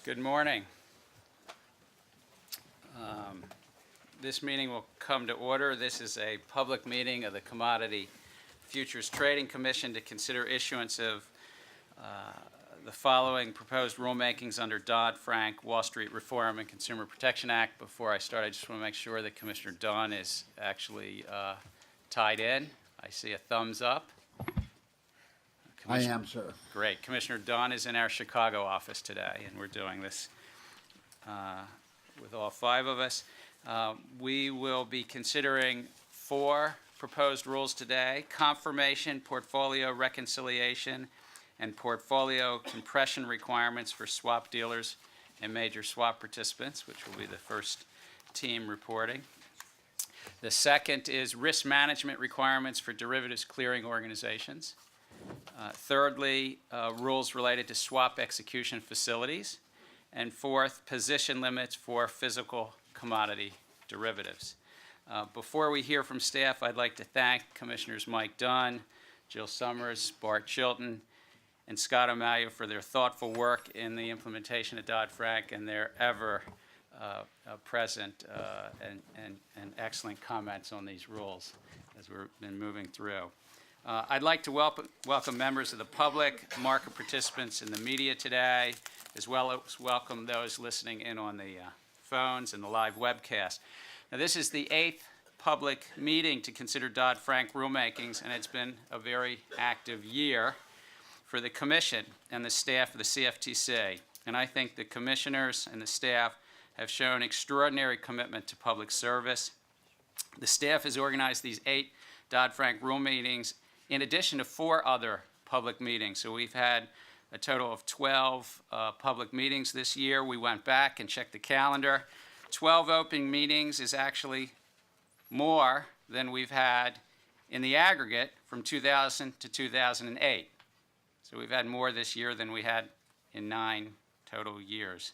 Good morning. This meeting will come to order. This is a public meeting of the Commodity Futures Trading Commission to consider issuance of the following proposed rulemakings under Dodd-Frank Wall Street Reform and Consumer Protection Act. Before I start, I just want to make sure that Commissioner Dunn is actually tied in. I see a thumbs up. I am, sir. Great. Commissioner Dunn is in our Chicago office today, and we're doing this with all five of us. We will be considering four proposed rules today: confirmation, portfolio reconciliation, and portfolio compression requirements for swap dealers and major swap participants, which will be the first team reporting. The second is risk management requirements for derivatives clearing organizations. Thirdly, rules related to swap execution facilities. And fourth, position limits for physical commodity derivatives. Before we hear from staff, I'd like to thank Commissioners Mike Dunn, Jill Summers, Bart Chilton, and Scott O'Malley for their thoughtful work in the implementation of Dodd-Frank and their ever-present and excellent comments on these rules as we've been moving through. I'd like to welcome members of the public, market participants in the media today, as well as welcome those listening in on the phones and the live webcast. Now, this is the 8th public meeting to consider Dodd-Frank rulemakings, and it's been a very active year for the Commission and the staff of the CFTC. And I think the commissioners and the staff have shown extraordinary commitment to public service. The staff has organized these 8 Dodd-Frank rule meetings in addition to 4 other public meetings. So we've had a total of 12 public meetings this year. We went back and checked the calendar. 12 open meetings is actually more than we've had in the aggregate from 2000 to 2008. So we've had more this year than we had in 9 total years.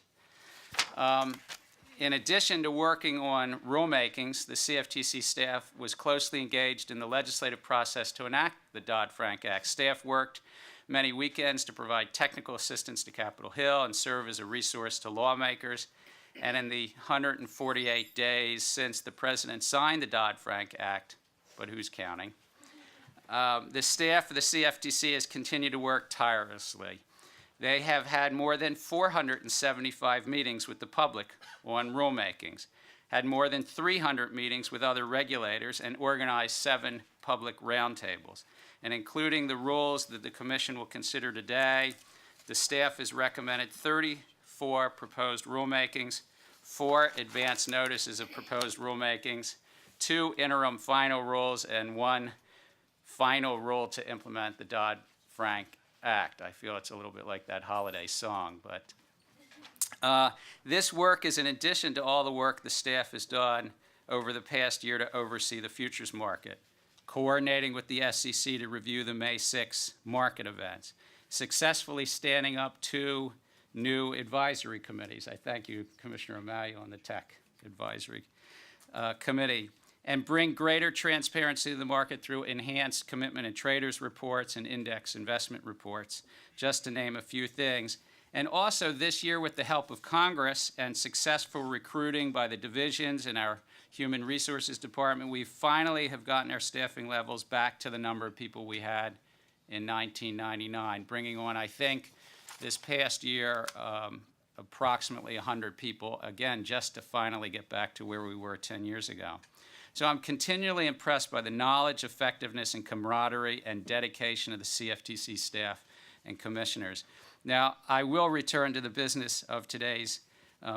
In addition to working on rulemakings, the CFTC staff was closely engaged in the legislative process to enact the Dodd-Frank Act. Staff worked many weekends to provide technical assistance to Capitol Hill and serve as a resource to lawmakers. And in the 148 days since the President signed the Dodd-Frank Act, but who's counting, the staff of the CFTC has continued to work tirelessly. They have had more than 475 meetings with the public on rulemakings, had more than 300 meetings with other regulators, and organized 7 public roundtables. And including the rules that the Commission will consider today, the staff has recommended 34 proposed rulemakings, 4 advance notices of proposed rulemakings, 2 interim final rules, and 1 final rule to implement the Dodd-Frank Act. I feel it's a little bit like that holiday song, but this work is in addition to all the work the staff has done over the past year to oversee the futures market, coordinating with the SEC to review the May 6 market events, successfully standing up 2 new advisory committees. I thank you, Commissioner O'Malley, on the Tech Advisory Committee, and bring greater transparency to the market through enhanced commitment and traders reports and index investment reports, just to name a few things. And also this year, with the help of Congress and successful recruiting by the divisions in our Human Resources Department, we finally have gotten our staffing levels back to the number of people we had in 1999, bringing on, I think, this past year, approximately 100 people, again, just to finally get back to where we were 10 years ago. So I'm continually impressed by the knowledge, effectiveness, and camaraderie and dedication of the CFTC staff and commissioners. Now, I will return to the business of today's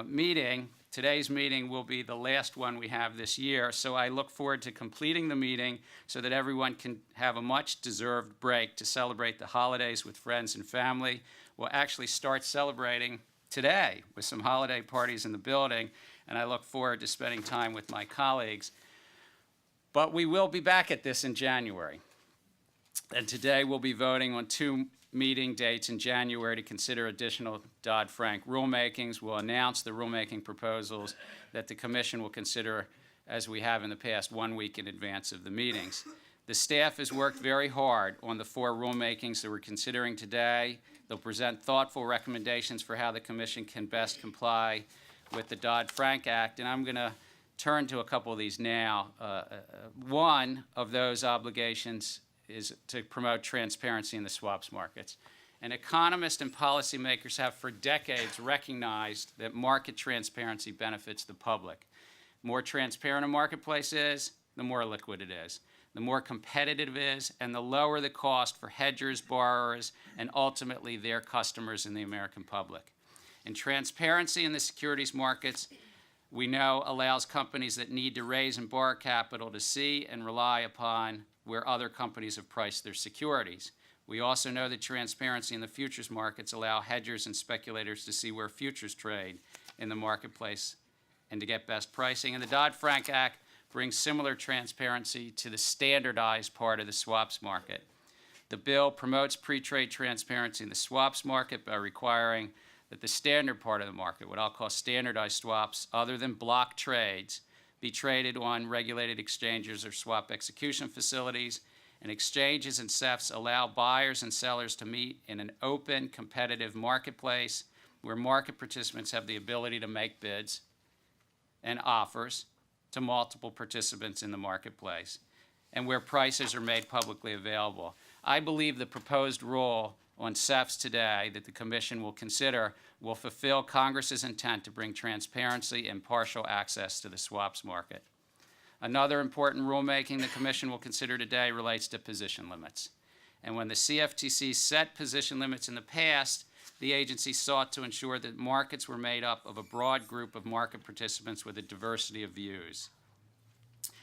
meeting. Today's meeting will be the last one we have this year, so I look forward to completing the meeting so that everyone can have a much-deserved break to celebrate the holidays with friends and family. We'll actually start celebrating today with some holiday parties in the building, and I look forward to spending time with my colleagues. But we will be back at this in January. And today we'll be voting on 2 meeting dates in January to consider additional Dodd-Frank rulemakings. We'll announce the rulemaking proposals that the Commission will consider, as we have in the past, 1 week in advance of the meetings. The staff has worked very hard on the 4 rulemakings that we're considering today. They'll present thoughtful recommendations for how the Commission can best comply with the Dodd-Frank Act, and I'm going to turn to a couple of these now. One of those obligations is to promote transparency in the swaps markets. And economists and policymakers have for decades recognized that market transparency benefits the public. The more transparent a marketplace is, the more liquid it is. The more competitive it is, and the lower the cost for hedgers, borrowers, and ultimately their customers in the American public. And transparency in the securities markets, we know, allows companies that need to raise and borrow capital to see and rely upon where other companies have priced their securities. We also know that transparency in the futures markets allow hedgers and speculators to see where futures trade in the marketplace and to get best pricing. And the Dodd-Frank Act brings similar transparency to the standardized part of the swaps market. The bill promotes pre-trade transparency in the swaps market by requiring that the standard part of the market, what I'll call standardized swaps, other than block trades, be traded on regulated exchanges or swap execution facilities. And exchanges and CEFs allow buyers and sellers to meet in an open, competitive marketplace where market participants have the ability to make bids and offers to multiple participants in the marketplace, and where prices are made publicly available. I believe the proposed rule on CEFs today that the Commission will consider will fulfill Congress's intent to bring transparency and partial access to the swaps market. Another important rulemaking the Commission will consider today relates to position limits. And when the CFTC set position limits in the past, the agency sought to ensure that markets were made up of a broad group of market participants with a diversity of views.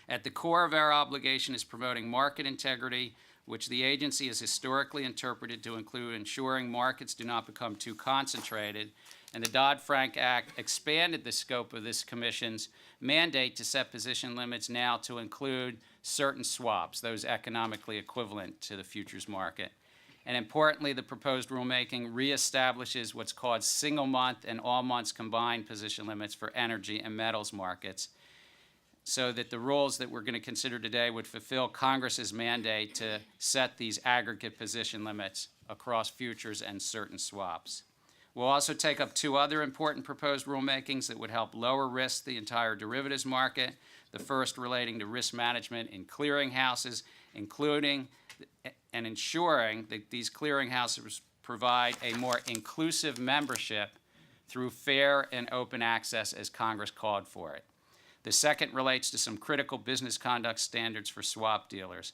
At the core of our obligation is promoting market integrity, which the agency has historically interpreted to include ensuring markets do not become too concentrated. And the Dodd-Frank Act expanded the scope of this Commission's mandate to set position limits now to include certain swaps, those economically equivalent to the futures market. And importantly, the proposed rulemaking reestablishes what's called single month and all months combined position limits for energy and metals markets, so that the rules that we're going to consider today would fulfill Congress's mandate to set these aggregate position limits across futures and certain swaps. We'll also take up two other important proposed rulemakings that would help lower risk the entire derivatives market. The first relating to risk management in clearinghouses, including and ensuring that these clearinghouses provide a more inclusive membership through fair and open access as Congress called for it. The second relates to some critical business conduct standards for swap dealers.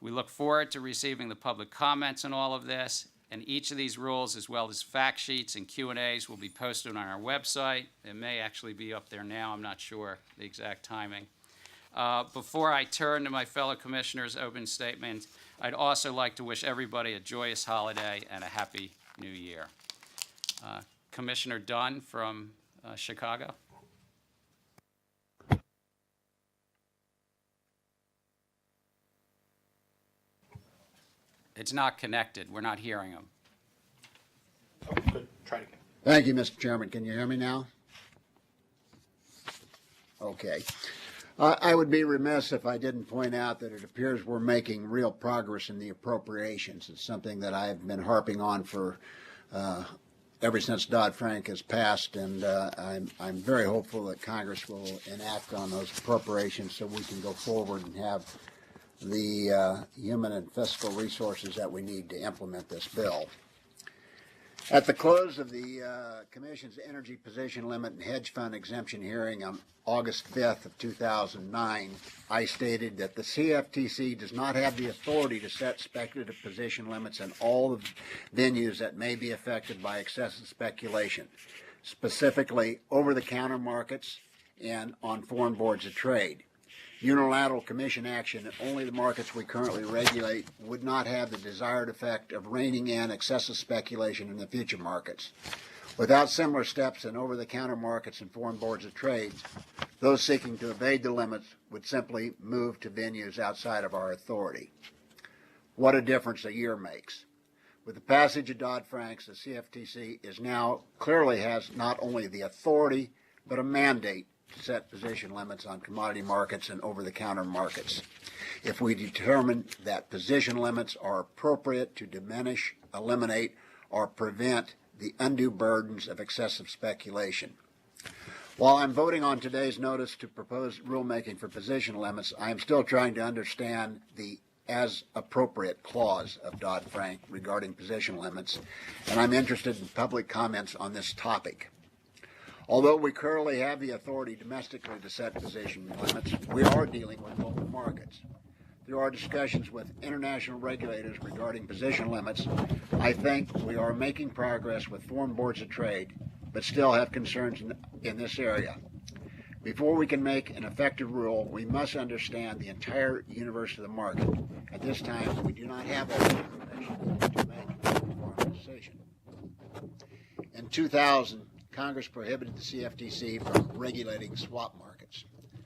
We look forward to receiving the public comments on all of this, and each of these rules, as well as fact sheets and Q&As, will be posted on our website. It may actually be up there now. I'm not sure the exact timing. Before I turn to my fellow commissioners' open statements, I'd also like to wish everybody a joyous holiday and a happy new year. Commissioner Dunn from Chicago. It's not connected. We're not hearing him. Oh, good. Try it again. Thank you, Mr. Chairman. Can you hear me now? Okay. I would be remiss if I didn't point out that it appears we're making real progress in the appropriations. It's something that I've been harping on for ever since Dodd-Frank has passed, and I'm very hopeful that Congress will enact on those appropriations so we can go forward and have the human and fiscal resources that we need to implement this bill. At the close of the Commission's energy position limit and hedge fund exemption hearing on August 5th of 2009, I stated that the CFTC does not have the authority to set speculative position limits in all the venues that may be affected by excessive speculation, specifically over-the-counter markets and on foreign boards of trade. Unilateral Commission action in only the markets we currently regulate would not have the desired effect of reining in excessive speculation in the future markets. Without similar steps in over-the-counter markets and foreign boards of trade, those seeking to evade the limits would simply move to venues outside of our authority. What a difference a year makes. With the passage of Dodd-Frank, the CFTC clearly has not only the authority, but a mandate to set position limits on commodity markets and over-the-counter markets. If we determine that position limits are appropriate to diminish, eliminate, or prevent the undue burdens of excessive speculation. While I'm voting on today's notice to propose rulemaking for position limits, I am still trying to understand the as appropriate clause of Dodd-Frank regarding position limits, and I'm interested in public comments on this topic. Although we currently have the authority domestically to set position limits, we are dealing with local markets. Through our discussions with international regulators regarding position limits, I think we are making progress with foreign boards of trade, but still have concerns in this area. Before we can make an effective rule, we must understand the entire universe of the market. At this time, we do not have all the information to make an informed decision. In 2000, Congress prohibited the CFTC from regulating swap markets.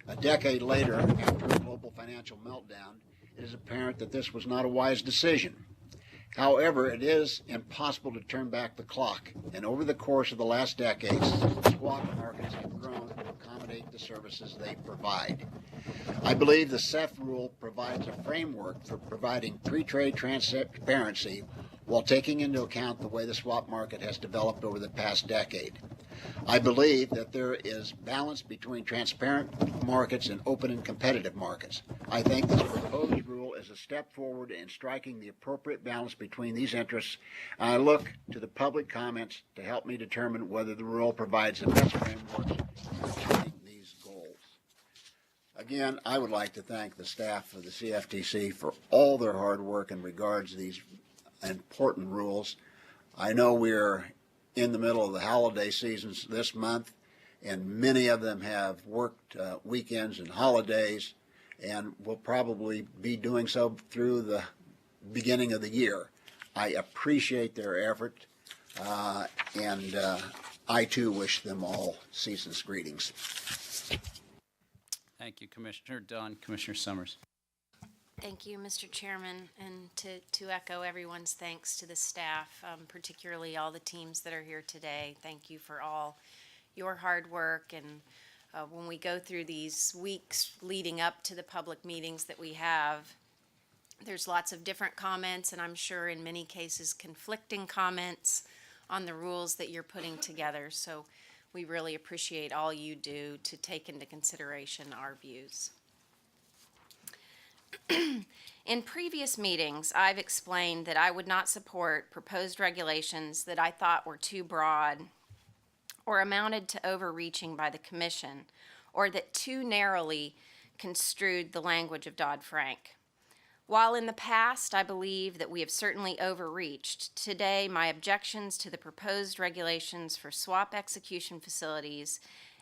A decade later, after a global financial meltdown, it is apparent that this was not a wise decision. However, it is impossible to turn back the clock, and over the course of the last decades, swap markets have grown to accommodate the services they provide. I believe the CEF rule provides a framework for providing pre-trade transparency while taking into account the way the swap market has developed over the past decade. I believe that there is balance between transparent markets and open and competitive markets. I think this proposed rule is a step forward in striking the appropriate balance between these interests, and I look to the public comments to help me determine whether the rule provides the best framework for achieving these goals. Again, I would like to thank the staff of the CFTC for all their hard work in regards to these important rules. I know we're in the middle of the holiday seasons this month, and many of them have worked weekends and holidays, and will probably be doing so through the beginning of the year. I appreciate their effort, and I too wish them all season's greetings. Thank you, Commissioner Dunn. Commissioner Summers. Thank you, Mr. Chairman, and to echo everyone's thanks to the staff, particularly all the teams that are here today. Thank you for all your hard work. And when we go through these weeks leading up to the public meetings that we have, there's lots of different comments, and I'm sure in many cases conflicting comments on the rules that you're putting together. So we really appreciate all you do to take into consideration our views. In previous meetings, I've explained that I would not support proposed regulations that I thought were too broad or amounted to overreaching by the Commission, or that too narrowly construed the language of Dodd-Frank. While in the past I believe that we have certainly overreached, today my objections to the proposed regulations for swap execution facilities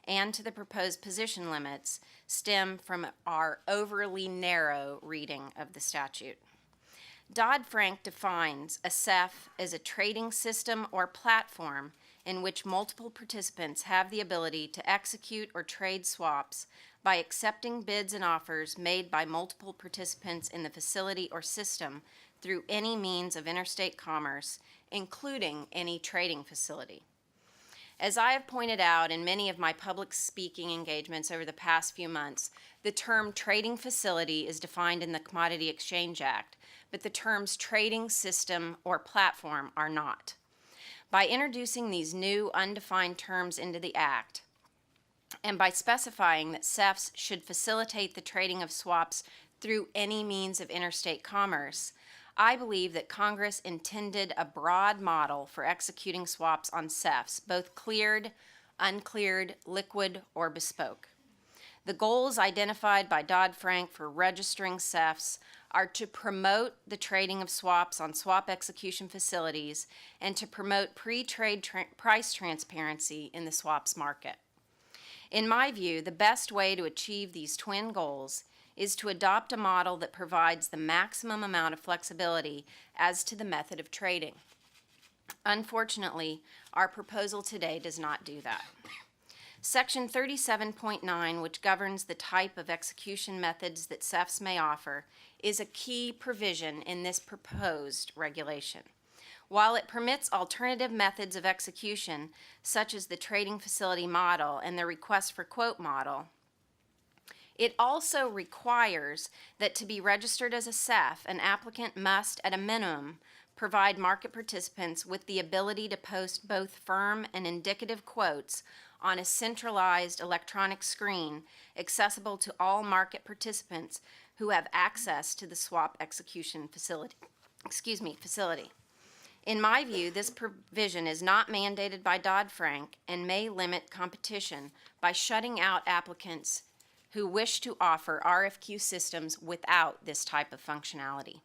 and to the proposed position limits stem from our overly narrow reading of the statute. Dodd-Frank defines a CEF as a trading system or platform in which multiple participants have the ability to execute or trade swaps by accepting bids and offers made by multiple participants in the facility or system through any means of interstate commerce, including any trading facility. As I have pointed out in many of my public speaking engagements over the past few months, the term trading facility is defined in the Commodity Exchange Act, but the terms trading system or platform are not. By introducing these new undefined terms into the Act, and by specifying that CEFs should facilitate the trading of swaps through any means of interstate commerce, I believe that Congress intended a broad model for executing swaps on CEFs, both cleared, uncleared, liquid, or bespoke. The goals identified by Dodd-Frank for registering CEFs are to promote the trading of swaps on swap execution facilities and to promote pre-trade price transparency in the swaps market. In my view, the best way to achieve these twin goals is to adopt a model that provides the maximum amount of flexibility as to the method of trading. Unfortunately, our proposal today does not do that. Section 37.9, which governs the type of execution methods that CEFs may offer, is a key provision in this proposed regulation. While it permits alternative methods of execution, such as the trading facility model and the request for quote model, it also requires that to be registered as a CEF, an applicant must, at a minimum, provide market participants with the ability to post both firm and indicative quotes on a centralized electronic screen accessible to all market participants who have access to the swap execution facility. In my view, this provision is not mandated by Dodd-Frank and may limit competition by shutting out applicants who wish to offer RFQ systems without this type of functionality.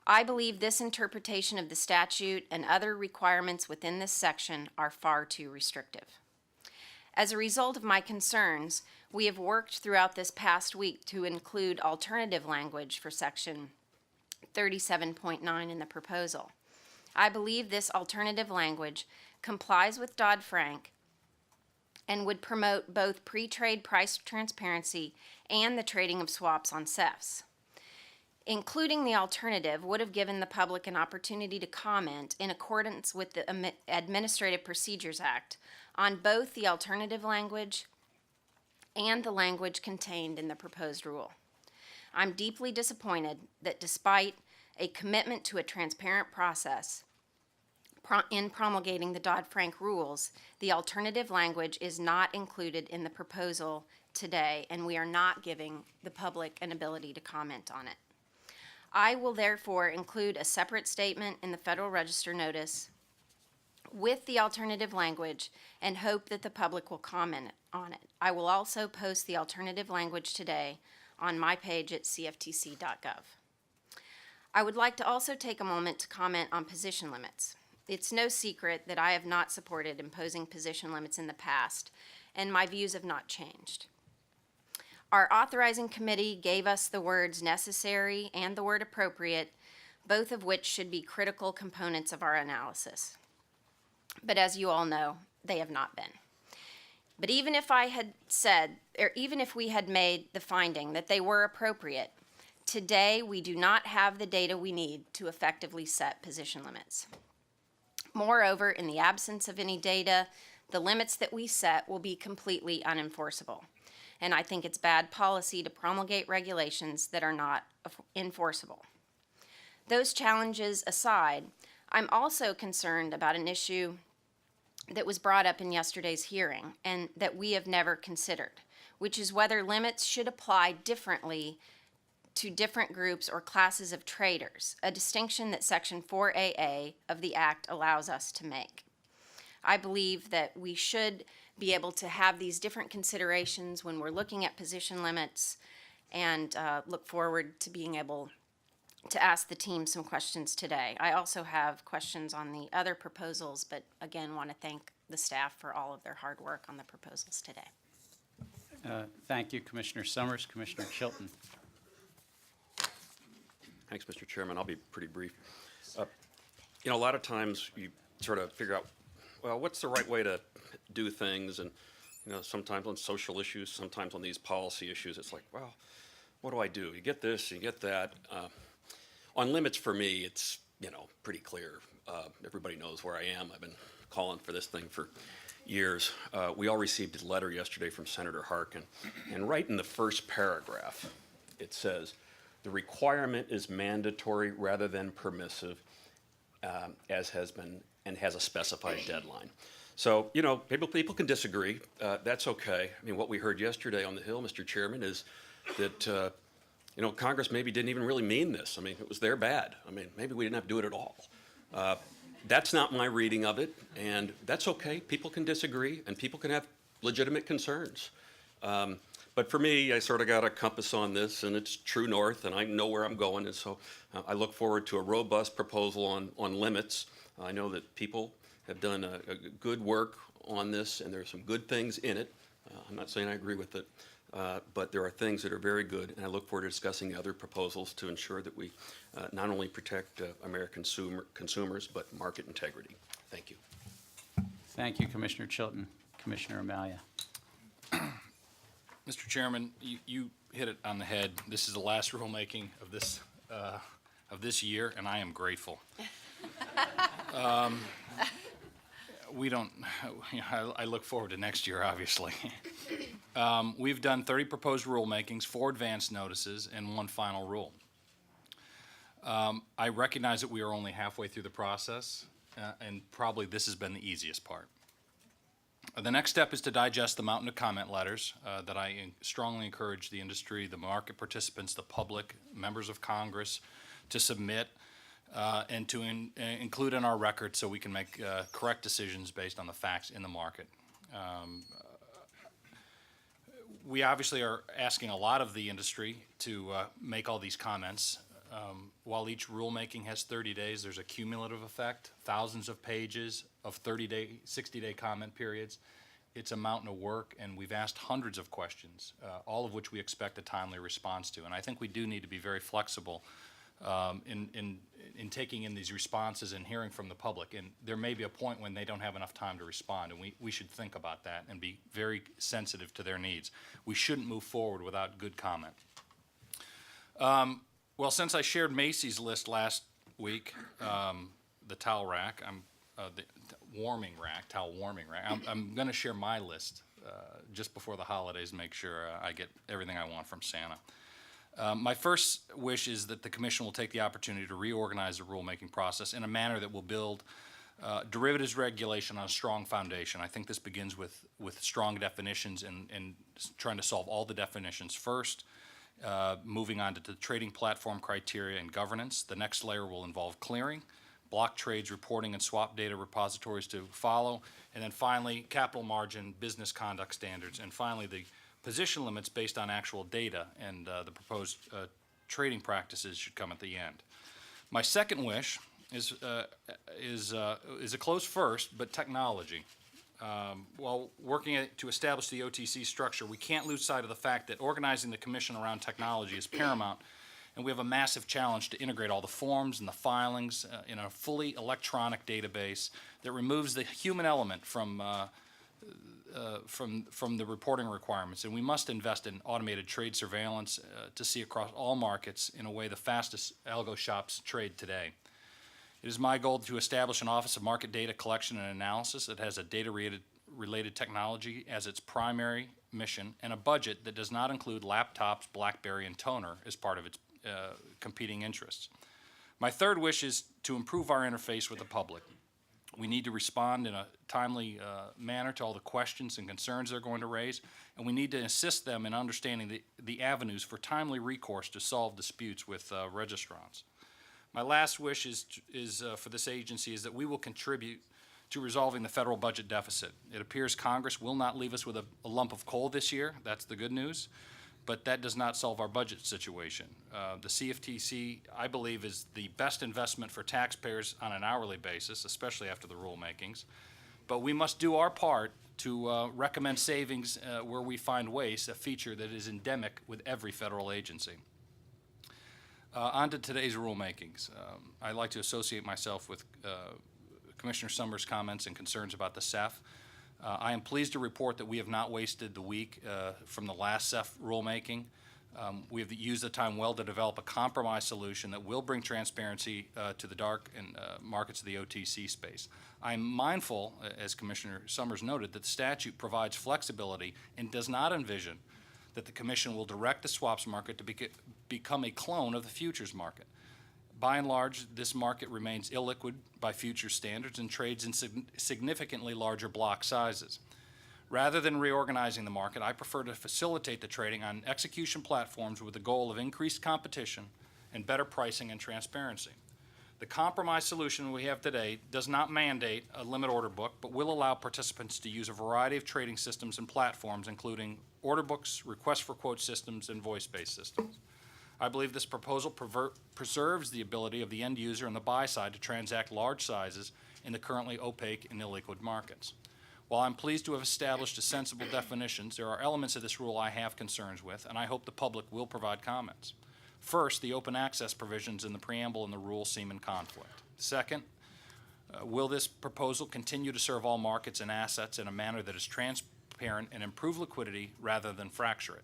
I believe this interpretation of the statute and other requirements within this section are far too restrictive. As a result of my concerns, we have worked throughout this past week to include alternative language for Section 37.9 in the proposal. I believe this alternative language complies with Dodd-Frank and would promote both pre-trade price transparency and the trading of swaps on CEFs. Including the alternative would have given the public an opportunity to comment in accordance with the Administrative Procedures Act on both the alternative language and the language contained in the proposed rule. I'm deeply disappointed that despite a commitment to a transparent process in promulgating the Dodd-Frank rules, the alternative language is not included in the proposal today, and we are not giving the public an ability to comment on it. I will therefore include a separate statement in the Federal Register notice with the alternative language and hope that the public will comment on it. I will also post the alternative language today on my page at cftc.gov. I would like to also take a moment to comment on position limits. It's no secret that I have not supported imposing position limits in the past, and my views have not changed. Our authorizing committee gave us the words necessary and the word appropriate, both of which should be critical components of our analysis. But as you all know, they have not been. But even if we had made the finding that they were appropriate, today we do not have the data we need to effectively set position limits. Moreover, in the absence of any data, the limits that we set will be completely unenforceable. And I think it's bad policy to promulgate regulations that are not enforceable. Those challenges aside, I'm also concerned about an issue that was brought up in yesterday's hearing and that we have never considered, which is whether limits should apply differently to different groups or classes of traders, a distinction that Section 4AA of the Act allows us to make. I believe that we should be able to have these different considerations when we're looking at position limits, and look forward to being able to ask the team some questions today. I also have questions on the other proposals, but again, want to thank the staff for all of their hard work on the proposals today. Thank you, Commissioner Summers. Commissioner Chilton. Thanks, Mr. Chairman. I'll be pretty brief. A lot of times you sort of figure out, well, what's the right way to do things? And, sometimes on social issues, sometimes on these policy issues, it's like, well, what do I do? You get this, you get that. On limits, for me, it's, pretty clear. Everybody knows where I am. I've been calling for this thing for years. We all received a letter yesterday from Senator Harkin, and right in the first paragraph, it says, the requirement is mandatory rather than permissive, as has been, and has a specified deadline. So, people can disagree. That's okay. I mean, what we heard yesterday on the Hill, Mr. Chairman, is that, Congress maybe didn't even really mean this. I mean, it was their bad. I mean, maybe we didn't have to do it at all. That's not my reading of it, and that's okay. People can disagree, and people can have legitimate concerns. But for me, I sort of got a compass on this, and it's true north, and I know where I'm going, and so I look forward to a robust proposal on limits. I know that people have done a good work on this, and there's some good things in it. I'm not saying I agree with it, but there are things that are very good, and I look forward to discussing the other proposals to ensure that we not only protect American consumers, but market integrity. Thank you. Thank you, Commissioner Chilton. Commissioner Amalia. Mr. Chairman, you hit it on the head. This is the last rulemaking of this year, and I am grateful. I look forward to next year, obviously. We've done 30 proposed rulemakings, 4 advance notices, and 1 final rule. I recognize that we are only halfway through the process, and probably this has been the easiest part. The next step is to digest the mountain of comment letters that I strongly encourage the industry, the market participants, the public, members of Congress to submit and to include in our record so we can make correct decisions based on the facts in the market. We obviously are asking a lot of the industry to make all these comments. While each rulemaking has 30 days, there's a cumulative effect, thousands of pages of 30-day, 60-day comment periods. It's a mountain of work, and we've asked hundreds of questions, all of which we expect a timely response to. And I think we do need to be very flexible in taking in these responses and hearing from the public. And there may be a point when they don't have enough time to respond, and we should think about that and be very sensitive to their needs. We shouldn't move forward without good comment. Well, since I shared Macy's list last week, the towel rack, the warming rack, towel warming rack, I'm going to share my list just before the holidays and make sure I get everything I want from Santa. My first wish is that the Commission will take the opportunity to reorganize the rulemaking process in a manner that will build derivatives regulation on a strong foundation. I think this begins with strong definitions and trying to solve all the definitions first. Moving on to the trading platform criteria and governance. The next layer will involve clearing, block trades, reporting, and swap data repositories to follow, and then finally, capital margin, business conduct standards, and finally, the position limits based on actual data, and the proposed trading practices should come at the end. My second wish is a close first, but technology. While working to establish the OTC structure, we can't lose sight of the fact that organizing the Commission around technology is paramount, and we have a massive challenge to integrate all the forms and the filings in a fully electronic database that removes the human element from the reporting requirements. And we must invest in automated trade surveillance to see across all markets in a way the fastest algo shops trade today. It is my goal to establish an Office of Market Data Collection and Analysis that has a data-related technology as its primary mission and a budget that does not include laptops, BlackBerry, and Toner as part of its competing interests. My third wish is to improve our interface with the public. We need to respond in a timely manner to all the questions and concerns they're going to raise, and we need to assist them in understanding the avenues for timely recourse to solve disputes with registrants. My last wish is for this agency is that we will contribute to resolving the federal budget deficit. It appears Congress will not leave us with a lump of coal this year. That's the good news. But that does not solve our budget situation. The CFTC, I believe, is the best investment for taxpayers on an hourly basis, especially after the rulemakings. But we must do our part to recommend savings where we find waste, a feature that is endemic with every federal agency. On to today's rulemakings. I'd like to associate myself with Commissioner Summers' comments and concerns about the CEF. I am pleased to report that we have not wasted the week from the last CEF rulemaking. We have used the time well to develop a compromise solution that will bring transparency to the dark and markets of the OTC space. I'm mindful, as Commissioner Summers noted, that the statute provides flexibility and does not envision that the Commission will direct the swaps market to become a clone of the futures market. By and large, this market remains illiquid by futures standards and trades in significantly larger block sizes. Rather than reorganizing the market, I prefer to facilitate the trading on execution platforms with the goal of increased competition and better pricing and transparency. The compromise solution we have today does not mandate a limit order book, but will allow participants to use a variety of trading systems and platforms, including order books, request for quote systems, and voice-based systems. I believe this proposal preserves the ability of the end user and the buy side to transact large sizes in the currently opaque and illiquid markets. While I'm pleased to have established a sensible definitions, there are elements of this rule I have concerns with, and I hope the public will provide comments. First, the open access provisions in the preamble and the rule seem in conflict. Second, will this proposal continue to serve all markets and assets in a manner that is transparent and improve liquidity rather than fracture it?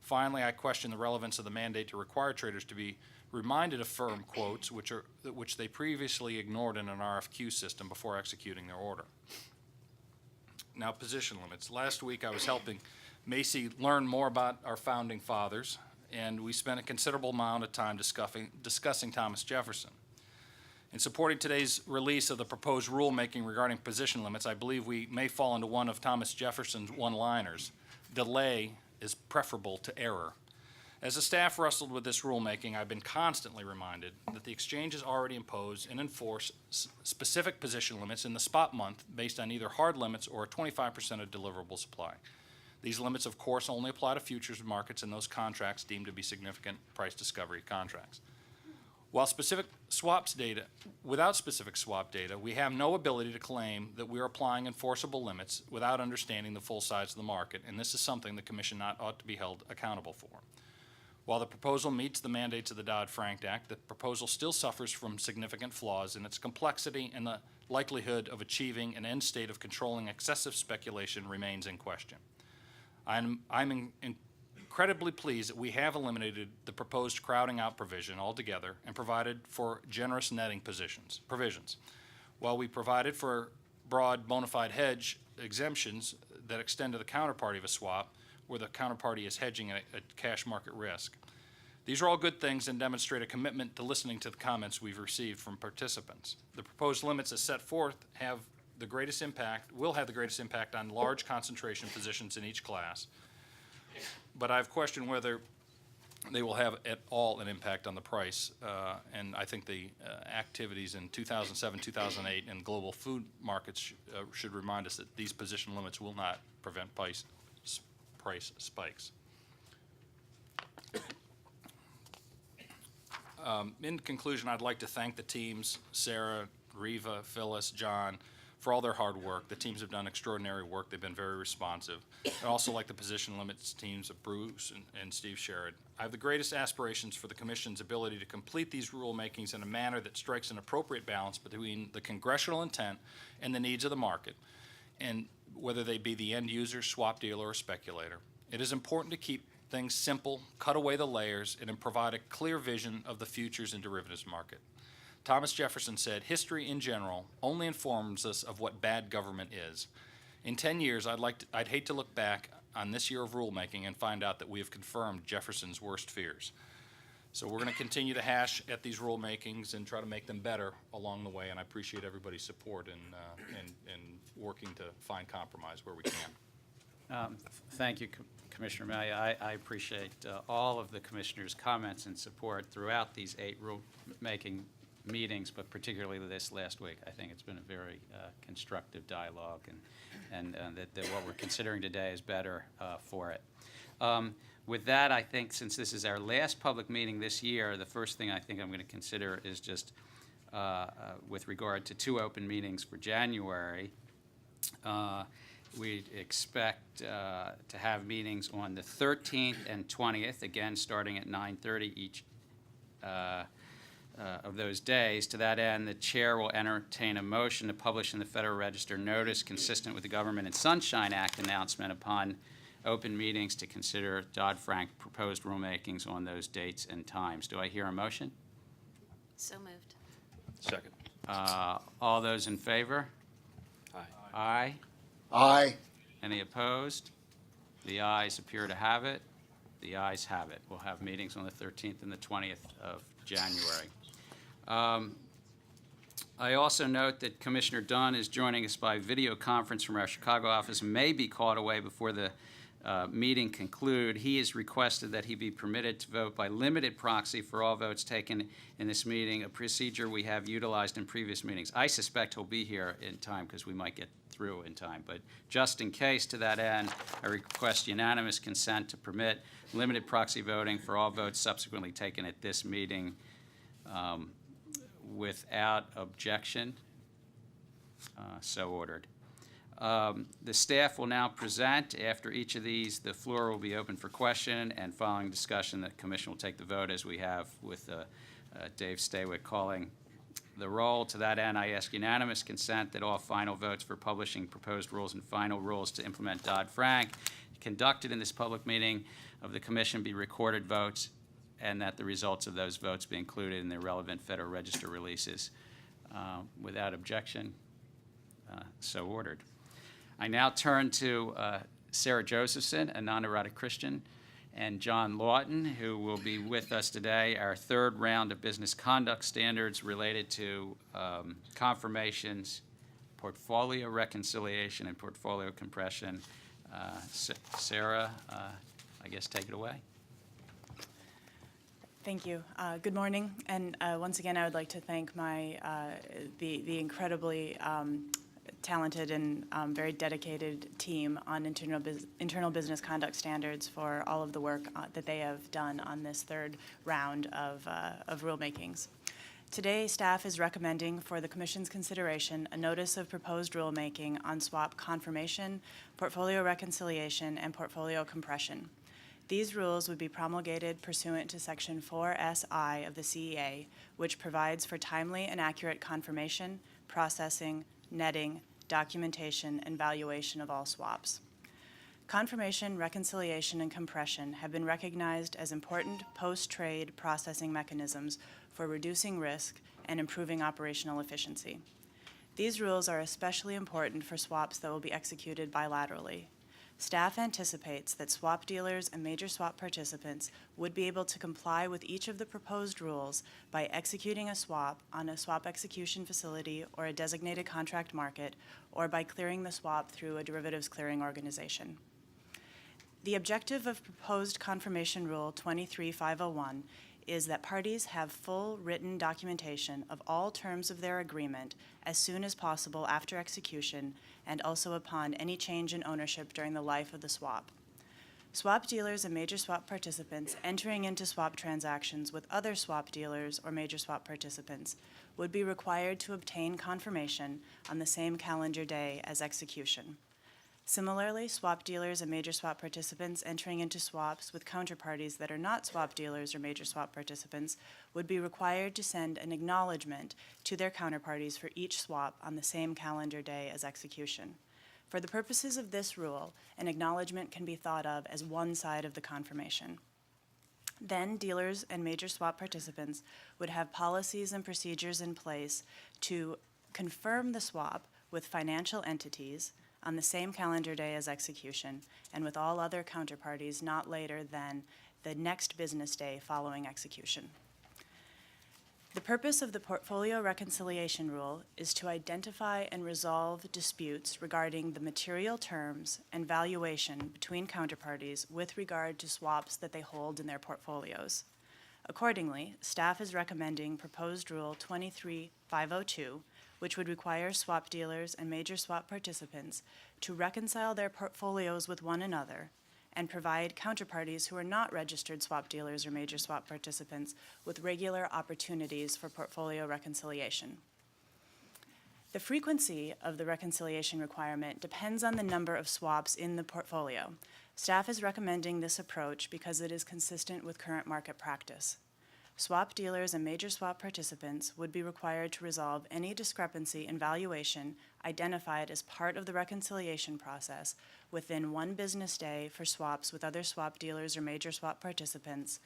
Finally, I question the relevance of the mandate to require traders to be reminded of firm quotes which they previously ignored in an RFQ system before executing their order. Now, position limits. Last week I was helping Macy learn more about our founding fathers and we spent a considerable amount of time discussing Thomas Jefferson. In supporting today's release of the proposed rulemaking regarding position limits, I believe we may fall into one of Thomas Jefferson's one-liners: delay is preferable to error. As the staff wrestled with this rulemaking, I've been constantly reminded that the exchange has already imposed and enforced specific position limits in the spot month based on either hard limits or a 25% of deliverable supply. These limits, of course, only apply to futures markets and those contracts deemed to be significant price discovery contracts. Without specific swap data, we have no ability to claim that we are applying enforceable limits without understanding the full size of the market, and this is something the Commission ought to be held accountable for. While the proposal meets the mandates of the Dodd-Frank Act, the proposal still suffers from significant flaws in its complexity, and the likelihood of achieving an end state of controlling excessive speculation remains in question. I'm incredibly pleased that we have eliminated the proposed crowding out provision altogether and provided for generous netting provisions. While we provided for broad bona fide hedge exemptions that extend to the counterparty of a swap, where the counterparty is hedging a cash market risk. These are all good things and demonstrate a commitment to listening to the comments we've received from participants. The proposed limits as set forth will have the greatest impact on large concentration positions in each class, but I've questioned whether they will have at all an impact on the price, and I think the activities in 2007, 2008 in global food markets should remind us that these position limits will not prevent price spikes. In conclusion, I'd like to thank the teams, Sarah, Reva, Phyllis, John, for all their hard work. The teams have done extraordinary work. They've been very responsive. I'd also like the position limits teams of Bruce and Steve Sherrod. I have the greatest aspirations for the Commission's ability to complete these rulemakings in a manner that strikes an appropriate balance between the congressional intent and the needs of the market, and whether they be the end user, swap dealer, or speculator. It is important to keep things simple, cut away the layers, and provide a clear vision of the futures and derivatives market. Thomas Jefferson said, "History in general only informs us of what bad government is." In 10 years, I'd hate to look back on this year of rulemaking and find out that we have confirmed Jefferson's worst fears. So we're going to continue to hash at these rulemakings and try to make them better along the way, and I appreciate everybody's support in working to find compromise where we can. Thank you, Commissioner May. I appreciate all of the Commissioners' comments and support throughout these 8 rulemaking meetings, but particularly this last week. I think it's been a very constructive dialogue, and that what we're considering today is better for it. With that, I think since this is our last public meeting this year, the first thing I think I'm going to consider is just with regard to 2 open meetings for January. We expect to have meetings on the 13th and 20th, again starting at 9:30 each of those days. To that end, the chair will entertain a motion to publish in the Federal Register notice consistent with the Government and Sunshine Act announcement upon open meetings to consider Dodd-Frank proposed rulemakings on those dates and times. Do I hear a motion? So moved. Second. All those in favor? Aye. Aye. Aye. Any opposed? The ayes appear to have it. The ayes have it. We'll have meetings on the 13th and the 20th of January. I also note that Commissioner Dunn is joining us by video conference from our Chicago office, may be called away before the meeting conclude. He has requested that he be permitted to vote by limited proxy for all votes taken in this meeting, a procedure we have utilized in previous meetings. I suspect he'll be here in time because we might get through in time, but just in case, to that end, I request unanimous consent to permit limited proxy voting for all votes subsequently taken at this meeting without objection. So ordered. The staff will now present. After each of these, the floor will be open for question, and following discussion, the commission will take the vote as we have with Dave Staywick calling the roll. To that end, I ask unanimous consent that all final votes for publishing proposed rules and final rules to implement Dodd-Frank conducted in this public meeting of the commission be recorded votes, and that the results of those votes be included in the relevant Federal Register releases. Without objection, so ordered. I now turn to Sarah Josephson, a non-erotic Christian, and John Lawton, who will be with us today, our third round of business conduct standards related to confirmations, portfolio reconciliation, and portfolio compression. Sarah, I guess take it away. Thank you. Good morning, and once again, I would like to thank my the incredibly talented and very dedicated team on internal business conduct standards for all of the work that they have done on this third round of rulemakings. Today, staff is recommending for the Commission's consideration a notice of proposed rulemaking on swap confirmation, portfolio reconciliation, and portfolio compression. These rules would be promulgated pursuant to Section 4SI of the CEA, which provides for timely and accurate confirmation, processing, netting, documentation, and valuation of all swaps. Confirmation, reconciliation, and compression have been recognized as important post-trade processing mechanisms for reducing risk and improving operational efficiency. These rules are especially important for swaps that will be executed bilaterally. Staff anticipates that swap dealers and major swap participants would be able to comply with each of the proposed rules by executing a swap on a swap execution facility or a designated contract market, or by clearing the swap through a derivatives clearing organization. The objective of proposed Confirmation Rule 23501 is that parties have full written documentation of all terms of their agreement as soon as possible after execution, and also upon any change in ownership during the life of the swap. Swap dealers and major swap participants entering into swap transactions with other swap dealers or major swap participants would be required to obtain confirmation on the same calendar day as execution. Similarly, swap dealers and major swap participants entering into swaps with counterparties that are not swap dealers or major swap participants would be required to send an acknowledgement to their counterparties for each swap on the same calendar day as execution. For the purposes of this rule, an acknowledgement can be thought of as one side of the confirmation. Then, dealers and major swap participants would have policies and procedures in place to confirm the swap with financial entities on the same calendar day as execution, and with all other counterparties not later than the next business day following execution. The purpose of the Portfolio Reconciliation Rule is to identify and resolve disputes regarding the material terms and valuation between counterparties with regard to swaps that they hold in their portfolios. Accordingly, staff is recommending proposed Rule 23502, which would require swap dealers and major swap participants to reconcile their portfolios with one another and provide counterparties who are not registered swap dealers or major swap participants with regular opportunities for portfolio reconciliation. The frequency of the reconciliation requirement depends on the number of swaps in the portfolio. Staff is recommending this approach because it is consistent with current market practice. Swap dealers and major swap participants would be required to resolve any discrepancy in valuation identified as part of the reconciliation process within one business day for swaps with other swap dealers or major swap participants,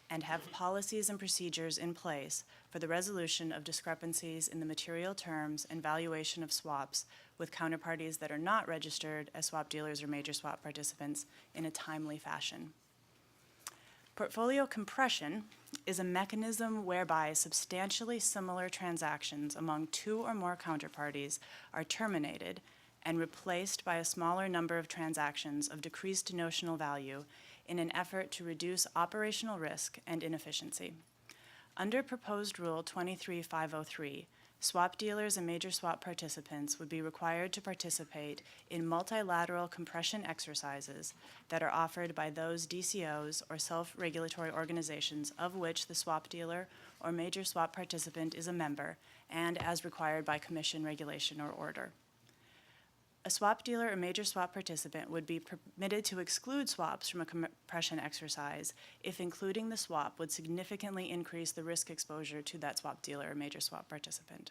and have policies and procedures in place for the resolution of discrepancies in the material terms and valuation of swaps with counterparties that are not registered as swap dealers or major swap participants in a timely fashion. Portfolio compression is a mechanism whereby substantially similar transactions among two or more counterparties are terminated and replaced by a smaller number of transactions of decreased notional value in an effort to reduce operational risk and inefficiency. Under proposed Rule 23503, swap dealers and major swap participants would be required to participate in multilateral compression exercises that are offered by those DCOs or self-regulatory organizations of which the swap dealer or major swap participant is a member, and as required by commission, regulation, or order. A swap dealer or major swap participant would be permitted to exclude swaps from a compression exercise if including the swap would significantly increase the risk exposure to that swap dealer or major swap participant.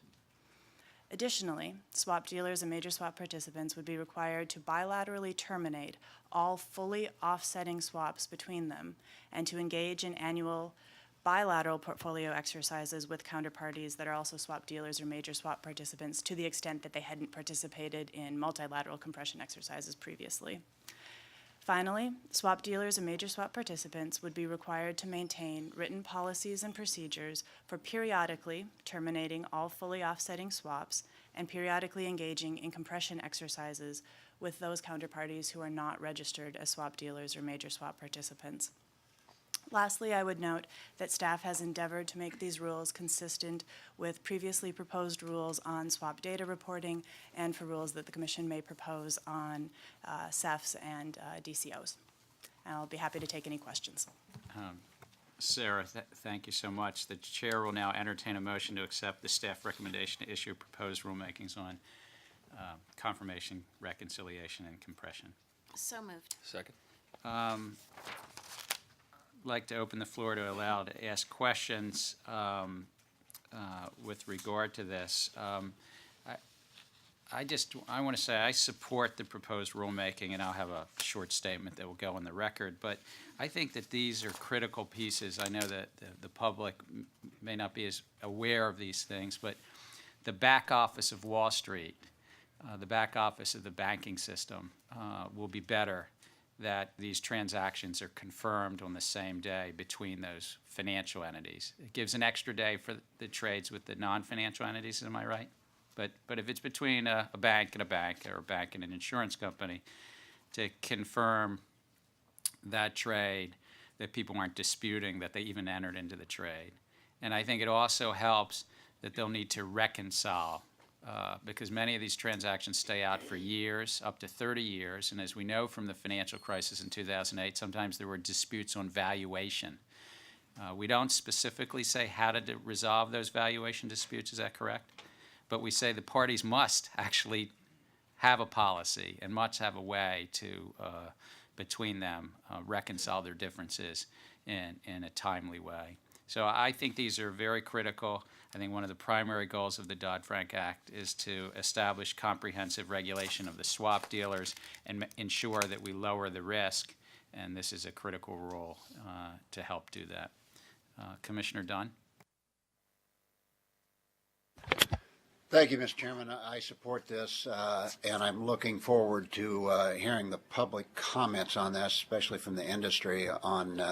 Additionally, swap dealers and major swap participants would be required to bilaterally terminate all fully offsetting swaps between them and to engage in annual bilateral portfolio exercises with counterparties that are also swap dealers or major swap participants to the extent that they hadn't participated in multilateral compression exercises previously. Finally, swap dealers and major swap participants would be required to maintain written policies and procedures for periodically terminating all fully offsetting swaps and periodically engaging in compression exercises with those counterparties who are not registered as swap dealers or major swap participants. Lastly, I would note that staff has endeavored to make these rules consistent with previously proposed rules on swap data reporting and for rules that the Commission may propose on CEFs and DCOs. And I'll be happy to take any questions. Sarah, thank you so much. The chair will now entertain a motion to accept the staff recommendation to issue proposed rulemakings on confirmation, reconciliation, and compression. So moved. Second. Like to open the floor to allow to ask questions with regard to this. I want to say I support the proposed rulemaking, and I'll have a short statement that will go on the record, but I think that these are critical pieces. I know that the public may not be as aware of these things, but the back office of Wall Street, the back office of the banking system will be better that these transactions are confirmed on the same day between those financial entities. It gives an extra day for the trades with the non-financial entities, am I right? But if it's between a bank and a bank, or a bank and an insurance company, to confirm that trade, that people aren't disputing that they even entered into the trade. And I think it also helps that they'll need to reconcile because many of these transactions stay out for years, up to 30 years. And as we know from the financial crisis in 2008, sometimes there were disputes on valuation. We don't specifically say how to resolve those valuation disputes, is that correct? But we say the parties must actually have a policy and must have a way to, between them, reconcile their differences in a timely way. So I think these are very critical. I think one of the primary goals of the Dodd-Frank Act is to establish comprehensive regulation of the swap dealers and ensure that we lower the risk, and this is a critical role to help do that. Commissioner Dunn? Thank you, Mr. Chairman. I support this, and I'm looking forward to hearing the public comments on this, especially from the industry, on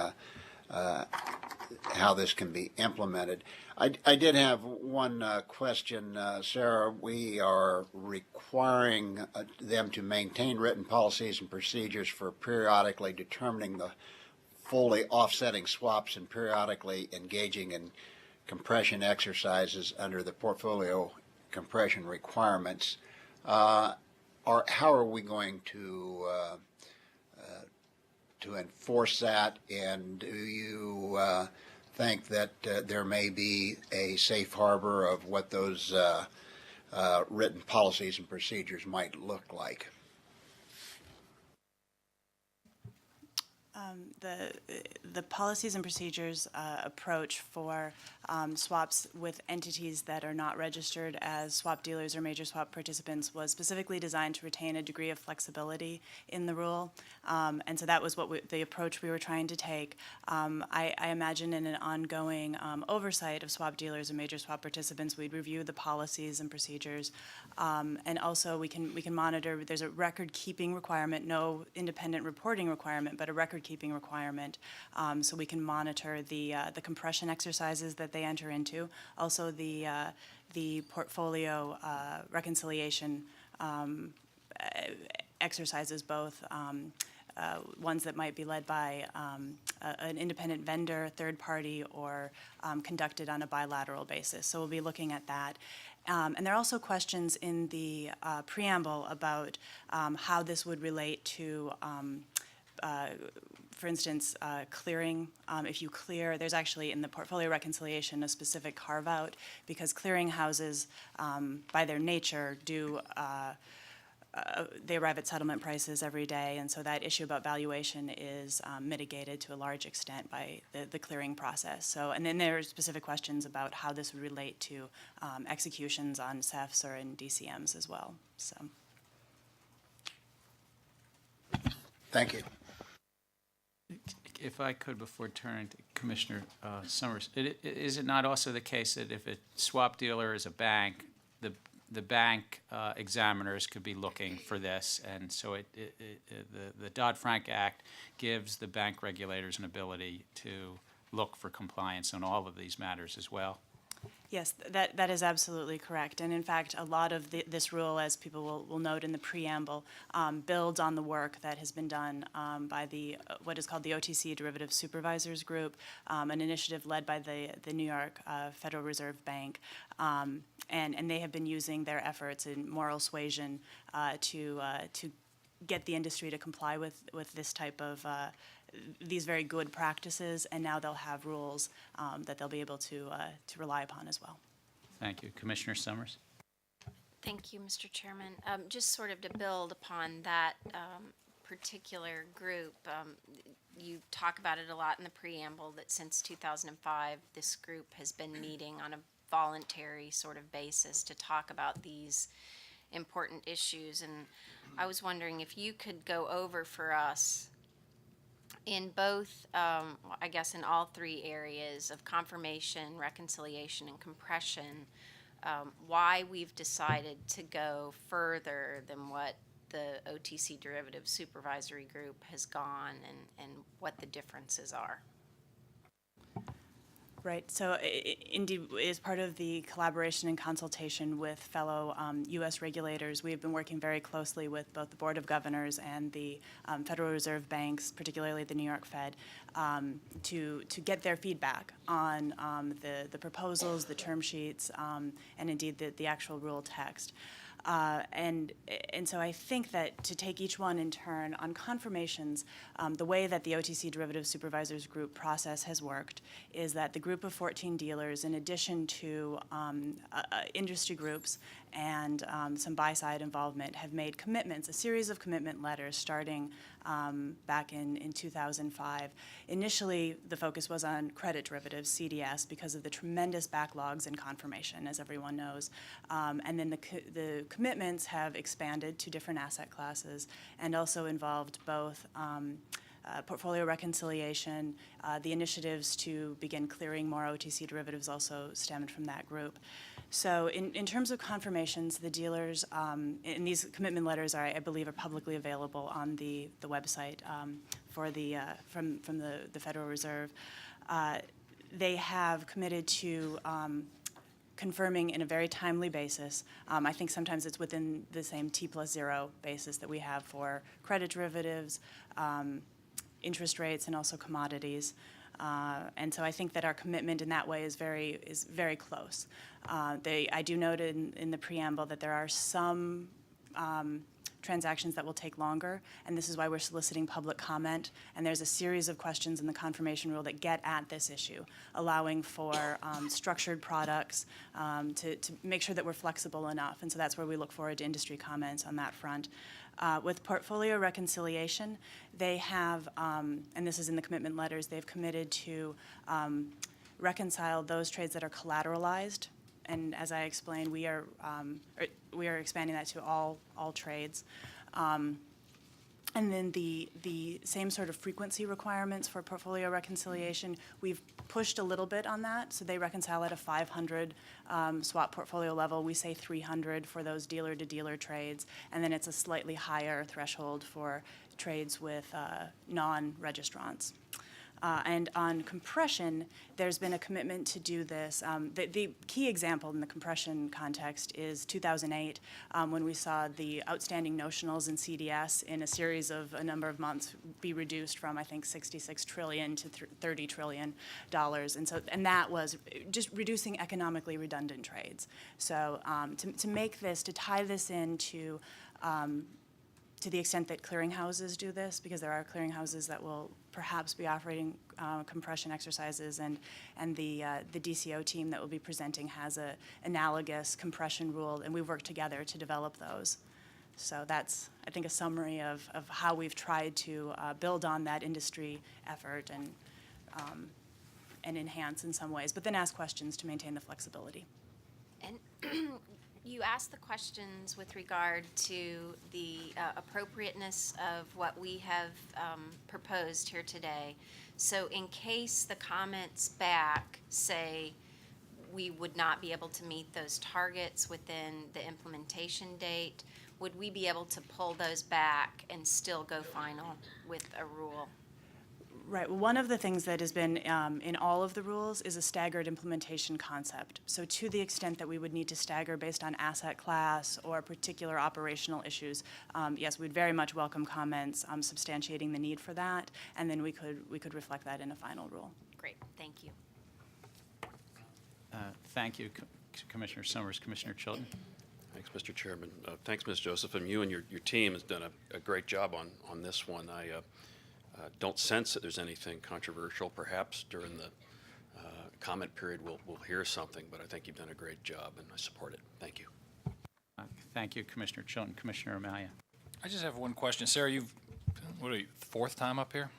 how this can be implemented. I did have one question, Sarah. We are requiring them to maintain written policies and procedures for periodically determining the fully offsetting swaps and periodically engaging in compression exercises under the portfolio compression requirements. How are we going to enforce that? And do you think that there may be a safe harbor of what those written policies and procedures might look like? The policies and procedures approach for swaps with entities that are not registered as swap dealers or major swap participants was specifically designed to retain a degree of flexibility in the rule. And so that was the approach we were trying to take. I imagine in an ongoing oversight of swap dealers and major swap participants, we'd review the policies and procedures. And also we can monitor, there's a record-keeping requirement, no independent reporting requirement, but a record-keeping requirement, so we can monitor the compression exercises that they enter into. Also, the portfolio reconciliation exercises, both ones that might be led by an independent vendor, third party, or conducted on a bilateral basis. So we'll be looking at that. And there are also questions in the preamble about how this would relate to for instance, clearing. If you clear, there's actually in the portfolio reconciliation a specific carve-out because clearing houses, by their nature, they arrive at settlement prices every day, and so that issue about valuation is mitigated to a large extent by the clearing process. So, and then there are specific questions about how this would relate to executions on CEFs or in DCMs as well. So, Thank you. If I could, before turning to Commissioner Summers, is it not also the case that if a swap dealer is a bank, the bank examiners could be looking for this. And so the Dodd-Frank Act gives the bank regulators an ability to look for compliance on all of these matters as well. Yes, that is absolutely correct. And in fact, a lot of this rule, as people will note in the preamble, builds on the work that has been done by what is called the OTC Derivative Supervisors Group, an initiative led by the New York Federal Reserve Bank. And they have been using their efforts in moral suasion to get the industry to comply with this type of these very good practices, and now they'll have rules that they'll be able to rely upon as well. Thank you. Commissioner Summers? Thank you, Mr. Chairman. Just sort of to build upon that particular group, you talk about it a lot in the preamble that since 2005, this group has been meeting on a voluntary sort of basis to talk about these important issues. And I was wondering if you could go over for us in both, I guess in all three areas of confirmation, reconciliation, and compression, why we've decided to go further than what the OTC Derivative Supervisory Group has gone, and what the differences are. Right. So indeed, as part of the collaboration and consultation with fellow U.S. regulators, we have been working very closely with both the Board of Governors and the Federal Reserve banks, particularly the New York Fed, to get their feedback on the proposals, the term sheets, and indeed the actual rule text. And so I think that to take each one in turn, on confirmations, the way that the OTC Derivative Supervisors Group process has worked is that the group of 14 dealers, in addition to industry groups and some buy-side involvement, have made commitments, a series of commitment letters starting back in 2005. Initially, the focus was on credit derivatives, CDS, because of the tremendous backlogs in confirmation, as everyone knows. And then the commitments have expanded to different asset classes and also involved both portfolio reconciliation. The initiatives to begin clearing more OTC derivatives also stemmed from that group. So in terms of confirmations, the dealers, and these commitment letters are, I believe, are publicly available on the website for from the Federal Reserve. They have committed to confirming in a very timely basis. I think sometimes it's within the same T+0 basis that we have for credit derivatives, interest rates, and also commodities. And so I think that our commitment in that way is very close. I do note in the preamble that there are some transactions that will take longer, and this is why we're soliciting public comment. And there's a series of questions in the confirmation rule that get at this issue, allowing for structured products to make sure that we're flexible enough. And so that's where we look forward to industry comments on that front. With portfolio reconciliation, they have, and this is in the commitment letters, they've committed to reconcile those trades that are collateralized. And as I explained, we are expanding that to all trades. And then the same sort of frequency requirements for portfolio reconciliation, we've pushed a little bit on that. So they reconcile at a 500 swap portfolio level. We say 300 for those dealer-to-dealer trades. And then it's a slightly higher threshold for trades with non-registrants. And on compression, there's been a commitment to do this. The key example in the compression context is 2008, when we saw the outstanding notionals in CDS in a series of a number of months be reduced from, I think, $66 trillion to $30 trillion. And that was just reducing economically redundant trades. So to make this, to tie this into to the extent that clearinghouses do this, because there are clearinghouses that will perhaps be operating compression exercises, and the DCO team that will be presenting has a analogous compression rule, and we've worked together to develop those. So that's, I think, a summary of how we've tried to build on that industry effort and enhance in some ways, but then ask questions to maintain the flexibility. And you asked the questions with regard to the appropriateness of what we have proposed here today. So in case the comments back say we would not be able to meet those targets within the implementation date, would we be able to pull those back and still go final with a rule? Right. Well, one of the things that has been in all of the rules is a staggered implementation concept. So to the extent that we would need to stagger based on asset class or particular operational issues, yes, we'd very much welcome comments substantiating the need for that, and then we could reflect that in a final rule. Great, thank you. Thank you, Commissioner Summers. Commissioner Chilton? Thanks, Mr. Chairman. Thanks, Ms. Joseph, and you and your team has done a great job on this one. I don't sense that there's anything controversial. Perhaps during the comment period we'll hear something, but I think you've done a great job, and I support it. Thank you. Thank you, Commissioner Chilton. Commissioner Amalia? I just have one question. Sarah, what are you, fourth time up here?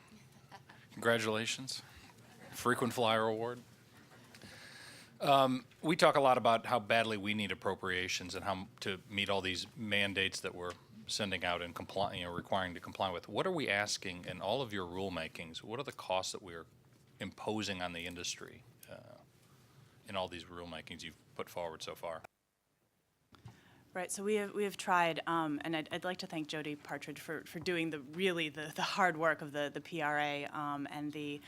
Congratulations. Frequent flyer award. We talk a lot about how badly we need appropriations and how to meet all these mandates that we're sending out and requiring to comply with. What are we asking in all of your rulemakings? What are the costs that we're imposing on the industry in all these rulemakings you've put forward so far? Right, so we have tried, and I'd like to thank Jody Partridge for doing the hard work of the PRA and the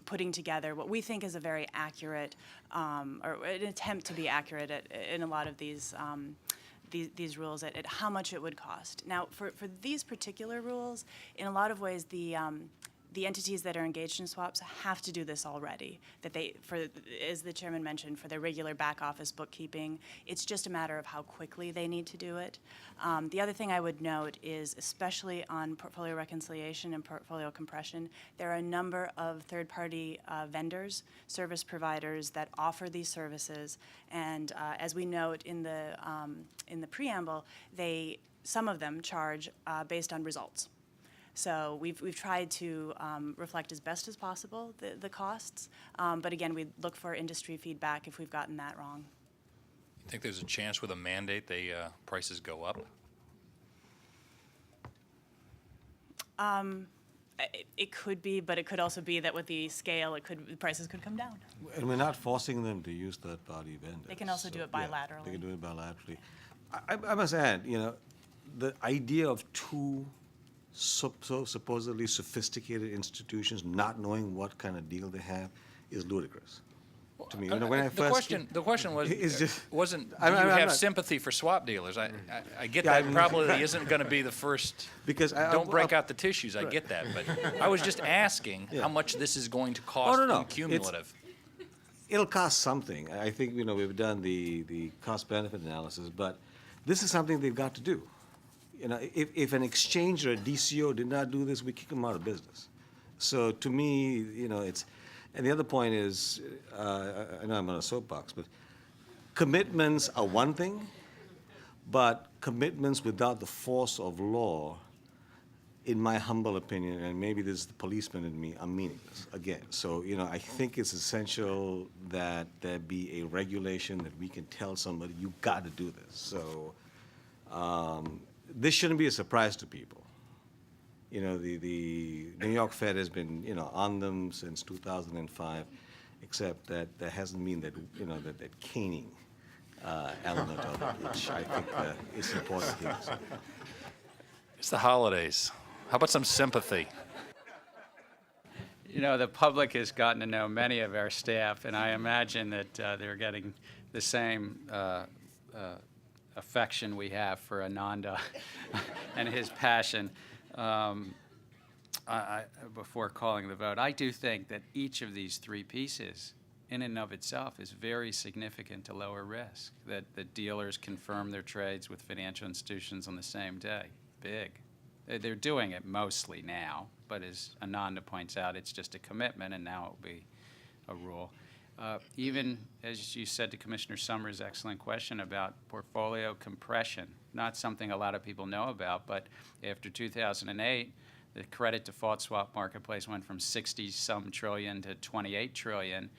putting together what we think is a very accurate, or an attempt to be accurate in a lot of these rules at how much it would cost. Now, for these particular rules, in a lot of ways, the entities that are engaged in swaps have to do this already. That as the chairman mentioned, for their regular back office bookkeeping, it's just a matter of how quickly they need to do it. The other thing I would note is, especially on portfolio reconciliation and portfolio compression, there are a number of third-party vendors, service providers that offer these services, and as we note in the preamble, some of them charge based on results. So we've tried to reflect as best as possible the costs, but again, we look for industry feedback if we've gotten that wrong. You think there's a chance with a mandate prices go up? It could be, but it could also be that with the scale, prices could come down. And we're not forcing them to use third-party vendors. They can also do it yeah, bilaterally. they can do it bilaterally. I must add, the idea of two so supposedly sophisticated institutions not knowing what kind of deal they have is ludicrous to me. When I first The question was, it's just- wasn't, do I'm you have not- sympathy for swap dealers? I get Yeah, that probably isn't going to be the first, because don't break out the tissues, I get that, but I was just asking Yeah. how much this is going to cost no. in cumulative. it'll cost something. I think we've done the cost-benefit analysis, but this is something they've got to do. If an exchange or a DCO did not do this, we kick them out of business. So to me, it's, and the other point is, I know I'm on a soapbox, but commitments are one thing, but commitments without the force of law, in my humble opinion, and maybe this is the policeman in me, are meaningless, again. So, I think it's essential that there be a regulation that we can tell somebody, you got to do this. So, this shouldn't be a surprise to people. The New York Fed has been, on them since 2005, except that there hasn't been that, that caning element of it, which I think is important here. So, It's the holidays. How about some sympathy? The public has gotten to know many of our staff, and I imagine that they're getting the same affection we have for Ananda and his passion. Before calling the vote, I do think that each of these three pieces, in and of itself, is very significant to lower risk. That the dealers confirm their trades with financial institutions on the same day. Big. They're doing it mostly now, but as Ananda points out, it's just a commitment, and now it will be a rule. Even, as you said to Commissioner Summers' excellent question about portfolio compression, not something a lot of people know about, but after 2008, the credit default swap marketplace went from 60-some trillion to 28 trillion.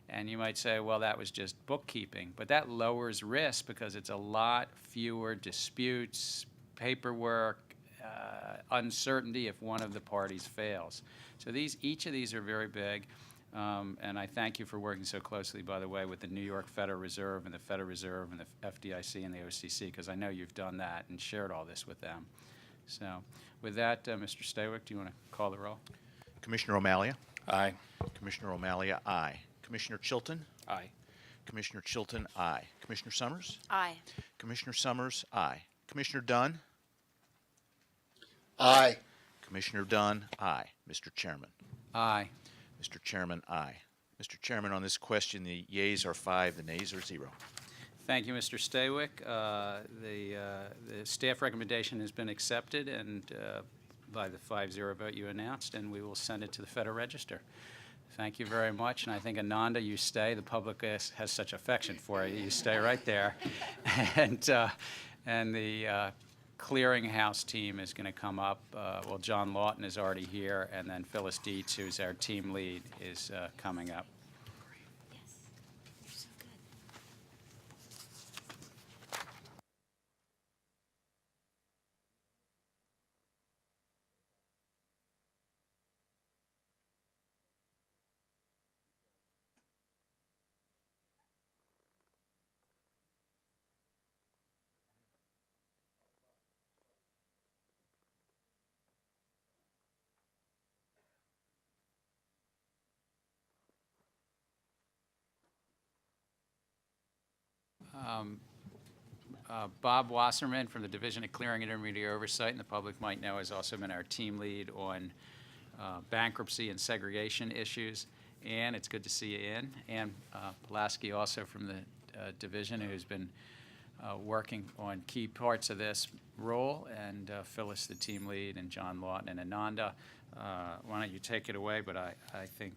And you might say, well, that was just bookkeeping. But that lowers risk because it's a lot fewer disputes, paperwork, uncertainty if one of the parties fails. So each of these are very big. And I thank you for working so closely, by the way, with the New York Federal Reserve and the Federal Reserve and the FDIC and the OCC, because I know you've done that and shared all this with them. So with that, Mr. Stawick, do you want to call the roll? Commissioner O'Malley. Aye. Commissioner O'Malley, aye. Commissioner Chilton. Aye. Commissioner Chilton, aye. Commissioner Summers. Aye. Commissioner Summers, aye. Commissioner Dunn. Aye. Commissioner Dunn, aye. Mr. Chairman. Aye. Mr. Chairman, aye. Mr. Chairman, on this question, the yeas are 5, the nays are 0. Thank you, Mr. Stawick. The staff recommendation has been accepted and by the 5-0 vote you announced, and we will send it to the Federal Register. Thank you very much, and I think, Ananda, you stay. The public has such affection for you. You stay right there. And the clearinghouse team is going to come up. Well, John Lawton is already here, and then Phyllis Dietz, who's our team lead, is coming up. Yes. You're so good. Bob Wasserman from the Division of Clearing and Intermediary Oversight, and the public might know, has also been our team lead on bankruptcy and segregation issues. Ann, it's good to see you in. Ann Pulaski, also from the division, who's been working on key parts of this role, and Phyllis, the team lead, and John Lawton and Ananda. Why don't you take it away, but I think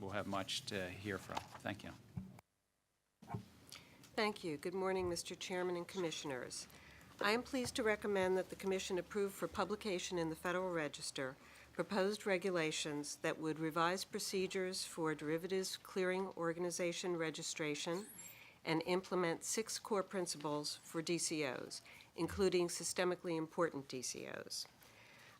we'll have much to hear from. Thank you. Thank you. Good morning, Mr. Chairman and Commissioners. I am pleased to recommend that the Commission approve for publication in the Federal Register proposed regulations that would revise procedures for derivatives clearing organization registration and implement 6 core principles for DCOs, including systemically important DCOs.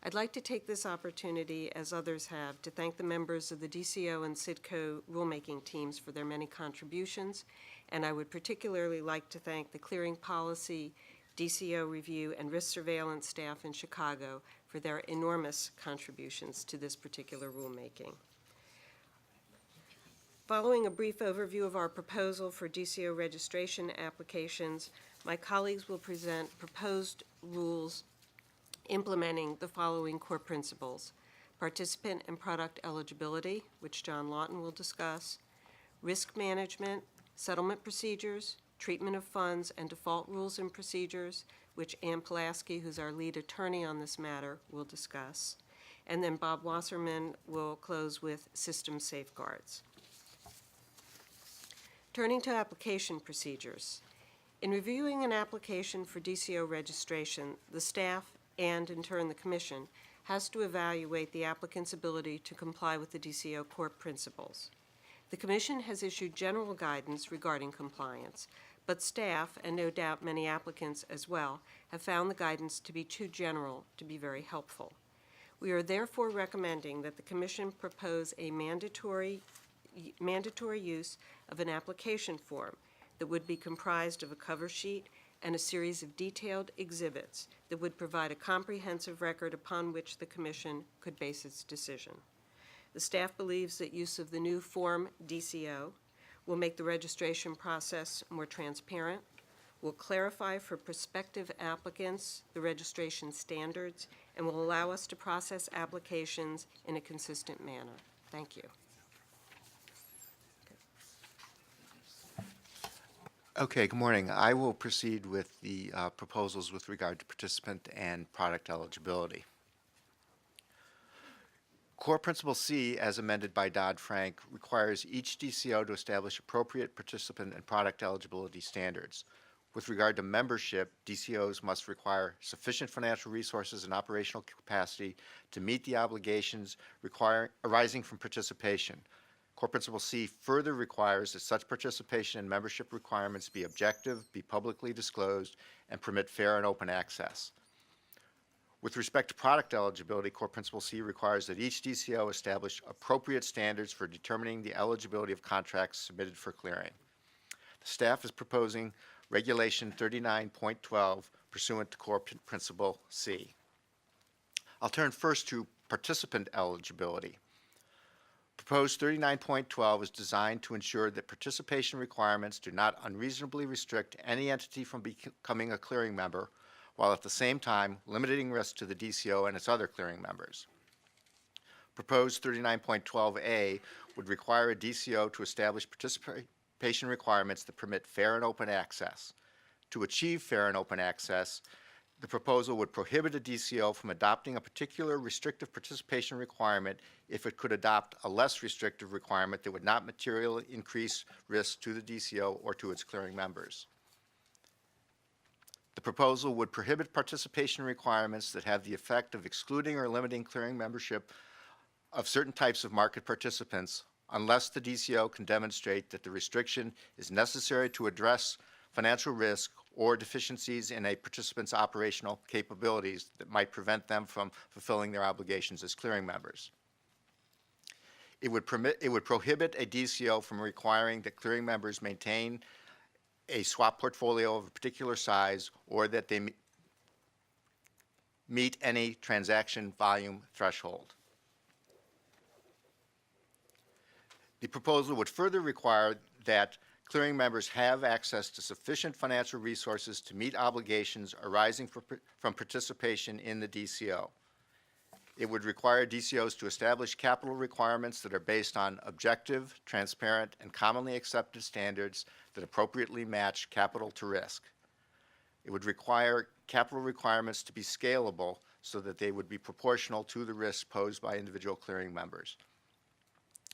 I'd like to take this opportunity, as others have, to thank the members of the DCO and CIDCO rulemaking teams for their many contributions, and I would particularly like to thank the clearing policy, DCO review, and risk surveillance staff in Chicago for their enormous contributions to this particular rulemaking. Following a brief overview of our proposal for DCO registration applications, my colleagues will present proposed rules implementing the following core principles: participant and product eligibility, which John Lawton will discuss, risk management, settlement procedures, treatment of funds, and default rules and procedures, which Ann Pulaski, who's our lead attorney on this matter, will discuss. And then Bob Wasserman will close with system safeguards. Turning to application procedures. In reviewing an application for DCO registration, the staff and, in turn, the Commission has to evaluate the applicant's ability to comply with the DCO core principles. The Commission has issued general guidance regarding compliance, but staff, and no doubt many applicants as well, have found the guidance to be too general to be very helpful. We are therefore recommending that the Commission propose a mandatory use of an application form that would be comprised of a cover sheet and a series of detailed exhibits that would provide a comprehensive record upon which the Commission could base its decision. The staff believes that use of the new Form DCO will make the registration process more transparent, will clarify for prospective applicants the registration standards, and will allow us to process applications in a consistent manner. Thank you. Okay, good morning. I will proceed with the proposals with regard to participant and product eligibility. Core Principle C, as amended by Dodd-Frank, requires each DCO to establish appropriate participant and product eligibility standards. With regard to membership, DCOs must require sufficient financial resources and operational capacity to meet the obligations arising from participation. Core Principle C further requires that such participation and membership requirements be objective, be publicly disclosed, and permit fair and open access. With respect to product eligibility, Core Principle C requires that each DCO establish appropriate standards for determining the eligibility of contracts submitted for clearing. The staff is proposing Regulation 39.12 pursuant to Core Principle C. I'll turn first to participant eligibility. Proposed 39.12 is designed to ensure that participation requirements do not unreasonably restrict any entity from becoming a clearing member, while at the same time limiting risk to the DCO and its other clearing members. Proposed 39.12A would require a DCO to establish participation requirements that permit fair and open access. To achieve fair and open access, the proposal would prohibit a DCO from adopting a particular restrictive participation requirement if it could adopt a less restrictive requirement that would not materially increase risk to the DCO or to its clearing members. The proposal would prohibit participation requirements that have the effect of excluding or limiting clearing membership of certain types of market participants unless the DCO can demonstrate that the restriction is necessary to address financial risk or deficiencies in a participant's operational capabilities that might prevent them from fulfilling their obligations as clearing members. It would prohibit a DCO from requiring that clearing members maintain a swap portfolio of a particular size or that they meet any transaction volume threshold. The proposal would further require that clearing members have access to sufficient financial resources to meet obligations arising from participation in the DCO. It would require DCOs to establish capital requirements that are based on objective, transparent, and commonly accepted standards that appropriately match capital to risk. It would require capital requirements to be scalable so that they would be proportional to the risks posed by individual clearing members.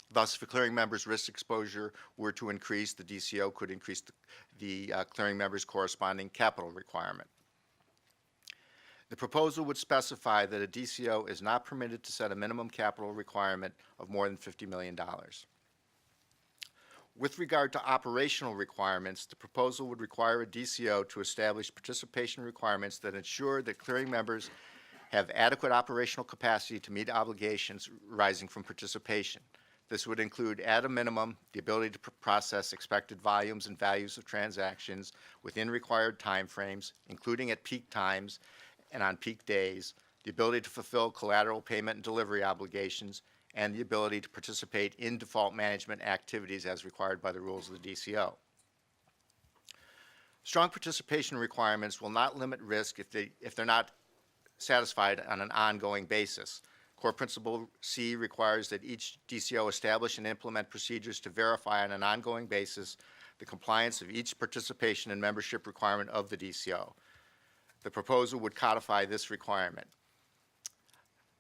Thus, if a clearing member's risk exposure were to increase, the DCO could increase the clearing member's corresponding capital requirement. The proposal would specify that a DCO is not permitted to set a minimum capital requirement of more than $50 million. With regard to operational requirements, the proposal would require a DCO to establish participation requirements that ensure that clearing members have adequate operational capacity to meet obligations arising from participation. This would include, at a minimum, the ability to process expected volumes and values of transactions within required timeframes, including at peak times and on peak days, the ability to fulfill collateral payment and delivery obligations, and the ability to participate in default management activities as required by the rules of the DCO. Strong participation requirements will not limit risk if they're not satisfied on an ongoing basis. Core Principle C requires that each DCO establish and implement procedures to verify on an ongoing basis the compliance of each participation and membership requirement of the DCO. The proposal would codify this requirement.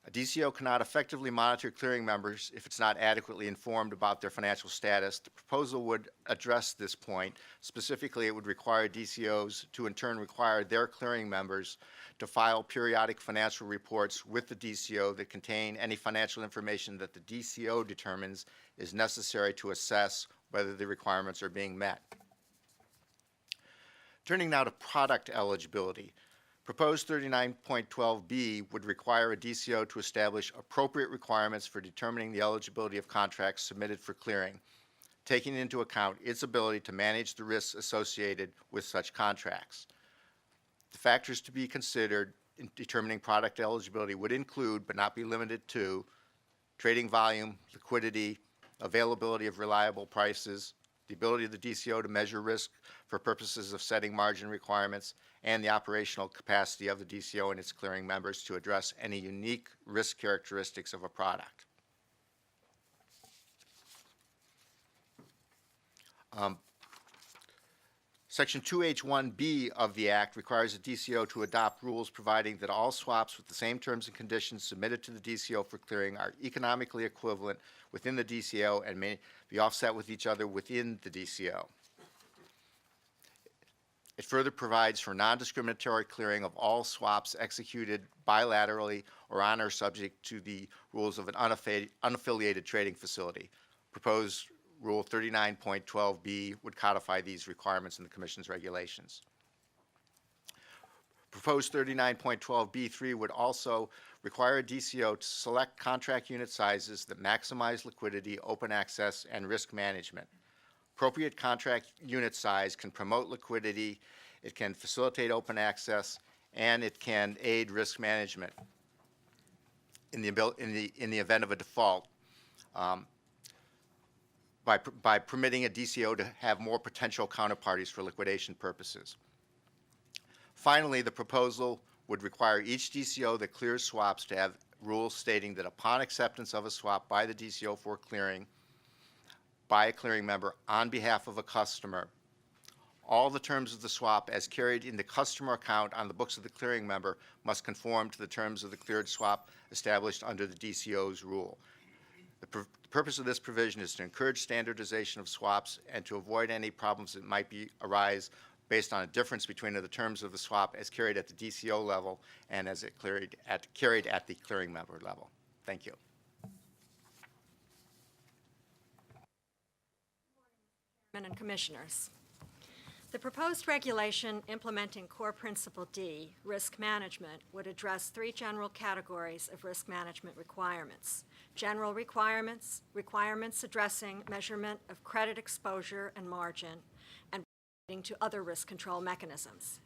A DCO cannot effectively monitor clearing members if it's not adequately informed about their financial status. The proposal would address this point. Specifically, it would require DCOs to in turn require their clearing members to file periodic financial reports with the DCO that contain any financial information that the DCO determines is necessary to assess whether the requirements are being met. Turning now to product eligibility. Proposed 39.12B would require a DCO to establish appropriate requirements for determining the eligibility of contracts submitted for clearing, taking into account its ability to manage the risks associated with such contracts. The factors to be considered in determining product eligibility would include, but not be limited to, trading volume, liquidity, availability of reliable prices, the ability of the DCO to measure risk for purposes of setting margin requirements, and the operational capacity of the DCO and its clearing members to address any unique risk characteristics of a product. Section 2H1B of the Act requires a DCO to adopt rules providing that all swaps with the same terms and conditions submitted to the DCO for clearing are economically equivalent within the DCO and may be offset with each other within the DCO. It further provides for non-discriminatory clearing of all swaps executed bilaterally or on or subject to the rules of an unaffiliated trading facility. Proposed Rule 39.12B would codify these requirements in the Commission's regulations. Proposed 39.12B3 would also require a DCO to select contract unit sizes that maximize liquidity, open access, and risk management. Appropriate contract unit size can promote liquidity, it can facilitate open access, and it can aid risk management in the event of a default, by permitting a DCO to have more potential counterparties for liquidation purposes. Finally, the proposal would require each DCO that clears swaps to have rules stating that upon acceptance of a swap by the DCO for clearing by a clearing member on behalf of a customer, all the terms of the swap as carried in the customer account on the books of the clearing member must conform to the terms of the cleared swap established under the DCO's rule. The purpose of this provision is to encourage standardization of swaps and to avoid any problems that might arise based on a difference between the terms of the swap as carried at the DCO level and as it carried at the clearing member level. Thank you. And Commissioners. The proposed regulation implementing Core Principle D, risk management, would address three general categories of risk management requirements. General requirements, requirements addressing measurement of credit exposure and margin, and relating to other risk control mechanisms.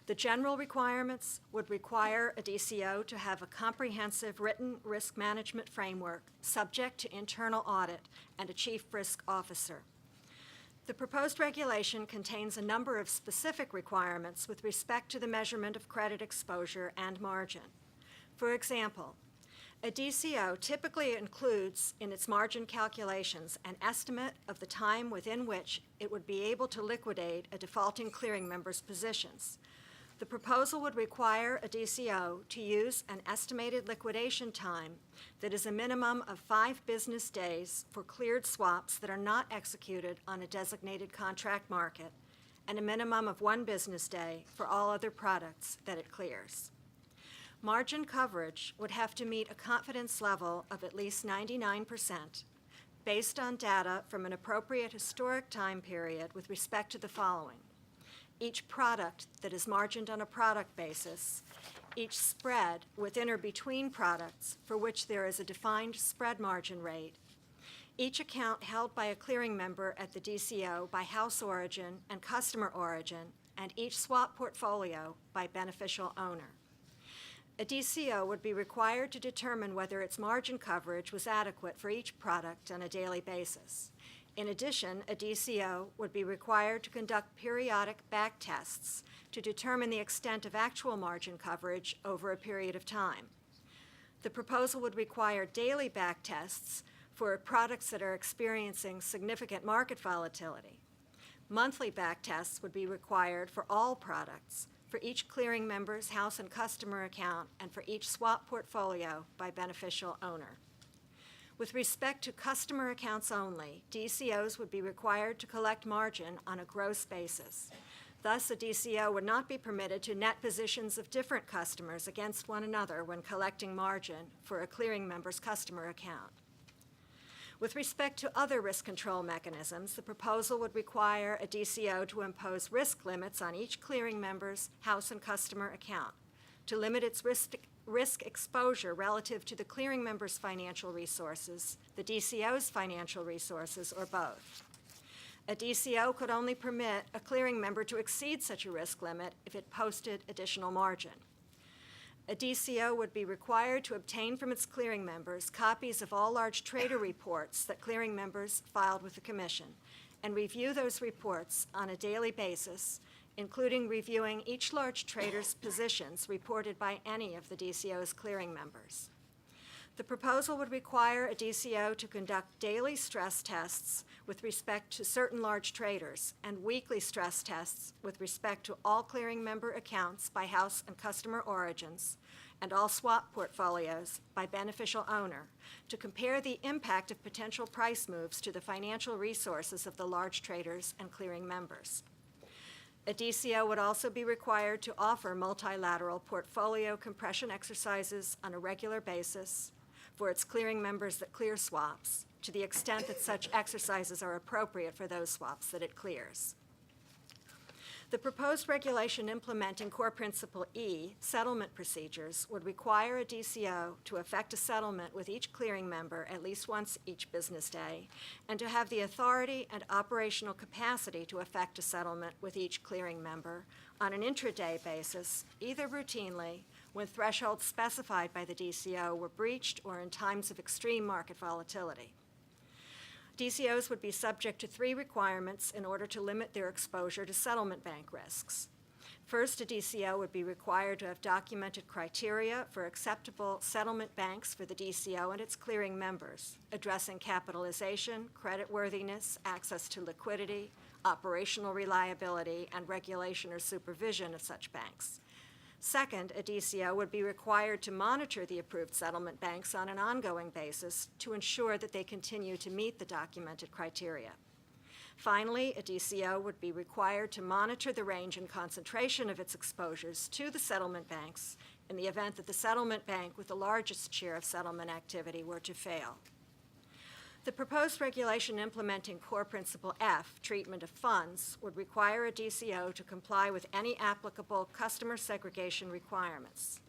The general requirements would require a DCO to have a comprehensive written risk management framework subject to internal audit and a chief risk officer. The proposed regulation contains a number of specific requirements with respect to the measurement of credit exposure and margin. For example, a DCO typically includes in its margin calculations an estimate of the time within which it would be able to liquidate a defaulting clearing member's positions. The proposal would require a DCO to use an estimated liquidation time that is a minimum of 5 business days for cleared swaps that are not executed on a designated contract market, and a minimum of 1 business day for all other products that it clears. Margin coverage would have to meet a confidence level of at least 99% based on data from an appropriate historic time period with respect to the following: each product that is margined on a product basis, each spread within or between products for which there is a defined spread margin rate, each account held by a clearing member at the DCO by house origin and customer origin, and each swap portfolio by beneficial owner. A DCO would be required to determine whether its margin coverage was adequate for each product on a daily basis. In addition, a DCO would be required to conduct periodic back tests to determine the extent of actual margin coverage over a period of time. The proposal would require daily back tests for products that are experiencing significant market volatility. Monthly back tests would be required for all products, for each clearing member's house and customer account, and for each swap portfolio by beneficial owner. With respect to customer accounts only, DCOs would be required to collect margin on a gross basis. Thus, a DCO would not be permitted to net positions of different customers against one another when collecting margin for a clearing member's customer account. With respect to other risk control mechanisms, the proposal would require a DCO to impose risk limits on each clearing member's house and customer account to limit its risk exposure relative to the clearing member's financial resources, the DCO's financial resources, or both. A DCO could only permit a clearing member to exceed such a risk limit if it posted additional margin. A DCO would be required to obtain from its clearing members copies of all large trader reports that clearing members filed with the Commission, and review those reports on a daily basis, including reviewing each large trader's positions reported by any of the DCO's clearing members. The proposal would require a DCO to conduct daily stress tests with respect to certain large traders and weekly stress tests with respect to all clearing member accounts by house and customer origins and all swap portfolios by beneficial owner to compare the impact of potential price moves to the financial resources of the large traders and clearing members. A DCO would also be required to offer multilateral portfolio compression exercises on a regular basis for its clearing members that clear swaps, to the extent that such exercises are appropriate for those swaps that it clears. The proposed regulation implementing core principle E, settlement procedures, would require a DCO to effect a settlement with each clearing member at least once each business day, and to have the authority and operational capacity to effect a settlement with each clearing member on an intraday basis, either routinely, when thresholds specified by the DCO were breached, or in times of extreme market volatility. DCOs would be subject to 3 requirements in order to limit their exposure to settlement bank risks. First, a DCO would be required to have documented criteria for acceptable settlement banks for the DCO and its clearing members, addressing capitalization, creditworthiness, access to liquidity, operational reliability, and regulation or supervision of such banks. Second, a DCO would be required to monitor the approved settlement banks on an ongoing basis to ensure that they continue to meet the documented criteria. Finally, a DCO would be required to monitor the range and concentration of its exposures to the settlement banks in the event that the settlement bank with the largest share of settlement activity were to fail. The proposed regulation implementing core principle F, treatment of funds, would require a DCO to comply with any applicable customer segregation requirements.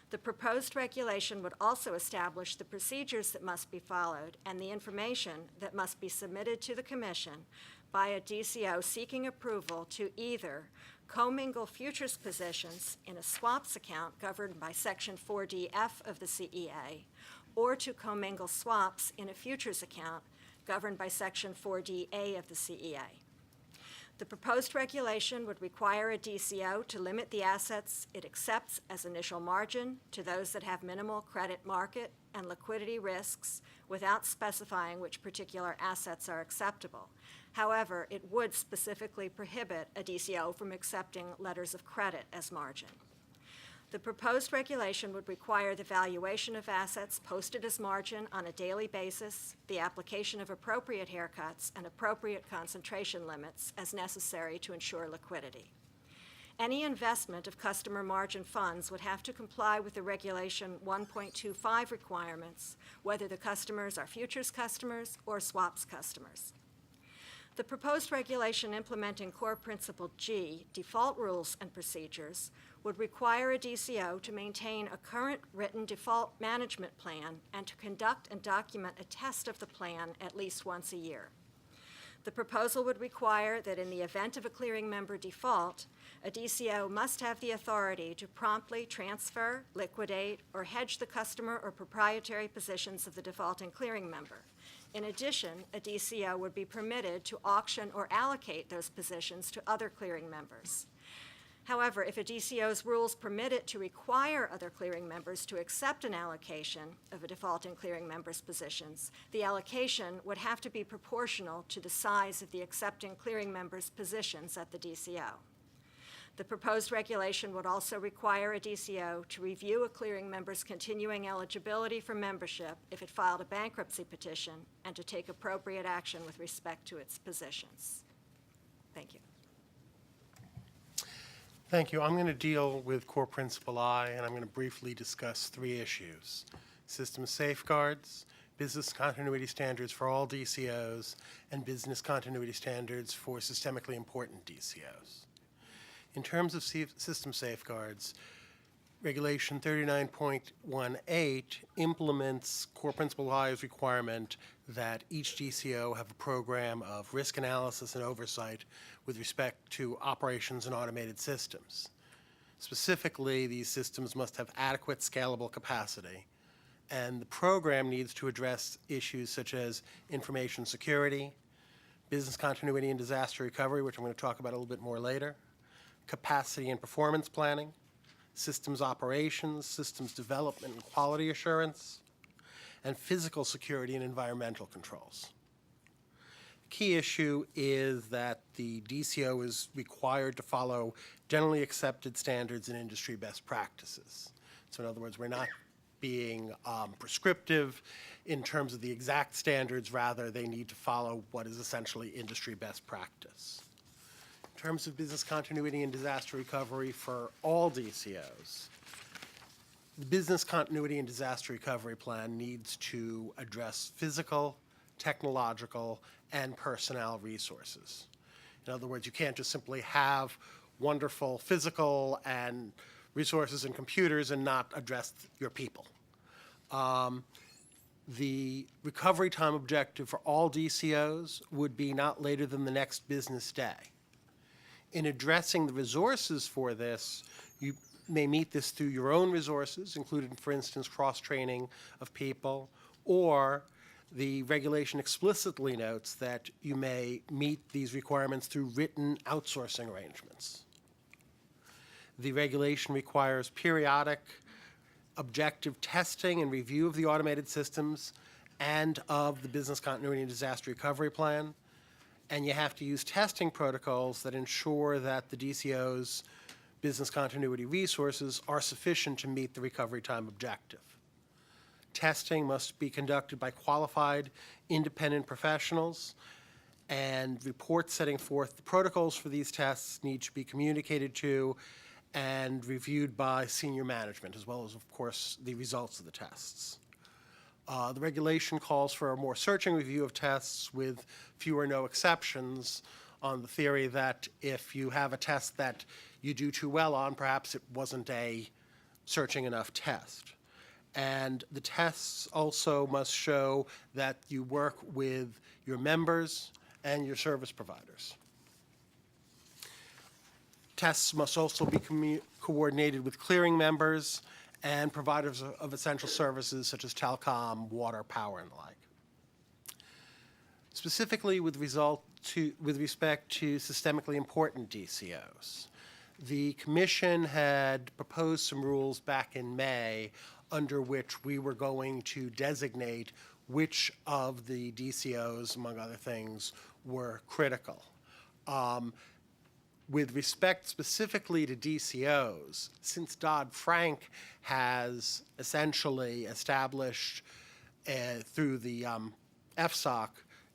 The proposed regulation would also establish the procedures that must be followed and the information that must be submitted to the Commission by a DCO seeking approval to either commingle futures positions in a swaps account governed by Section 4DF of the CEA, or to commingle swaps in a futures account governed by Section 4DA of the CEA. The proposed regulation would require a DCO to limit the assets it accepts as initial margin to those that have minimal credit market and liquidity risks without specifying which particular assets are acceptable. However, it would specifically prohibit a DCO from accepting letters of credit as margin. The proposed regulation would require the valuation of assets posted as margin on a daily basis, the application of appropriate haircuts and appropriate concentration limits as necessary to ensure liquidity. Any investment of customer margin funds would have to comply with the Regulation 1.25 requirements, whether the customers are futures customers or swaps customers. The proposed regulation implementing core principle G, default rules and procedures, would require a DCO to maintain a current written default management plan and to conduct and document a test of the plan at least once a year. The proposal would require that in the event of a clearing member default, a DCO must have the authority to promptly transfer, liquidate, or hedge the customer or proprietary positions of the defaulting clearing member. In addition, a DCO would be permitted to auction or allocate those positions to other clearing members. However, if a DCO's rules permit it to require other clearing members to accept an allocation of a defaulting clearing member's positions, the allocation would have to be proportional to the size of the accepting clearing member's positions at the DCO. The proposed regulation would also require a DCO to review a clearing member's continuing eligibility for membership if it filed a bankruptcy petition and to take appropriate action with respect to its positions. Thank you. Thank you. I'm going to deal with core principle I, and I'm going to briefly discuss 3 issues: system safeguards, business continuity standards for all DCOs, and business continuity standards for systemically important DCOs. In terms of system safeguards, Regulation 39.18 implements core principle I's requirement that each DCO have a program of risk analysis and oversight with respect to operations and automated systems. Specifically, these systems must have adequate scalable capacity, and the program needs to address issues such as information security, business continuity and disaster recovery, which I'm going to talk about a little bit more later, capacity and performance planning, systems operations, systems development and quality assurance, and physical security and environmental controls. The key issue is that the DCO is required to follow generally accepted standards and industry best practices. So in other words, we're not being prescriptive in terms of the exact standards, rather they need to follow what is essentially industry best practice. In terms of business continuity and disaster recovery for all DCOs, the business continuity and disaster recovery plan needs to address physical, technological, and personnel resources. In other words, you can't just simply have wonderful physical and resources and computers and not address your people. The recovery time objective for all DCOs would be not later than the next business day. In addressing the resources for this, you may meet this through your own resources, including, for instance, cross-training of people, or the regulation explicitly notes that you may meet these requirements through written outsourcing arrangements. The regulation requires periodic objective testing and review of the automated systems and of the business continuity and disaster recovery plan. And you have to use testing protocols that ensure that the DCO's business continuity resources are sufficient to meet the recovery time objective. Testing must be conducted by qualified independent professionals, and reports setting forth the protocols for these tests need to be communicated to and reviewed by senior management, as well as, of course, the results of the tests. The regulation calls for a more searching review of tests with few or no exceptions, on the theory that if you have a test that you do too well on, perhaps it wasn't a searching enough test. And the tests also must show that you work with your members and your service providers. Tests must also be coordinated with clearing members and providers of essential services such as telecom, water, power, and the like. Specifically with respect to systemically important DCOs, the Commission had proposed some rules back in May under which we were going to designate which of the DCOs, among other things, were critical. With respect specifically to DCOs, since Dodd-Frank has essentially established through the FSOC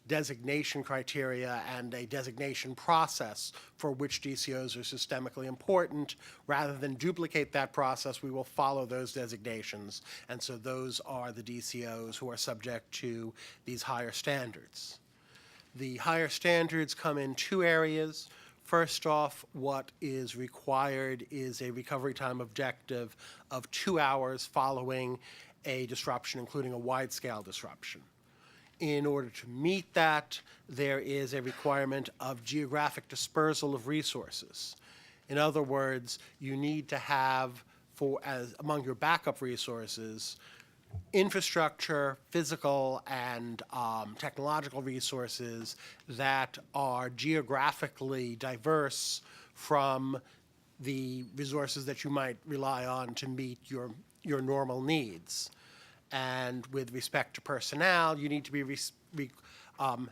designation criteria and a designation process for which DCOs are systemically important, rather than duplicate that process, we will follow those designations. And so those are the DCOs who are subject to these higher standards. The higher standards come in two areas. First off, what is required is a recovery time objective of 2 hours following a disruption, including a wide-scale disruption. In order to meet that, there is a requirement of geographic dispersal of resources. In other words, you need to have, among your backup resources, infrastructure, physical, and technological resources that are geographically diverse from the resources that you might rely on to meet your normal needs. And with respect to personnel, you need to be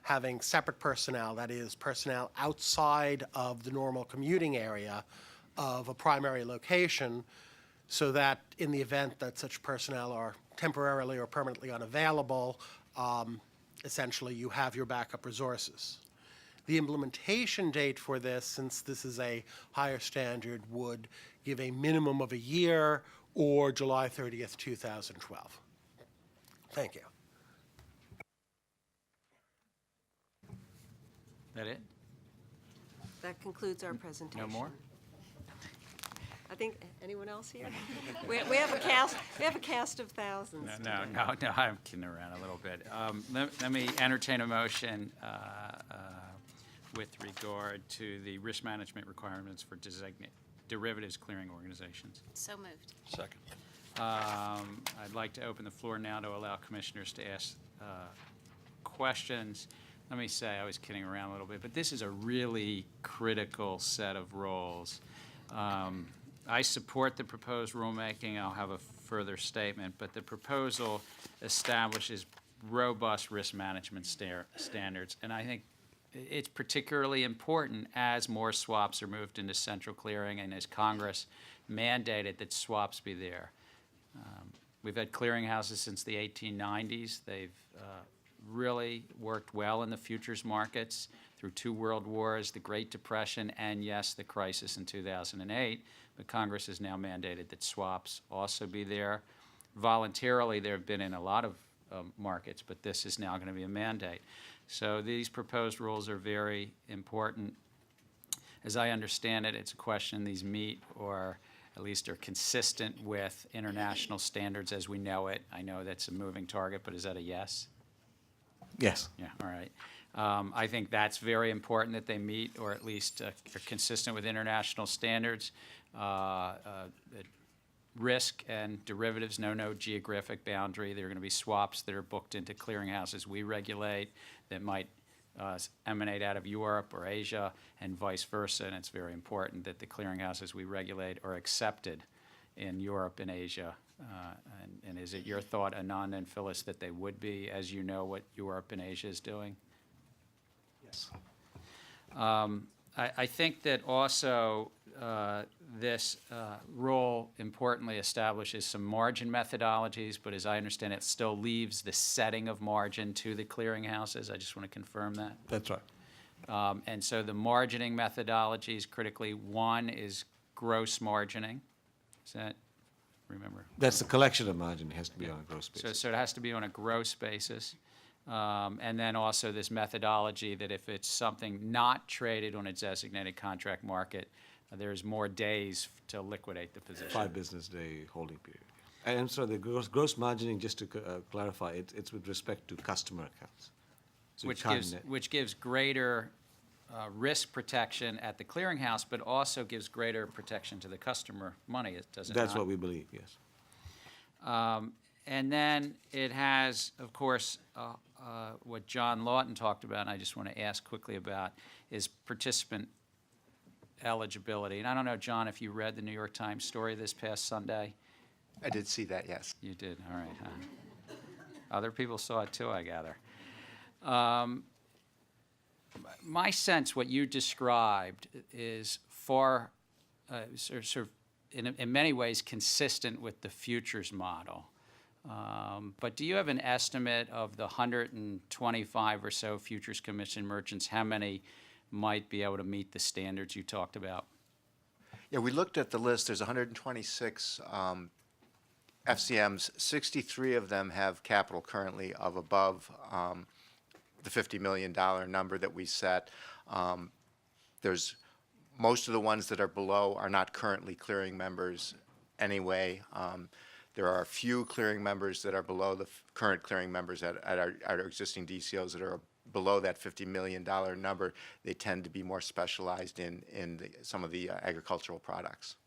having separate personnel, that is, personnel outside of the normal commuting area of a primary location, so that in the event that such personnel are temporarily or permanently unavailable, essentially you have your backup resources. The implementation date for this, since this is a higher standard, would give a minimum of a year or July 30th, 2012. Thank you. That it? That concludes our presentation. No more? I think, anyone else here? We have a cast of thousands. No, I'm kidding around a little bit. Let me entertain a motion with regard to the risk management requirements for derivatives clearing organizations. So moved. Second. I'd like to open the floor now to allow commissioners to ask questions. Let me say, I was kidding around a little bit, but this is a really critical set of roles. I support the proposed rulemaking. I'll have a further statement, but the proposal establishes robust risk management standards, and I think it's particularly important as more swaps are moved into central clearing and as Congress mandated that swaps be there. We've had clearinghouses since the 1890s. They've really worked well in the futures markets through 2 world wars, the Great Depression, and yes, the crisis in 2008. But Congress has now mandated that swaps also be there. Voluntarily, they've been in a lot of markets, but this is now going to be a mandate. So these proposed rules are very important. As I understand it, it's a question these meet or at least are consistent with international standards as we know it. I know that's a moving target, but is that a yes? Yes. Yeah, all right. I think that's very important that they meet or at least are consistent with international standards. Risk and derivatives know no geographic boundary. There are going to be swaps that are booked into clearinghouses we regulate that might emanate out of Europe or Asia and vice versa. And it's very important that the clearinghouses we regulate are accepted in Europe and Asia. And is it your thought, Anand and Phyllis, that they would be, as you know what Europe and Asia is doing? Yes. I think that also this rule importantly establishes some margin methodologies, but as I understand it, still leaves the setting of margin to the clearinghouses. I just want to confirm that. That's right. And so the margining methodologies, critically, one is gross margining. Is that, remember? That's the collection of margin. It has to be on a gross basis. So it has to be on a gross basis. And then also this methodology that if it's something not traded on a designated contract market, there's more days to liquidate the position. 5 business day holding period. And so the gross margining, just to clarify, it's with respect to customer accounts. So Which gives greater risk protection at the clearinghouse, but also gives greater protection to the customer money, does it not? That's what we believe, yes. And then it has, of course, what John Lawton talked about, and I just want to ask quickly about, is participant eligibility. And I don't know, John, if you read the New York Times story this past Sunday. I did see that, yes. You did, all right. Other people saw it too, I gather. My sense, what you described is far, sort of in many ways consistent with the futures model. But do you have an estimate of the 125 or so futures commission merchants, how many might be able to meet the standards you talked about? Yeah, we looked at the list. There's 126 FCMs. 63 of them have capital currently of above the $50 million number that we set. There's most of the ones that are below are not currently clearing members anyway. There are a few clearing members that are below the current clearing members at our existing DCOs that are below that $50 million number. They tend to be more specialized in some of the agricultural products.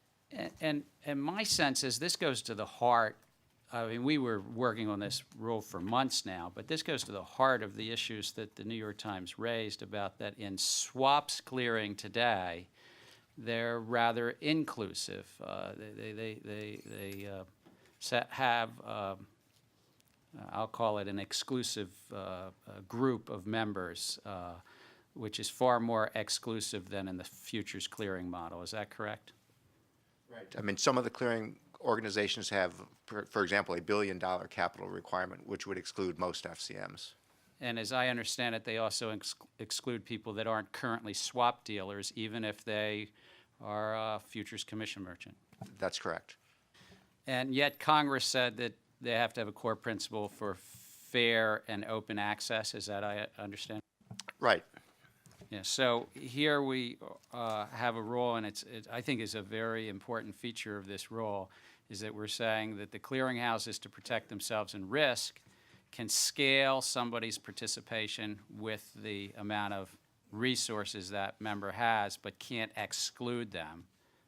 And my sense is this goes to the heart. I mean, we were working on this rule for months now, but this goes to the heart of the issues that the New York Times raised about that in swaps clearing today, they're rather inclusive. They have, I'll call it an exclusive group of members, which is far more exclusive than in the futures clearing model. Is that correct? Right. I mean, some of the clearing organizations have, for example, $1 billion capital requirement, which would exclude most FCMs. And as I understand it, they also exclude people that aren't currently swap dealers, even if they are a futures commission merchant. That's correct. And yet Congress said that they have to have a core principle for fair and open access. Is that I understand? Right. Yeah, so here we have a rule, and I think is a very important feature of this rule, is that we're saying that the clearinghouses, to protect themselves in risk, can scale somebody's participation with the amount of resources that member has, but can't exclude them,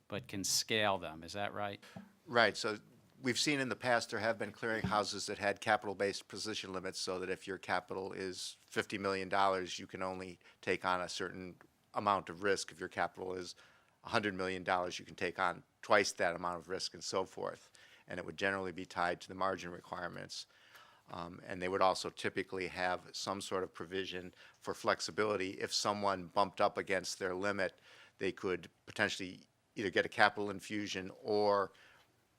but can scale them. Is that right? Right. So we've seen in the past there have been clearinghouses that had capital-based position limits, so that if your capital is $50 million, you can only take on a certain amount of risk. If your capital is $100 million, you can take on twice that amount of risk and so forth. And it would generally be tied to the margin requirements. And they would also typically have some sort of provision for flexibility. If someone bumped up against their limit, they could potentially either get a capital infusion or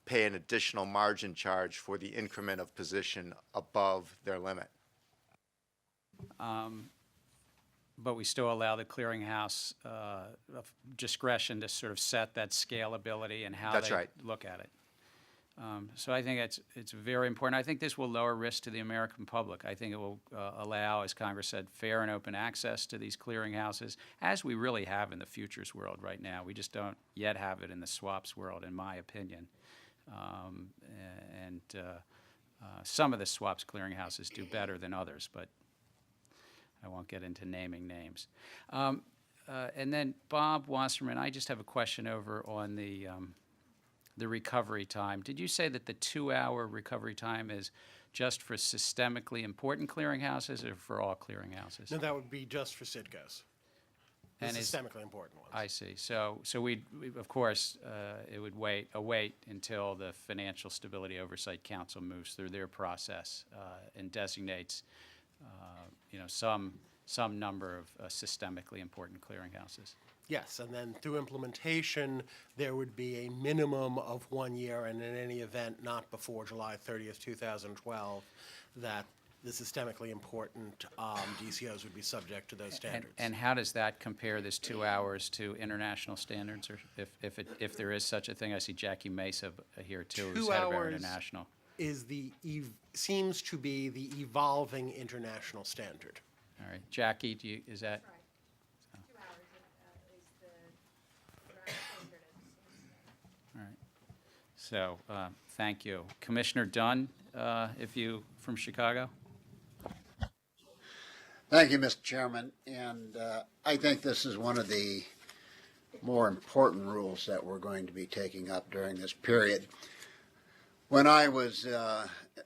pay an additional margin charge for the increment of position above their limit. But we still allow the clearinghouse discretion to sort of set that scalability and how That's they right. look at it. So I think it's very important. I think this will lower risk to the American public. I think it will allow, as Congress said, fair and open access to these clearinghouses, as we really have in the futures world right now. We just don't yet have it in the swaps world, in my opinion. Some of the swaps clearinghouses do better than others, but I won't get into naming names. And then Bob Wasserman, I just have a question over on the recovery time. Did you say that the 2-hour recovery time is just for systemically important clearinghouses or for all clearinghouses? No, that would be just for CITGOs, the And systemically important ones. I see. So we of course, it would await until the Financial Stability Oversight Council moves through their process and designates, some number of systemically important clearinghouses. Yes, and then through implementation, there would be a minimum of 1 year, and in any event, not before July 30th, 2012, that the systemically important DCOs would be subject to those standards. And how does that compare, this 2 hours, to international standards, or if there is such a thing? I see Jackie Mesa here too, who's 2 head of our hours international. is seems to be the evolving international standard. All right, Jackie, is that? All right. So, thank you. Commissioner Dunn, from Chicago? Thank you, Mr. Chairman. And I think this is one of the more important rules that we're going to be taking up during this period. When I was,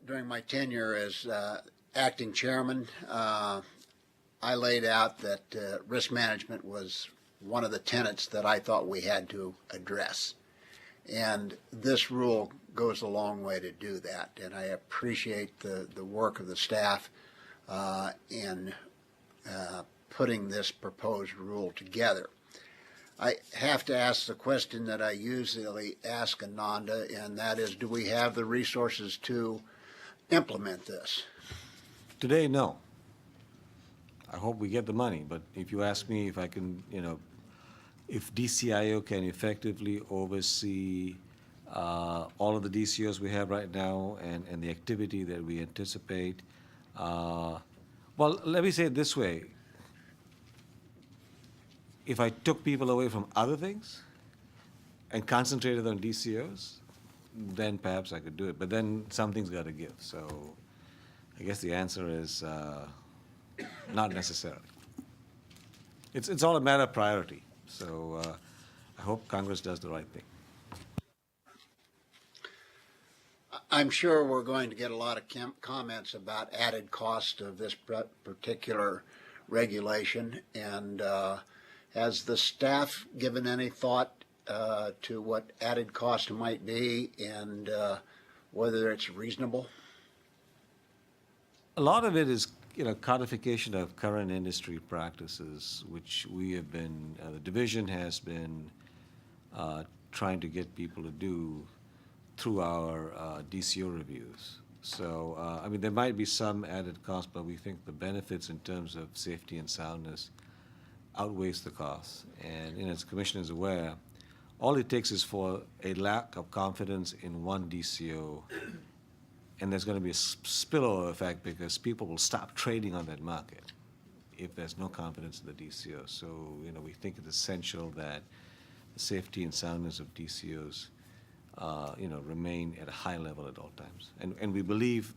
during my tenure as acting chairman, I laid out that risk management was one of the tenets that I thought we had to address. And this rule goes a long way to do that. And I appreciate the work of the staff in putting this proposed rule together. I have to ask the question that I usually ask Ananda, and that is, do we have the resources to implement this? Today, no. I hope we get the money, but if you ask me if I can, if DCIO can effectively oversee all of the DCOs we have right now and the activity that we anticipate, well, let me say it this way. If I took people away from other things and concentrated on DCOs, then perhaps I could do it. But then something's got to give. So I guess the answer is not necessarily. It's all a matter of priority. So I hope Congress does the right thing. I'm sure we're going to get a lot of comments about added cost of this particular regulation. And has the staff given any thought to what added cost might be and whether it's reasonable? A lot of it is, codification of current industry practices, which we have been, the division has been trying to get people to do through our DCO reviews. So, there might be some added cost, but we think the benefits in terms of safety and soundness outweighs the cost. And, as the Commissioner is aware, all it takes is for a lack of confidence in one DCO, and there's going to be a spillover effect because people will stop trading on that market if there's no confidence in the DCO. So, we think it's essential that the safety and soundness of DCOs, remain at a high level at all times. And we believe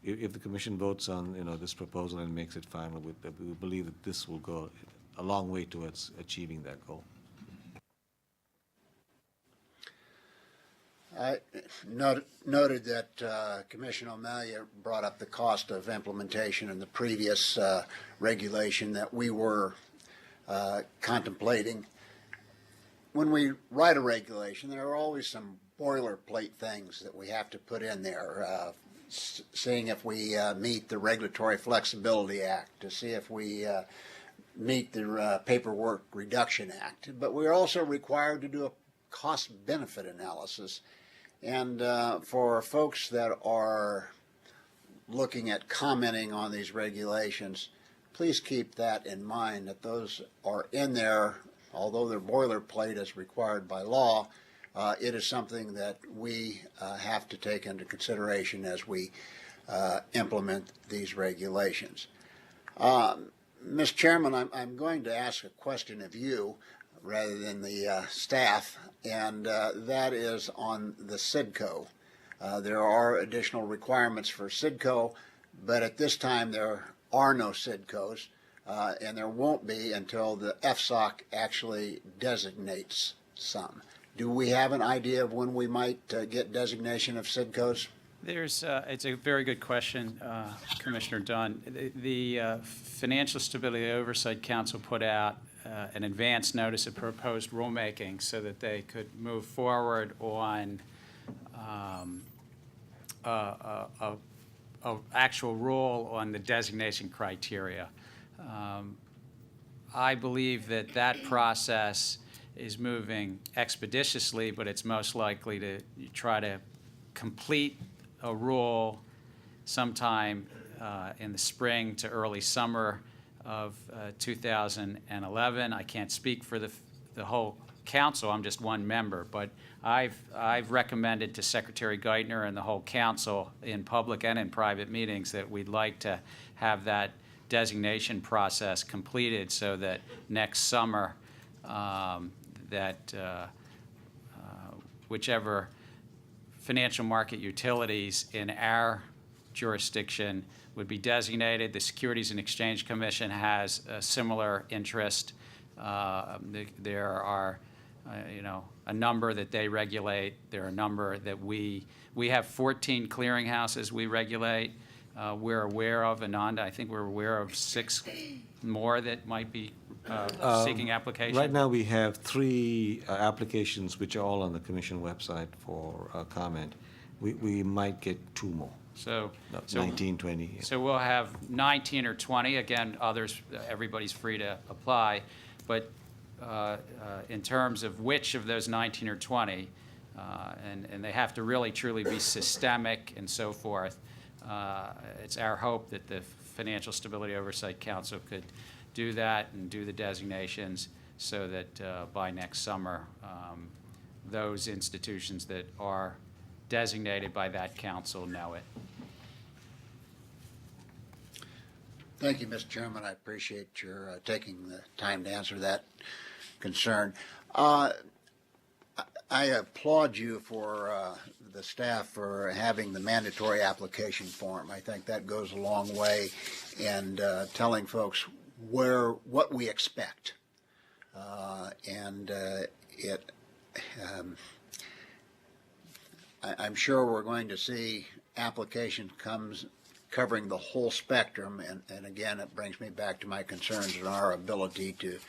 if the Commission votes on, this proposal and makes it final, we believe that this will go a long way towards achieving that goal. I noted that Commissioner O'Malley brought up the cost of implementation in the previous regulation that we were contemplating. When we write a regulation, there are always some boilerplate things that we have to put in there, seeing if we meet the Regulatory Flexibility Act, to see if we meet the Paperwork Reduction Act. But we're also required to do a cost-benefit analysis. And for folks that are looking at commenting on these regulations, please keep that in mind, that those are in there, although they're boilerplate as required by law, it is something that we have to take into consideration as we implement these regulations. Mr. Chairman, I'm going to ask a question of you rather than the staff, and that is on the CIDCO. There are additional requirements for CIDCO, but at this time there are no CIDCOs, and there won't be until the FSOC actually designates some. Do we have an idea of when we might get designation of CIDCOs? It's a very good question, Commissioner Dunn. The Financial Stability Oversight Council put out an advance notice of proposed rulemaking so that they could move forward on a actual rule on the designation criteria. I believe that that process is moving expeditiously, but it's most likely to try to complete a rule sometime in the spring to early summer of 2011. I can't speak for the whole council. I'm just one member, but I've recommended to Secretary Geithner and the whole council in public and in private meetings that we'd like to have that designation process completed so that next summer whichever financial market utilities in our jurisdiction would be designated. The Securities and Exchange Commission has a similar interest. There are, a number that they regulate. There are a number that we have 14 clearinghouses we regulate. We're aware of, Ananda, I think we're aware of 6 more that might be seeking application. Right now, we have 3 applications which are all on the commission website for comment. We might get 2 more. So 19, 20. Yeah. So we'll have 19 or 20. Again, others, everybody's free to apply. But in terms of which of those 19 or 20, and they have to really truly be systemic and so forth, it's our hope that the Financial Stability Oversight Council could do that and do the designations so that by next summer, those institutions that are designated by that council know it. Thank you, Mr. Chairman. I appreciate your taking the time to answer that concern. I applaud you for the staff for having the mandatory application form. I think that goes a long way in telling folks what we expect. I'm sure we're going to see applications covering the whole spectrum, and again, it brings me back to my concerns on our ability to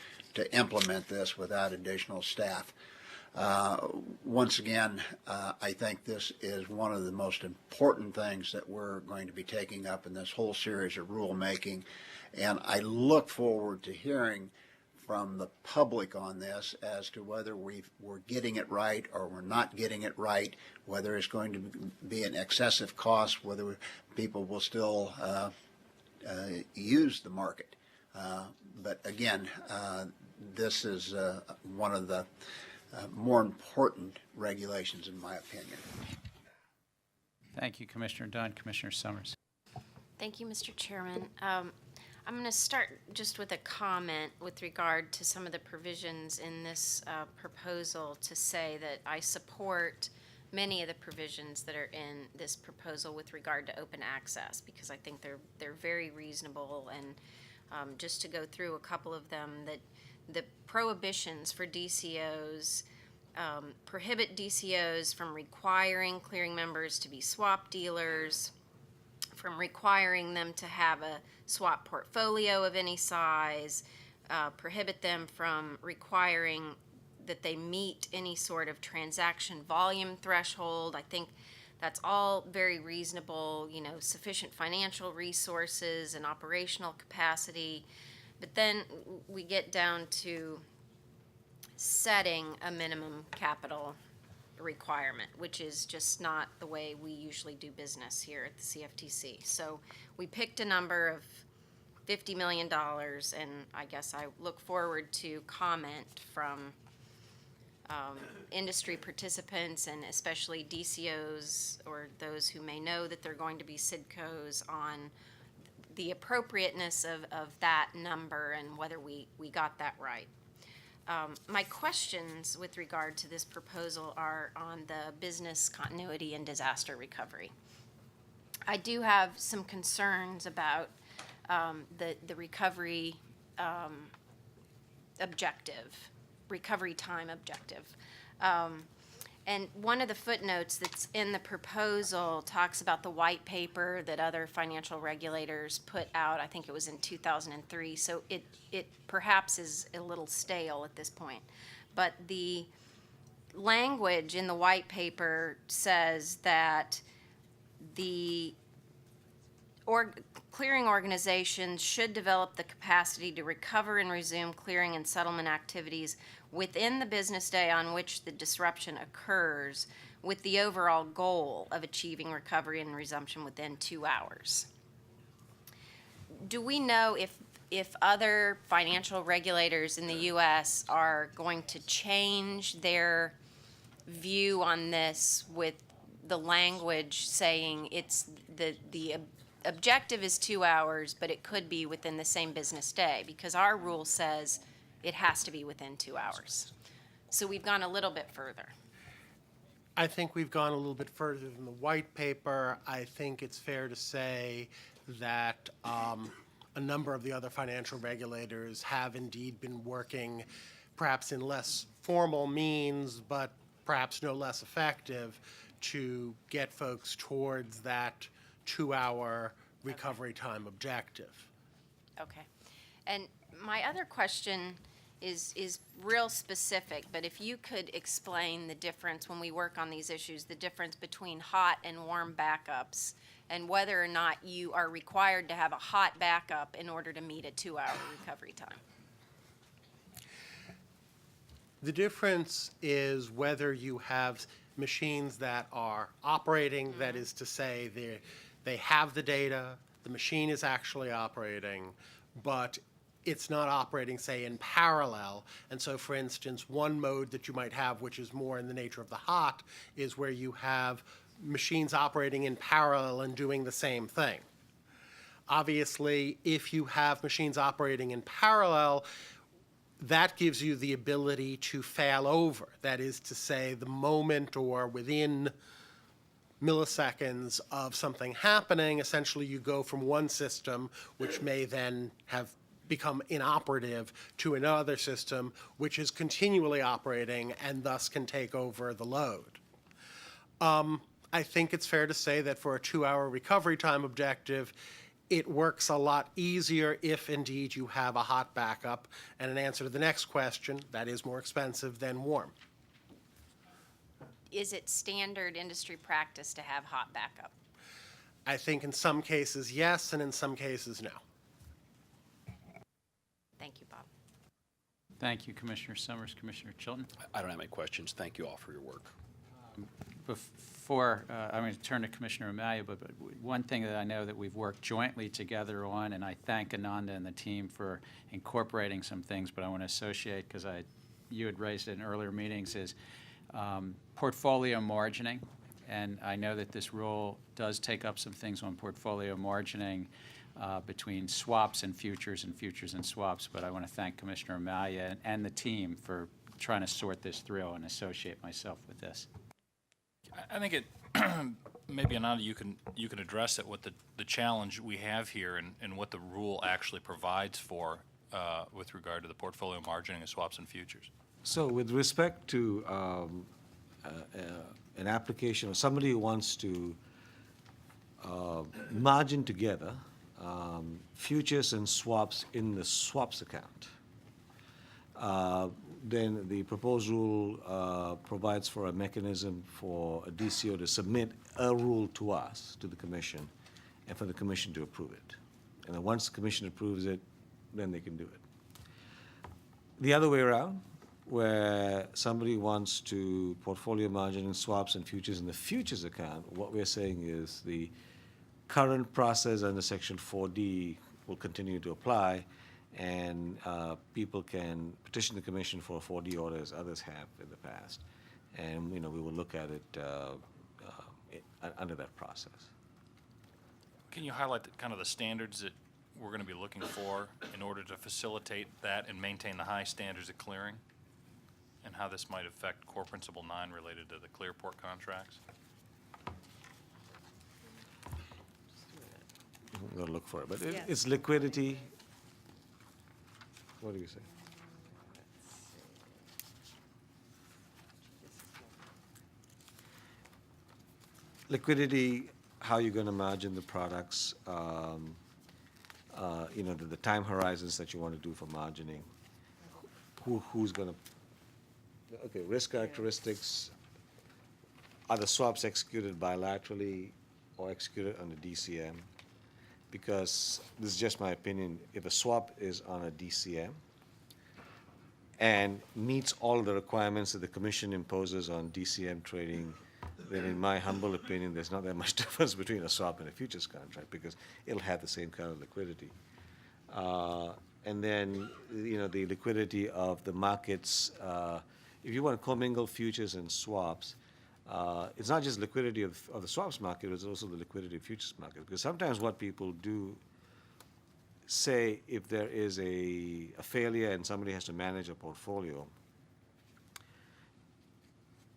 implement this without additional staff. Once again, I think this is one of the most important things that we're going to be taking up in this whole series of rulemaking, and I look forward to hearing from the public on this as to whether we're getting it right or we're not getting it right, whether it's going to be an excessive cost, whether people will still use the market. But again, this is one of the more important regulations in my opinion. Thank you, Commissioner Dunn. Commissioner Summers. Thank you, Mr. Chairman. I'm going to start just with a comment with regard to some of the provisions in this proposal to say that I support many of the provisions that are in this proposal with regard to open access because I think they're very reasonable, and just to go through a couple of them, that the prohibitions for DCOs prohibit DCOs from requiring clearing members to be swap dealers, from requiring them to have a swap portfolio of any size, prohibit them from requiring that they meet any sort of transaction volume threshold. I think that's all very reasonable, sufficient financial resources and operational capacity. But then we get down to setting a minimum capital requirement, which is just not the way we usually do business here at the CFTC. So we picked a number of $50 million, and I guess I look forward to comment from industry participants and especially DCOs or those who may know that they're going to be SIDCOs on the appropriateness of that number and whether we got that right. My questions with regard to this proposal are on the business continuity and disaster recovery. I do have some concerns about the recovery objective, recovery time objective. And one of the footnotes that's in the proposal talks about the white paper that other financial regulators put out. I think it was in 2003, so it perhaps is a little stale at this point. But the language in the white paper says that the clearing organizations should develop the capacity to recover and resume clearing and settlement activities within the business day on which the disruption occurs, with the overall goal of achieving recovery and resumption within 2 hours. Do we know if other financial regulators in the U.S. are going to change their view on this with the language saying it's the objective is 2 hours, but it could be within the same business day? Because our rule says it has to be within 2 hours. So we've gone a little bit further. I think we've gone a little bit further than the white paper. I think it's fair to say that a number of the other financial regulators have indeed been working perhaps in less formal means, but perhaps no less effective, to get folks towards that 2-hour recovery time objective. Okay. And my other question is real specific, but if you could explain the difference when we work on these issues, the difference between hot and warm backups, and whether or not you are required to have a hot backup in order to meet a 2-hour recovery time. The difference is whether you have machines that are operating, that is to say they have the data, the machine is actually operating, but it's not operating, say, in parallel. And so, for instance, one mode that you might have, which is more in the nature of the hot, is where you have machines operating in parallel and doing the same thing. Obviously, if you have machines operating in parallel, that gives you the ability to fail over. That is to say, the moment or within milliseconds of something happening, essentially you go from one system, which may then have become inoperative, to another system, which is continually operating and thus can take over the load. I think it's fair to say that for a 2-hour recovery time objective, it works a lot easier if indeed you have a hot backup. And in answer to the next question, that is more expensive than warm. Is it standard industry practice to have hot backup? I think in some cases, yes, and in some cases, no. Thank you, Bob. Thank you, Commissioner Summers. Commissioner Chilton? I don't have any questions. Thank you all for your work. Before, I'm going to turn to Commissioner Amalia, but one thing that I know that we've worked jointly together on, and I thank Ananda and the team for incorporating some things, but I want to associate, because you had raised it in earlier meetings, is portfolio margining. And I know that this rule does take up some things on portfolio margining between swaps and futures and swaps, but I want to thank Commissioner Amalia and the team for trying to sort this through and associate myself with this. I think it, maybe Ananda, you can address it, what the challenge we have here and what the rule actually provides for with regard to the portfolio margining of swaps and futures. So with respect to an application or somebody who wants to margin together futures and swaps in the swaps account, then the proposed rule provides for a mechanism for a DCO to submit a rule to us, to the Commission, and for the Commission to approve it. And then once the Commission approves it, then they can do it. The other way around, where somebody wants to portfolio margin in swaps and futures in the futures account, what we're saying is the current process under Section 4D will continue to apply, And people can petition the commission for a 4D order as others have in the past. And, we will look at it under that process. Can you highlight kind of the standards that we're going to be looking for in order to facilitate that and maintain the high standards of clearing? And how this might affect core principle 9 related to the Clearport contracts? I'm going to look for it, but it's liquidity. What do you say? Liquidity, how you're going to margin the products, the time horizons that you want to do for margining, who's going to, okay, risk characteristics, are the swaps executed bilaterally or executed under DCM? Because this is just my opinion, if a swap is on a DCM and meets all the requirements that the commission imposes on DCM trading, then in my humble opinion, there's not that much difference between a swap and a futures contract because it'll have the same kind of liquidity. And then, the liquidity of the markets, if you want to commingle futures and swaps, it's not just liquidity of the swaps market, it's also the liquidity of futures market. Because sometimes what people do say, if there is a failure and somebody has to manage a portfolio,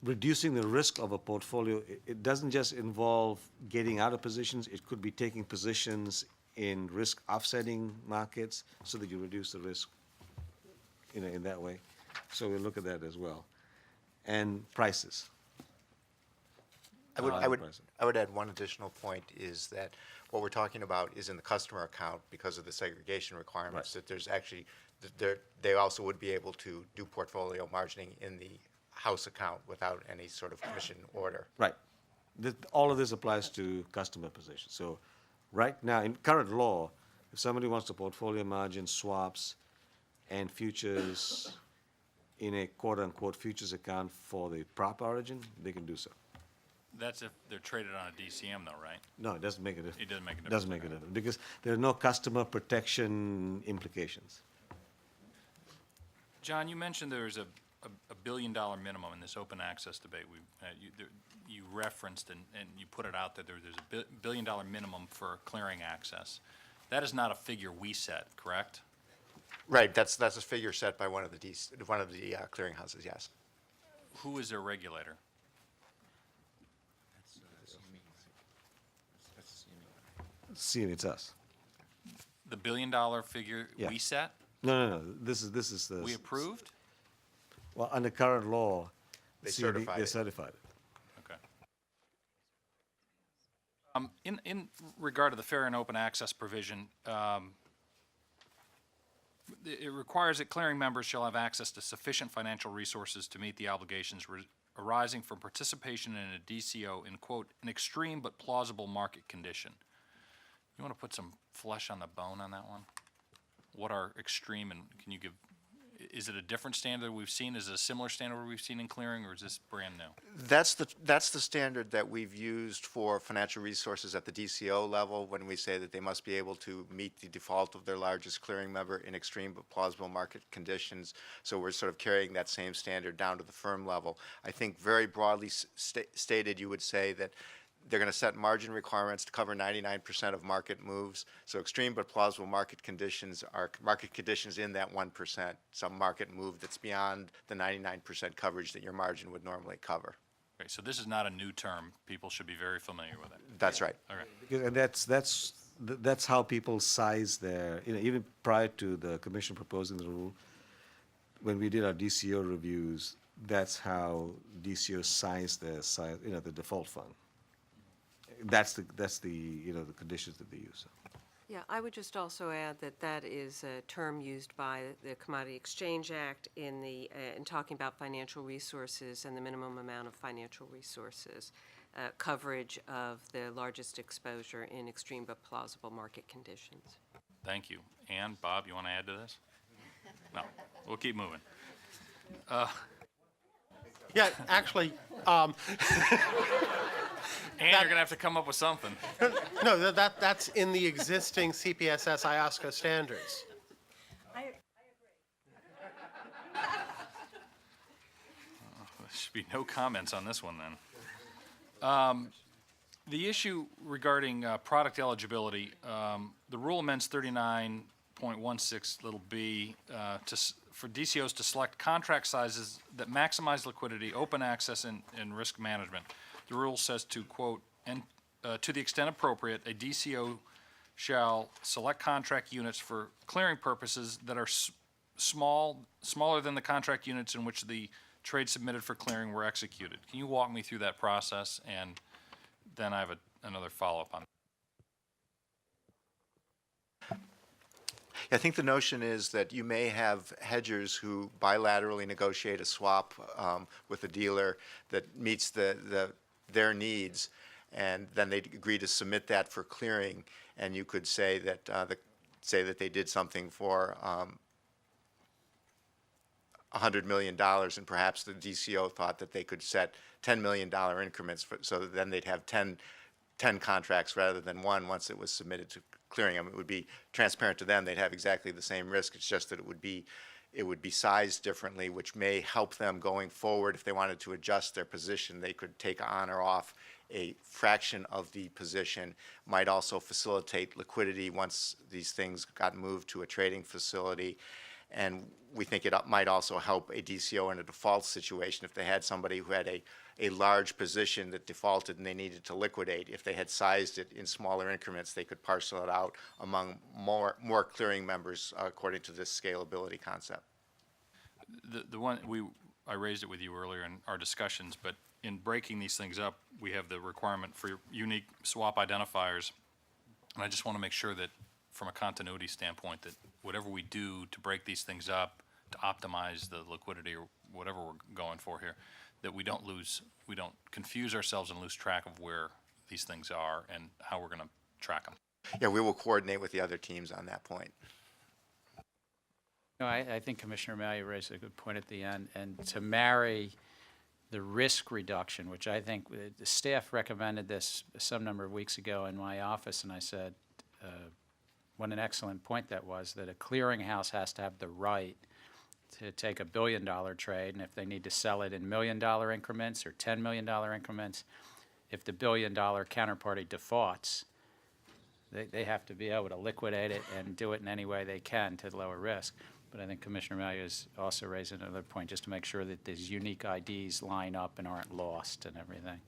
reducing the risk of a portfolio, it doesn't just involve getting out of positions, it could be taking positions in risk offsetting markets so that you reduce the risk in that way. So we'll look at that as well. And prices. I would add one additional point is that what we're talking about is in the customer account because of the segregation requirements, that there's actually, they also would be able to do portfolio margining in the house account without any sort of commission order. Right. All of this applies to customer positions. So right now, in current law, if somebody wants to portfolio margin swaps and futures in a quote-unquote futures account for the prop origin, they can do so. That's if they're traded on a DCM though, right? No, it doesn't make a difference. It doesn't make a difference. Doesn't make a difference because there are no customer protection implications. John, you mentioned there's a $1 billion minimum in this open access debate. You referenced and you put it out that there's a $1 billion minimum for clearing access. That is not a figure we set, correct? Right, that's a figure set by one of the clearinghouses, yes. Who is their regulator? See, it's us. The $1 billion figure Yeah. we set? No. This is the. We approved? Well, under current law, They CFTC certified they it. certified it. Okay. In regard to the fair and open access provision, it requires that clearing members shall have access to sufficient financial resources to meet the obligations arising from participation in a DCO in, quote, an extreme but plausible market condition. You want to put some flesh on the bone on that one? What are extreme, and can you give, is it a different standard we've seen? Is it a similar standard we've seen in clearing, or is this brand new? That's the standard that we've used for financial resources at the DCO level when we say that they must be able to meet the default of their largest clearing member in extreme but plausible market conditions. So we're sort of carrying that same standard down to the firm level. I think very broadly stated, you would say that they're going to set margin requirements to cover 99% of market moves. So extreme but plausible market conditions are market conditions in that 1%, some market move that's beyond the 99% coverage that your margin would normally cover. Okay, so this is not a new term. People should be very familiar with it. That's right. Okay. And that's how people size their, even prior to the commission proposing the rule, when we did our DCO reviews, that's how DCO size their size, the default fund. That's the the conditions that they use. Yeah, I would just also add that that is a term used by the Commodity Exchange Act in talking about financial resources and the minimum amount of financial resources, coverage of the largest exposure in extreme but plausible market conditions. Thank you. Ann, Bob, you want to add to this? No, we'll keep moving. Yeah, actually, Ann, you're going to have to come up with something. no, that's in the existing CPSS IOSCO standards. must be no comments on this one then. The issue regarding product eligibility, the rule amends 39.16 little b for DCOs to select contract sizes that maximize liquidity, open access, and risk management. The rule says to, quote, and to the extent appropriate, a DCO shall select contract units for clearing purposes that are smaller than the contract units in which the trade submitted for clearing were executed. Can you walk me through that process? And then I have another follow-up on it. I think the notion is that you may have hedgers who bilaterally negotiate a swap with a dealer that meets their needs, and then they agree to submit that for clearing, and you could say that they did something for $100 million, and perhaps the DCO thought that they could set $10 million increments, so that then they'd have 10 contracts rather than one once it was submitted to clearing. I mean, it would be transparent to them. They'd have exactly the same risk. It's just that it would be sized differently, which may help them going forward. If they wanted to adjust their position, they could take on or off a fraction of the position. Might also facilitate liquidity once these things got moved to a trading facility. And we think it might also help a DCO in a default situation if they had somebody who had a large position that defaulted and they needed to liquidate. If they had sized it in smaller increments, they could parcel it out among more clearing members according to this scalability concept. The one I raised it with you earlier in our discussions, but in breaking these things up, we have the requirement for unique swap identifiers. And I just want to make sure that from a continuity standpoint, that whatever we do to break these things up, to optimize the liquidity or whatever we're going for here, that we don't confuse ourselves and lose track of where these things are and how we're going to track them. Yeah, we will coordinate with the other teams on that point. No, I think Commissioner O'Malley raised a good point at the end, and to marry the risk reduction, which I think the staff recommended this some number of weeks ago in my office, and I said, what an excellent point that was, that a clearinghouse has to have the right to take a $1 billion trade, and if they need to sell it in $1 million increments or $10 million increments, if the $1 billion counterparty defaults, they have to be able to liquidate it and do it in any way they can to lower risk. But I think Commissioner O'Malley is also raising another point, just to make sure that these unique IDs line up and aren't lost and everything.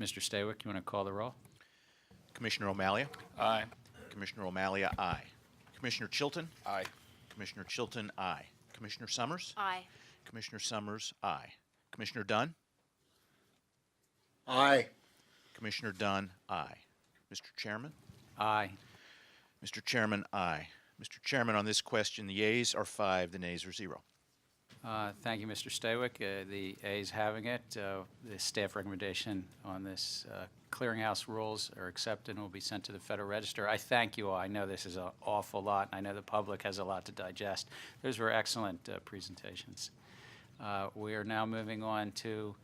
Mr. Staywick, you want to call the roll? Commissioner O'Malley? Aye. Commissioner O'Malley, aye. Commissioner Chilton? Aye. Commissioner Chilton, aye. Commissioner Summers? Aye. Commissioner Summers, aye. Commissioner Dunn? Aye. Commissioner Dunn, aye. Mr. Chairman? Aye. Mr. Chairman, aye. Mr. Chairman, on this question, the yeas are 5, the nays are 0. Thank you, Mr. Staywick. The A's having it. The staff recommendation on this clearinghouse rules are accepted and will be sent to the Federal Register. I thank you all. I know this is an awful lot, and I know the public has a lot to digest. Those were excellent presentations. We are now moving on to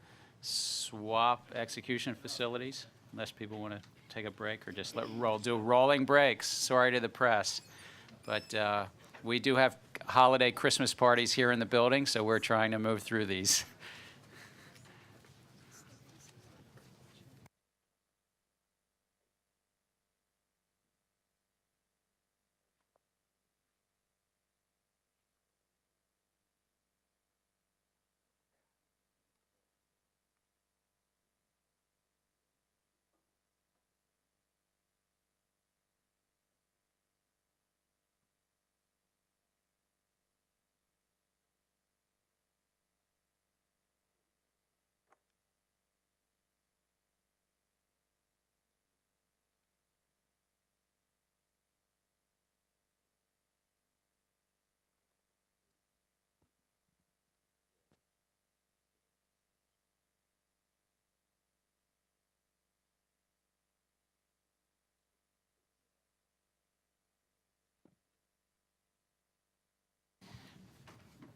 swap execution facilities, unless people want to take a break or just do rolling breaks. Sorry to the press. But we do have holiday Christmas parties here in the building, so we're trying to move through these.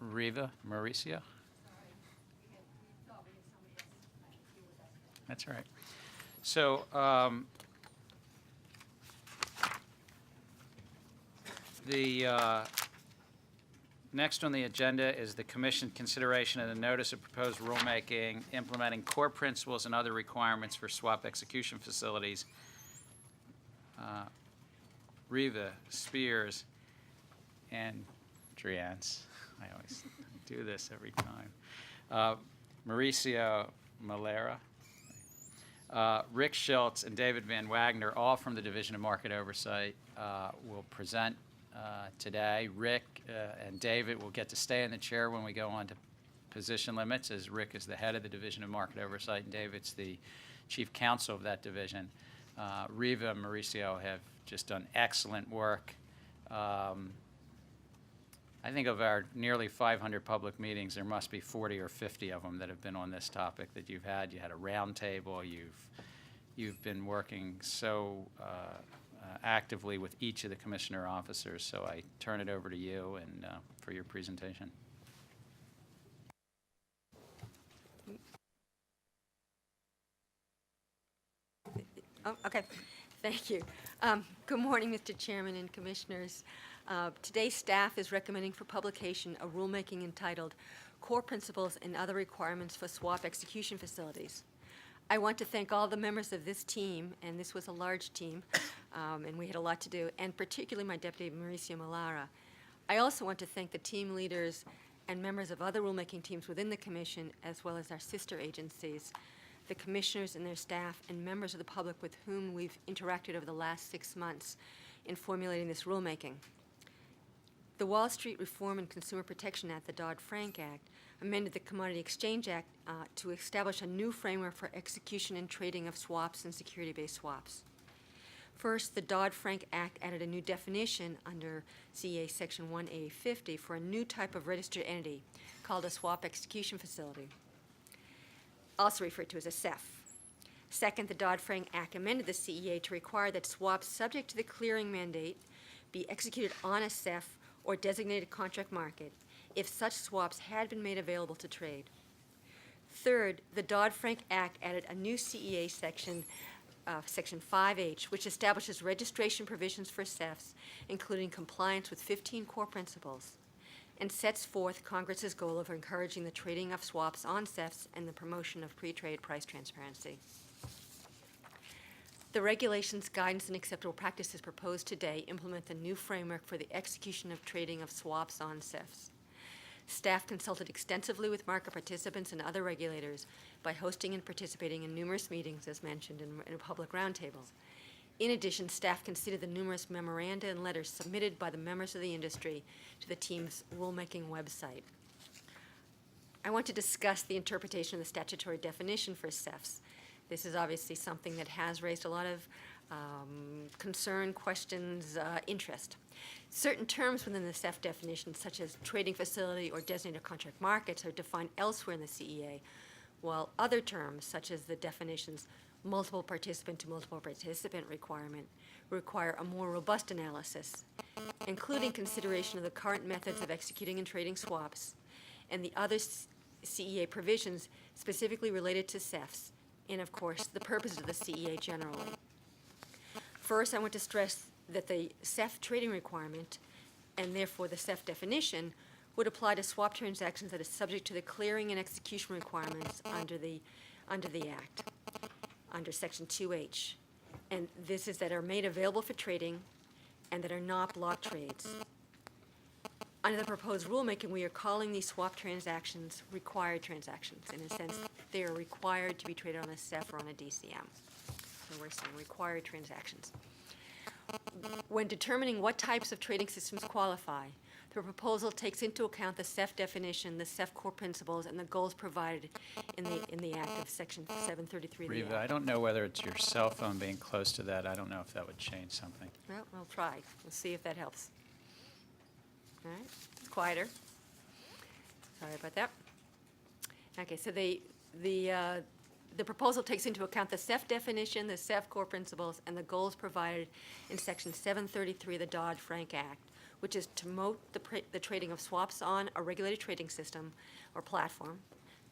Riva, Mauricio? That's all right. So, Next on the agenda is the Commission consideration of the notice of proposed rulemaking implementing core principles and other requirements for swap execution facilities. Riva, Spears, and Driance. I always do this every time. Mauricio Malera, Rick Schultz, and David Van Wagner, all from the Division of Market Oversight, will present today. Rick and David will get to stay in the chair when we go on to position limits, as Rick is the head of the Division of Market Oversight and David's the chief counsel of that division. Riva and Mauricio have just done excellent work. I think of our nearly 500 public meetings, there must be 40 or 50 of them that have been on this topic that you've had. You had a round table. You've been working so actively with each of the commissioner officers. So I turn it over to you and for your presentation. Oh, okay. Thank you. Good morning, Mr. Chairman and Commissioners. Today's staff is recommending for publication a rulemaking entitled Core Principles and Other Requirements for Swap Execution Facilities. I want to thank all the members of this team, and this was a large team, and we had a lot to do, and particularly my deputy, Mauricio Malara. I also want to thank the team leaders and members of other rulemaking teams within the Commission, as well as our sister agencies, the commissioners and their staff, and members of the public with whom we've interacted over the last 6 months in formulating this rulemaking. The Wall Street Reform and Consumer Protection Act, the Dodd-Frank Act, amended the Commodity Exchange Act to establish a new framework for execution and trading of swaps and security-based swaps. First, the Dodd-Frank Act added a new definition under CEA Section 1A50 for a new type of registered entity called a swap execution facility, also referred to as a SEF. Second, the Dodd-Frank Act amended the CEA to require that swaps subject to the clearing mandate be executed on a SEF or designated contract market if such swaps had been made available to trade. Third, the Dodd-Frank Act added a new CEA section, Section 5H, which establishes registration provisions for SEFs, including compliance with 15 core principles, and sets forth Congress's goal of encouraging the trading of swaps on SEFs and the promotion of pre-trade price transparency. The regulations, guidance, and acceptable practices proposed today implement the new framework for the execution of trading of swaps on SEFs. Staff consulted extensively with market participants and other regulators by hosting and participating in numerous meetings, as mentioned in a public roundtable. In addition, staff considered the numerous memoranda and letters submitted by the members of the industry to the team's rulemaking website. I want to discuss the interpretation of the statutory definition for SEFs. This is obviously something that has raised a lot of concern, questions, interest. Certain terms within the SEF definition, such as trading facility or designated contract markets, are defined elsewhere in the CEA, while other terms, such as the definitions multiple participant to multiple participant requirement, require a more robust analysis, including consideration of the current methods of executing and trading swaps and the other CEA provisions specifically related to SEFs, and of course, the purpose of the CEA generally. First, I want to stress that the SEF trading requirement, and therefore the SEF definition, would apply to swap transactions that are subject to the clearing and execution requirements under the Act, under Section 2H. And this is that are made available for trading and that are not block trades. Under the proposed rulemaking, we are calling these swap transactions required transactions. In a sense, they are required to be traded on a SEF or on a DCM. So we're saying required transactions. When determining what types of trading systems qualify, the proposal takes into account the SEF definition, the SEF core principles, and the goals provided in the Act of Section 733 of the Riva, I Act. don't know whether it's your cell phone being close to that. I don't know if that would change something. Well, we'll try. We'll see if that helps. All right, it's quieter. Sorry about that. Okay, so the proposal takes into account the SEF definition, the SEF core principles, and the goals provided in Section 733 of the Dodd-Frank Act, which is to promote the trading of swaps on a regulated trading system or platform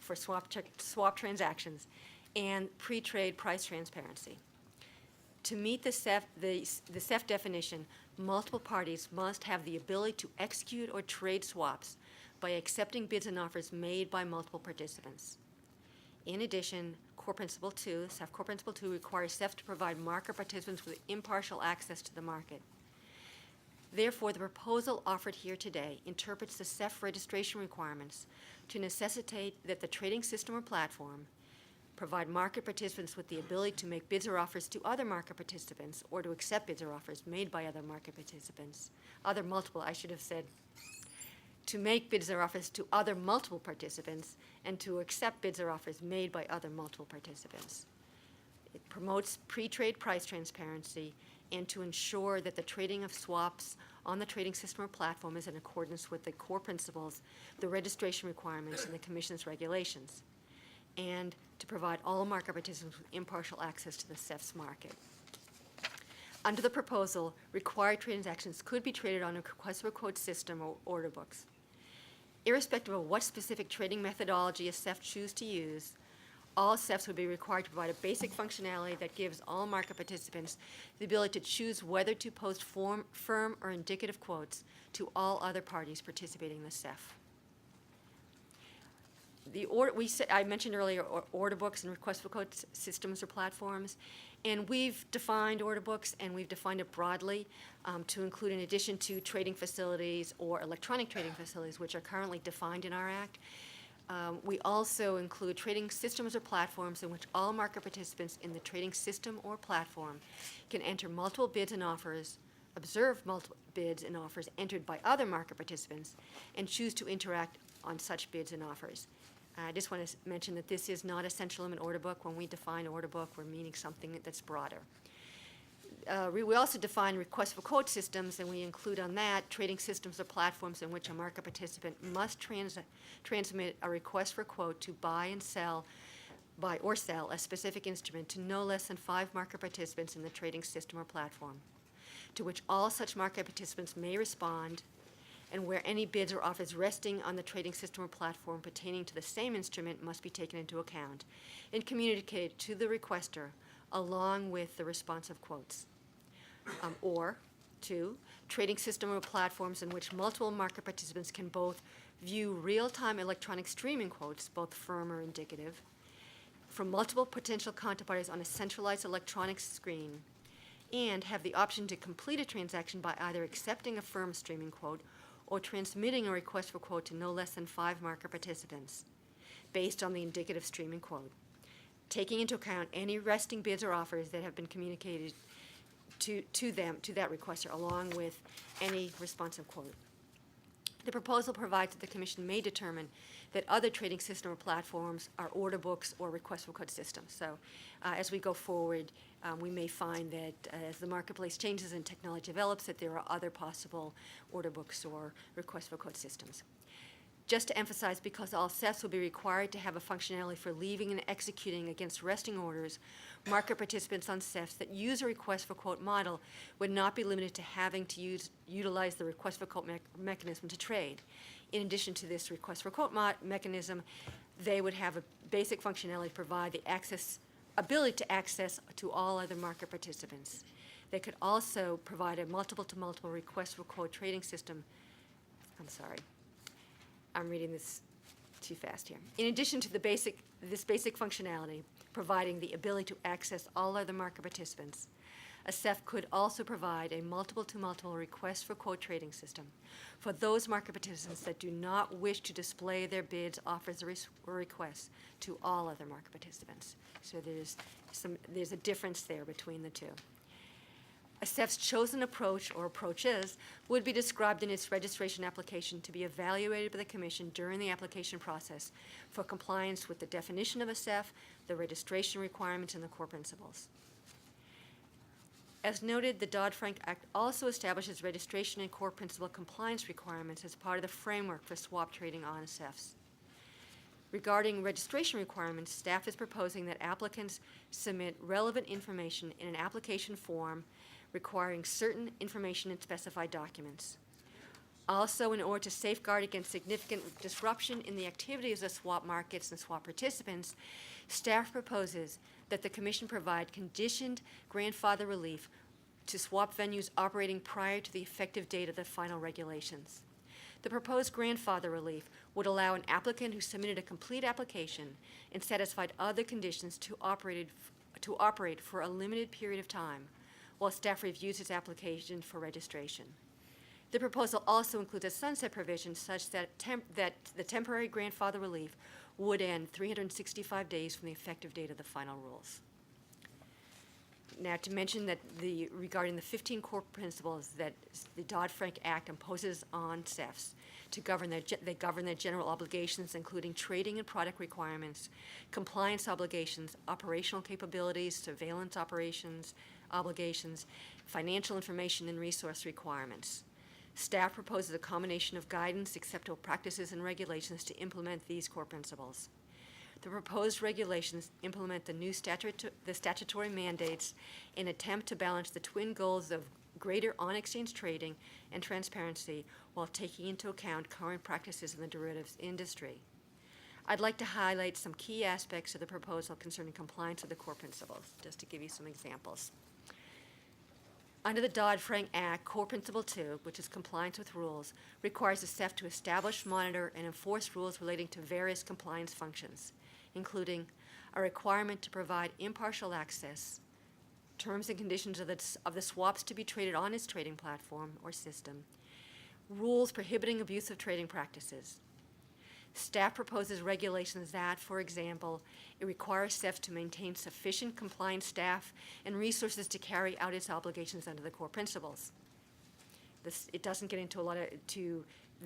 for swap transactions and pre-trade price transparency. To meet the SEF definition, multiple parties must have the ability to execute or trade swaps by accepting bids and offers made by multiple participants. In addition, Core Principle 2, CEF Core Principle 2 requires CEF to provide market participants with impartial access to the market. Therefore, the proposal offered here today interprets the CEF registration requirements to necessitate that the trading system or platform provide market participants with the ability to make bids or offers to other market participants or to accept bids or offers made by other market participants. To make bids or offers to other multiple participants and to accept bids or offers made by other multiple participants. It promotes pre-trade price transparency and to ensure that the trading of swaps on the trading system or platform is in accordance with the core principles, the registration requirements, and the Commission's regulations, and to provide all market participants with impartial access to the CEF's market. Under the proposal, required transactions could be traded on a request for quote system or order books. Irrespective of what specific trading methodology a CEF choose to use, all CEFs would be required to provide a basic functionality that gives all market participants the ability to choose whether to post firm or indicative quotes to all other parties participating in the CEF. I mentioned earlier order books and request for quote systems or platforms, and we've defined order books and we've defined it broadly to include, in addition to trading facilities or electronic trading facilities, which are currently defined in our Act, we also include trading systems or platforms in which all market participants in the trading system or platform can enter multiple bids and offers, observe multiple bids and offers entered by other market participants, and choose to interact on such bids and offers. I just want to mention that this is not a central limit order book. When we define order book, we're meaning something that's broader. We also define request for quote systems, and we include on that trading systems or platforms in which a market participant must transmit a request for quote to buy or sell a specific instrument to no less than 5 market participants in the trading system or platform, to which all such market participants may respond, and where any bids or offers resting on the trading system or platform pertaining to the same instrument must be taken into account and communicated to the requester along with the responsive quotes. Or 2, trading system or platforms in which multiple market participants can both view real-time electronic streaming quotes, both firm or indicative, from multiple potential counterparties on a centralized electronic screen, and have the option to complete a transaction by either accepting a firm streaming quote or transmitting a request for quote to no less than 5 market participants based on the indicative streaming quote, taking into account any resting bids or offers that have been communicated to that requester, along with any responsive quote. The proposal provides that the Commission may determine that other trading system or platforms are order books or request for quote systems. So as we go forward, we may find that as the marketplace changes and technology develops, that there are other possible order books or request for quote systems. Just to emphasize, because all CEFs will be required to have a functionality for leaving and executing against resting orders, market participants on CEFs that use a request for quote model would not be limited to having to utilize the request for quote mechanism to trade. In addition to this request for quote mechanism, they would have a basic functionality to provide the ability to access to all other market participants. They could also provide a multiple-to-multiple request for quote trading system. I'm sorry. I'm reading this too fast here. In addition to this basic functionality, providing the ability to access all other market participants, a CEF could also provide a multiple-to-multiple request for quote trading system for those market participants that do not wish to display their bids, offers, or requests to all other market participants. So there's a difference there between the two. A CEF's chosen approach or approaches would be described in its registration application to be evaluated by the Commission during the application process for compliance with the definition of a CEF, the registration requirements, and the core principles. As noted, the Dodd-Frank Act also establishes registration and core principle compliance requirements as part of the framework for swap trading on CEFs. Regarding registration requirements, staff is proposing that applicants submit relevant information in an application form requiring certain information in specified documents. Also, in order to safeguard against significant disruption in the activities of swap markets and swap participants, staff proposes that the Commission provide conditioned grandfather relief to swap venues operating prior to the effective date of the final regulations. The proposed grandfather relief would allow an applicant who submitted a complete application and satisfied other conditions to operate for a limited period of time while staff reviews his application for registration. The proposal also includes a sunset provision such that the temporary grandfather relief would end 365 days from the effective date of the final rules. Now, to mention that regarding the 15 core principles that the Dodd-Frank Act imposes on CEFs they govern their general obligations, including trading and product requirements, compliance obligations, operational capabilities, surveillance operations, obligations, financial information, and resource requirements. Staff proposes a combination of guidance, acceptable practices, and regulations to implement these core principles. The proposed regulations implement the statutory mandates in attempt to balance the twin goals of greater on-exchange trading and transparency while taking into account current practices in the derivatives industry. I'd like to highlight some key aspects of the proposal concerning compliance with the core principles, just to give you some examples. Under the Dodd-Frank Act, Core Principle 2, which is compliance with rules, requires the CEF to establish, monitor, and enforce rules relating to various compliance functions, including a requirement to provide impartial access, terms and conditions of the swaps to be traded on its trading platform or system, rules prohibiting abusive trading practices. Staff proposes regulations that, for example, it requires CEF to maintain sufficient compliance staff and resources to carry out its obligations under the core principles. It doesn't get into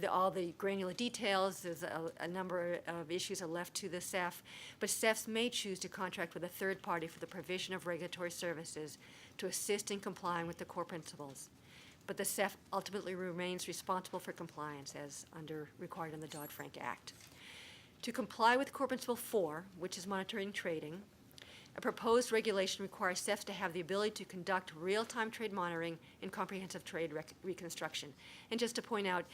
all the granular details. There's a number of issues are left to the CEF, but CEFs may choose to contract with a third party for the provision of regulatory services to assist in complying with the core principles. But the CEF ultimately remains responsible for compliance as required in the Dodd-Frank Act. To comply with Core Principle 4, which is monitoring trading, a proposed regulation requires CEFs to have the ability to conduct real-time trade monitoring and comprehensive trade reconstruction. And just to point out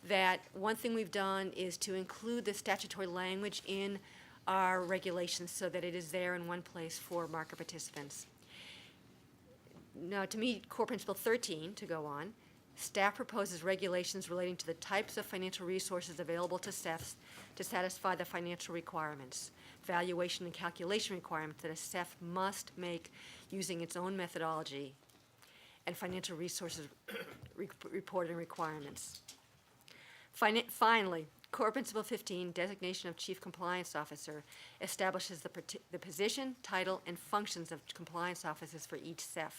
that one thing we've done is to include the statutory language in our regulations so that it is there in one place for market participants. Now, to meet Core Principle 13, to go on, staff proposes regulations relating to the types of financial resources available to CEFs to satisfy the financial requirements, valuation and calculation requirements that a CEF must make using its own methodology, and financial resources reporting requirements. Finally, Core Principle 15, designation of Chief Compliance Officer, establishes the position, title, and functions of compliance officers for each CEF.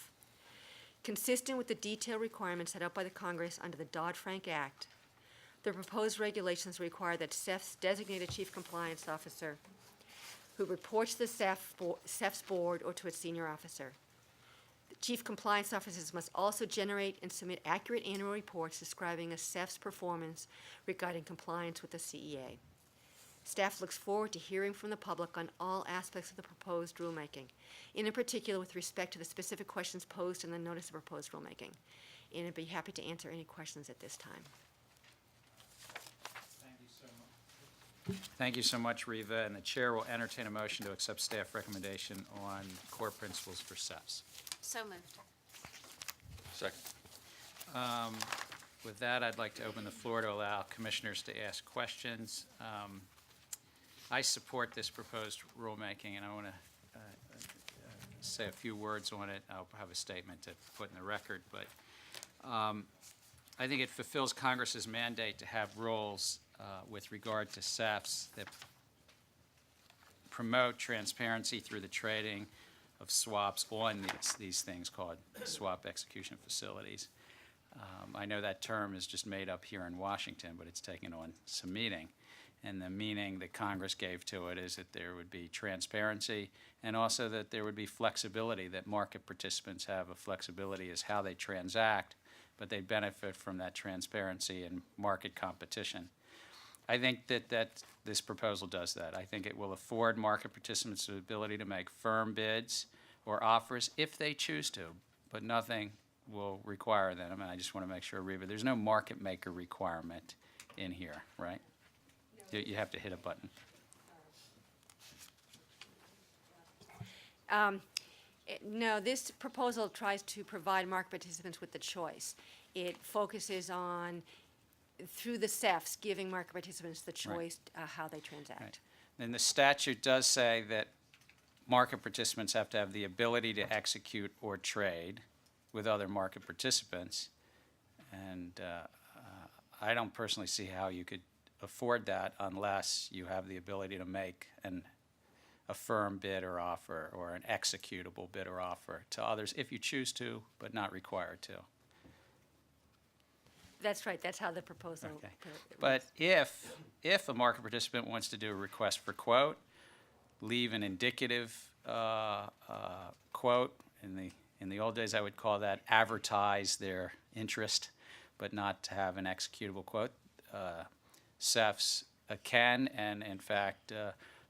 Consistent with the detailed requirements set out by the Congress under the Dodd-Frank Act, the proposed regulations require that CEFs designate a Chief Compliance Officer who reports to the CEF's board or to its senior officer. The Chief Compliance Officers must also generate and submit accurate annual reports describing a CEF's performance regarding compliance with the CEA. Staff looks forward to hearing from the public on all aspects of the proposed rulemaking, and in particular with respect to the specific questions posed in the notice of proposed rulemaking. And I'd be happy to answer any questions at this time. Thank you so much, Reva, and the chair will entertain a motion to accept staff recommendation on core principles for CEFs. So moved. Second. With that, I'd like to open the floor to allow commissioners to ask questions. I support this proposed rulemaking, and I want to say a few words on it. I'll have a statement to put in the record, but I think it fulfills Congress's mandate to have rules with regard to CEFs that promote transparency through the trading of swaps on these things called swap execution facilities. I know that term is just made up here in Washington, but it's taken on some meaning. And the meaning that Congress gave to it is that there would be transparency and also that there would be flexibility, that market participants have a flexibility as how they transact, but they benefit from that transparency and market competition. I think that this proposal does that. I think it will afford market participants the ability to make firm bids or offers if they choose to, but nothing will require them. I mean, I just want to make sure, Reva, there's no market maker requirement in here, right? You have to hit a button. No, this proposal tries to provide market participants with the choice. It focuses on, through the CEFs, giving market participants the choice how they transact. Right. And the statute does say that market participants have to have the ability to execute or trade with other market participants. And I don't personally see how you could afford that unless you have the ability to make a firm bid or offer or an executable bid or offer to others if you choose to, but not required to. That's right, that's how the proposal. Okay. But if a market participant wants to do a request for quote, leave an indicative quote, in the old days I would call that advertise their interest, but not to have an executable quote, CEFs can and in fact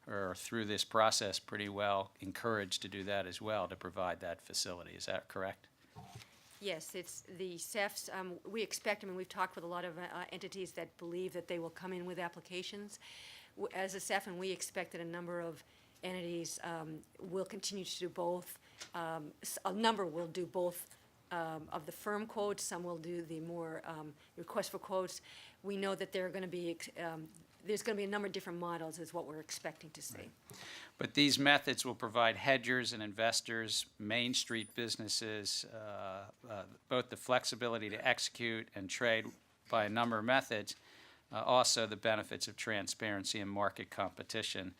are through this process pretty well encouraged to do that as well, to provide that facility. Is that correct? Yes, it's the CEFs, we expect, I mean, we've talked with a lot of entities that believe that they will come in with applications. As a CEF, and we expect that a number of entities will continue to do both. A number will do both of the firm quotes, some will do the more request for quotes. We know that there are going to be, there's going to be a number of different models is what we're expecting to see. Right. But these methods will provide hedgers and investors, Main Street businesses, both the flexibility to execute and trade by a number of methods, also the benefits of transparency and market competition.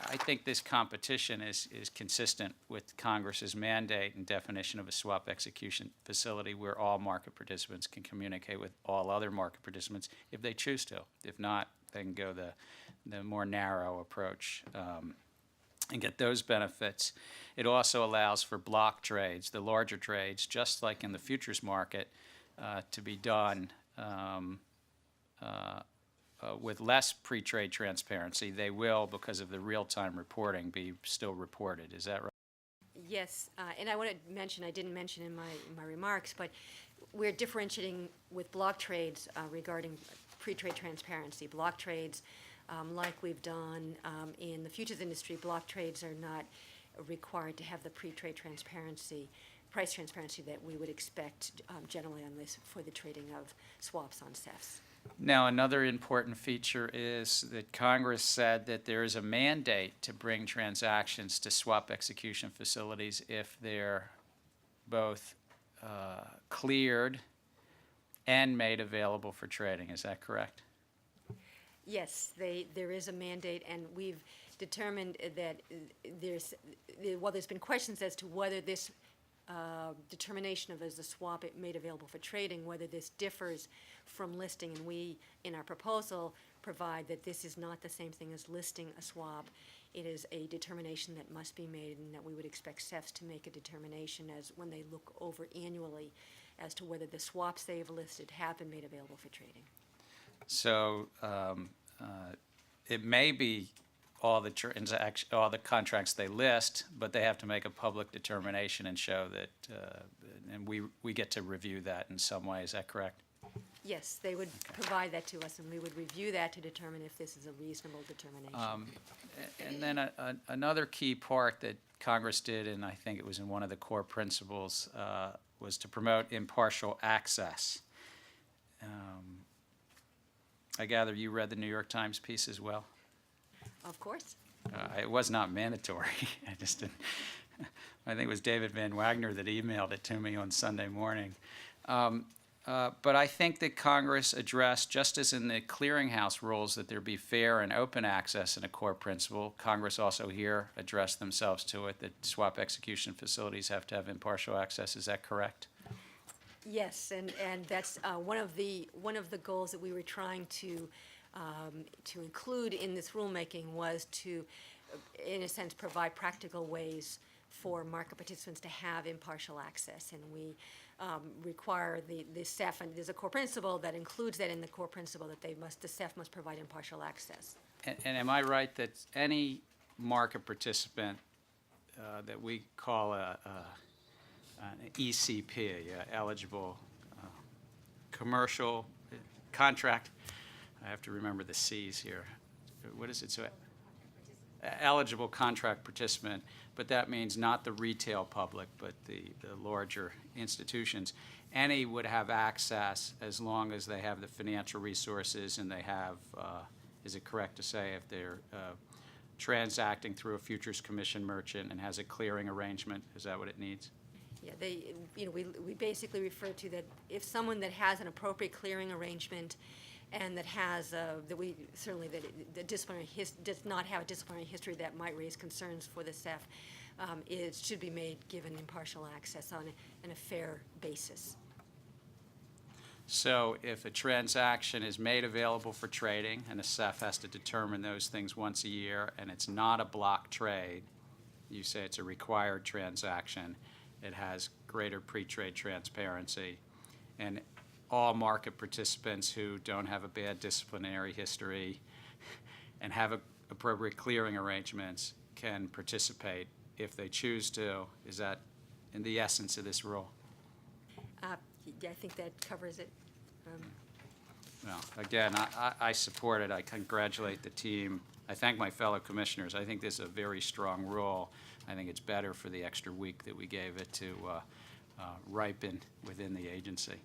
I think this competition is consistent with Congress's mandate and definition of a swap execution facility where all market participants can communicate with all other market participants if they choose to. If not, they can go the more narrow approach and get those benefits. It also allows for block trades, the larger trades, just like in the futures market, to be done with less pre-trade transparency. They will, because of the real-time reporting, be still reported. Is that right? Yes, and I want to mention, I didn't mention in my remarks, but we're differentiating with block trades regarding pre-trade transparency. Block trades, like we've done in the futures industry, block trades are not required to have the pre-trade transparency, price transparency that we would expect generally on this for the trading of swaps on CEFs. Now, another important feature is that Congress said that there is a mandate to bring transactions to swap execution facilities if they're both cleared and made available for trading. Is that correct? Yes, there is a mandate, and we've determined that there's been questions as to whether this determination of as a swap it made available for trading, whether this differs from listing, and we, in our proposal, provide that this is not the same thing as listing a swap. It is a determination that must be made, and that we would expect CEFs to make a determination as when they look over annually as to whether the swaps they have listed have been made available for trading. So it may be all the contracts they list, but they have to make a public determination and show that, and we get to review that in some way. Is that correct? Yes, they would provide that to us, and we would review that to determine if this is a reasonable determination. And then another key part that Congress did, and I think it was in one of the core principles, was to promote impartial access. I gather you read the New York Times piece as well? Of course. It was not mandatory. I just didn't. I think it was David Van Wagner that emailed it to me on Sunday morning. But I think that Congress addressed, just as in the clearinghouse rules, that there be fair and open access in a core principle. Congress also here addressed themselves to it, that swap execution facilities have to have impartial access. Is that correct? Yes, and that's one of the goals that we were trying to include in this rulemaking was to, in a sense, provide practical ways for market participants to have impartial access, and we require the CEF, and there's a core principle that includes that in the core principle that the CEF must provide impartial access. And am I right that any market participant that we call an ECP, eligible commercial contract, I have to remember the C's here. What is it? So eligible contract participant, but that means not the retail public, but the larger institutions. Any would have access as long as they have the financial resources and they have, is it correct to say, if they're transacting through a futures commission merchant and has a clearing arrangement, is that what it needs? Yeah, we basically refer to that if someone that has an appropriate clearing arrangement and that has, the disciplinary does not have a disciplinary history that might raise concerns for the staff, it should be made given impartial access on a fair basis. So if a transaction is made available for trading and the CEF has to determine those things once a year and it's not a block trade, you say it's a required transaction, it has greater pre-trade transparency, and all market participants who don't have a bad disciplinary history and have appropriate clearing arrangements can participate if they choose to. Is that in the essence of this rule? Yeah, I think that covers it. Well, again, I support it. I congratulate the team. I thank my fellow commissioners. I think this is a very strong rule. I think it's better for the extra week that we gave it to ripen within the agency.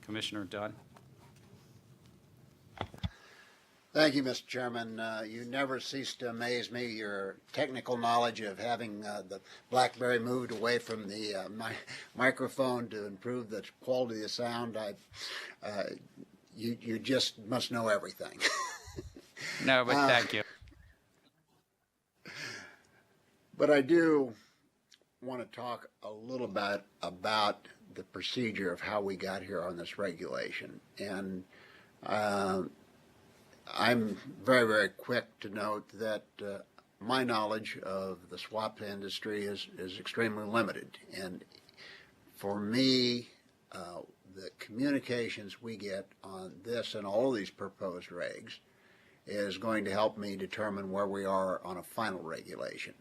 Commissioner Dodd? Thank you, Mr. Chairman. You never cease to amaze me. Your technical knowledge of having the BlackBerry moved away from the microphone to improve the quality of the sound. You just must know everything. No, but thank you. But I do want to talk a little bit about the procedure of how we got here on this regulation. And I'm very, very quick to note that my knowledge of the swap industry is extremely limited. And for me, the communications we get on this and all of these proposed regs is going to help me determine where we are on a final regulation.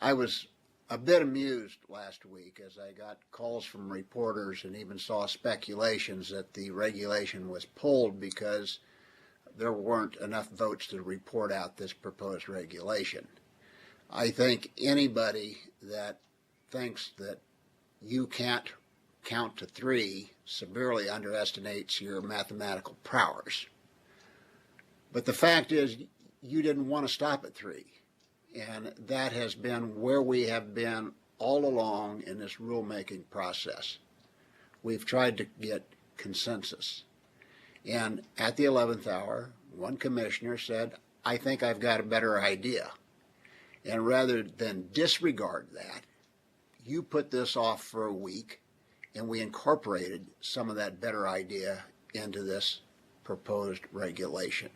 I was a bit amused last week as I got calls from reporters and even saw speculations that the regulation was pulled because there weren't enough votes to report out this proposed regulation. I think anybody that thinks that you can't count to 3 severely underestimates your mathematical prowess. But the fact is, you didn't want to stop at 3. And that has been where we have been all along in this rulemaking process. We've tried to get consensus. And at the 11th hour, one commissioner said, I think I've got a better idea. And rather than disregard that, you put this off for a week, and we incorporated some of that better idea into this proposed regulation.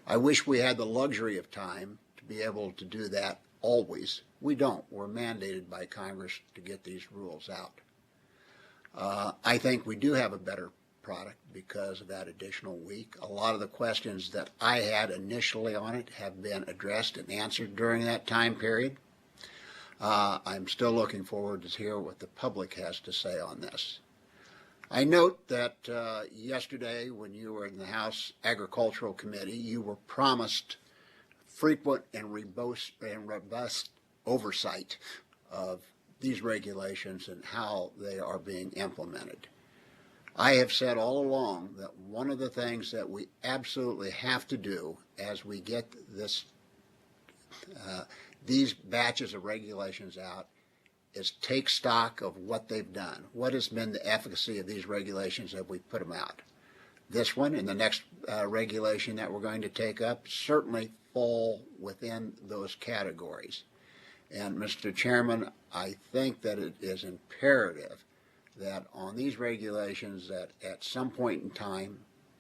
I wish we had the luxury of time to be able to do that always. We don't. We're mandated by Congress to get these rules out. I think we do have a better product because of that additional week. A lot of the questions that I had initially on it have been addressed and answered during that time period. I'm still looking forward to hear what the public has to say on this. I note that yesterday when you were in the House Agricultural Committee, you were promised frequent and robust oversight of these regulations and how they are being implemented. I have said all along that one of the things that we absolutely have to do as we get this these batches of regulations out is take stock of what they've done. What has been the efficacy of these regulations as we put them out? This one and the next regulation that we're going to take up certainly fall within those categories. And Mr. Chairman, I think that it is imperative that on these regulations that at some point in time,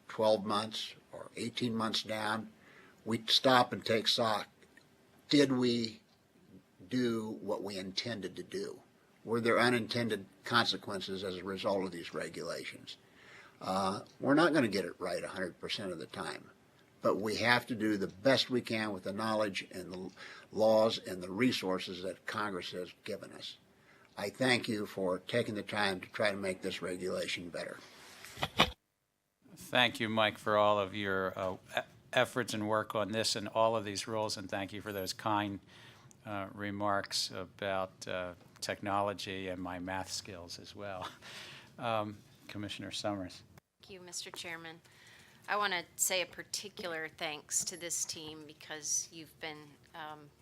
12 months or 18 months down, we stop and take stock. Did we do what we intended to do? Were there unintended consequences as a result of these regulations? We're not going to get it right 100% of the time, but we have to do the best we can with the knowledge and the laws and the resources that Congress has given us. I thank you for taking the time to try to make this regulation better. Thank you, Mike, for all of your efforts and work on this and all of these rules, and thank you for those kind remarks about technology and my math skills as well. Commissioner Summers. Thank you, Mr. Chairman. I want to say a particular thanks to this team because you've been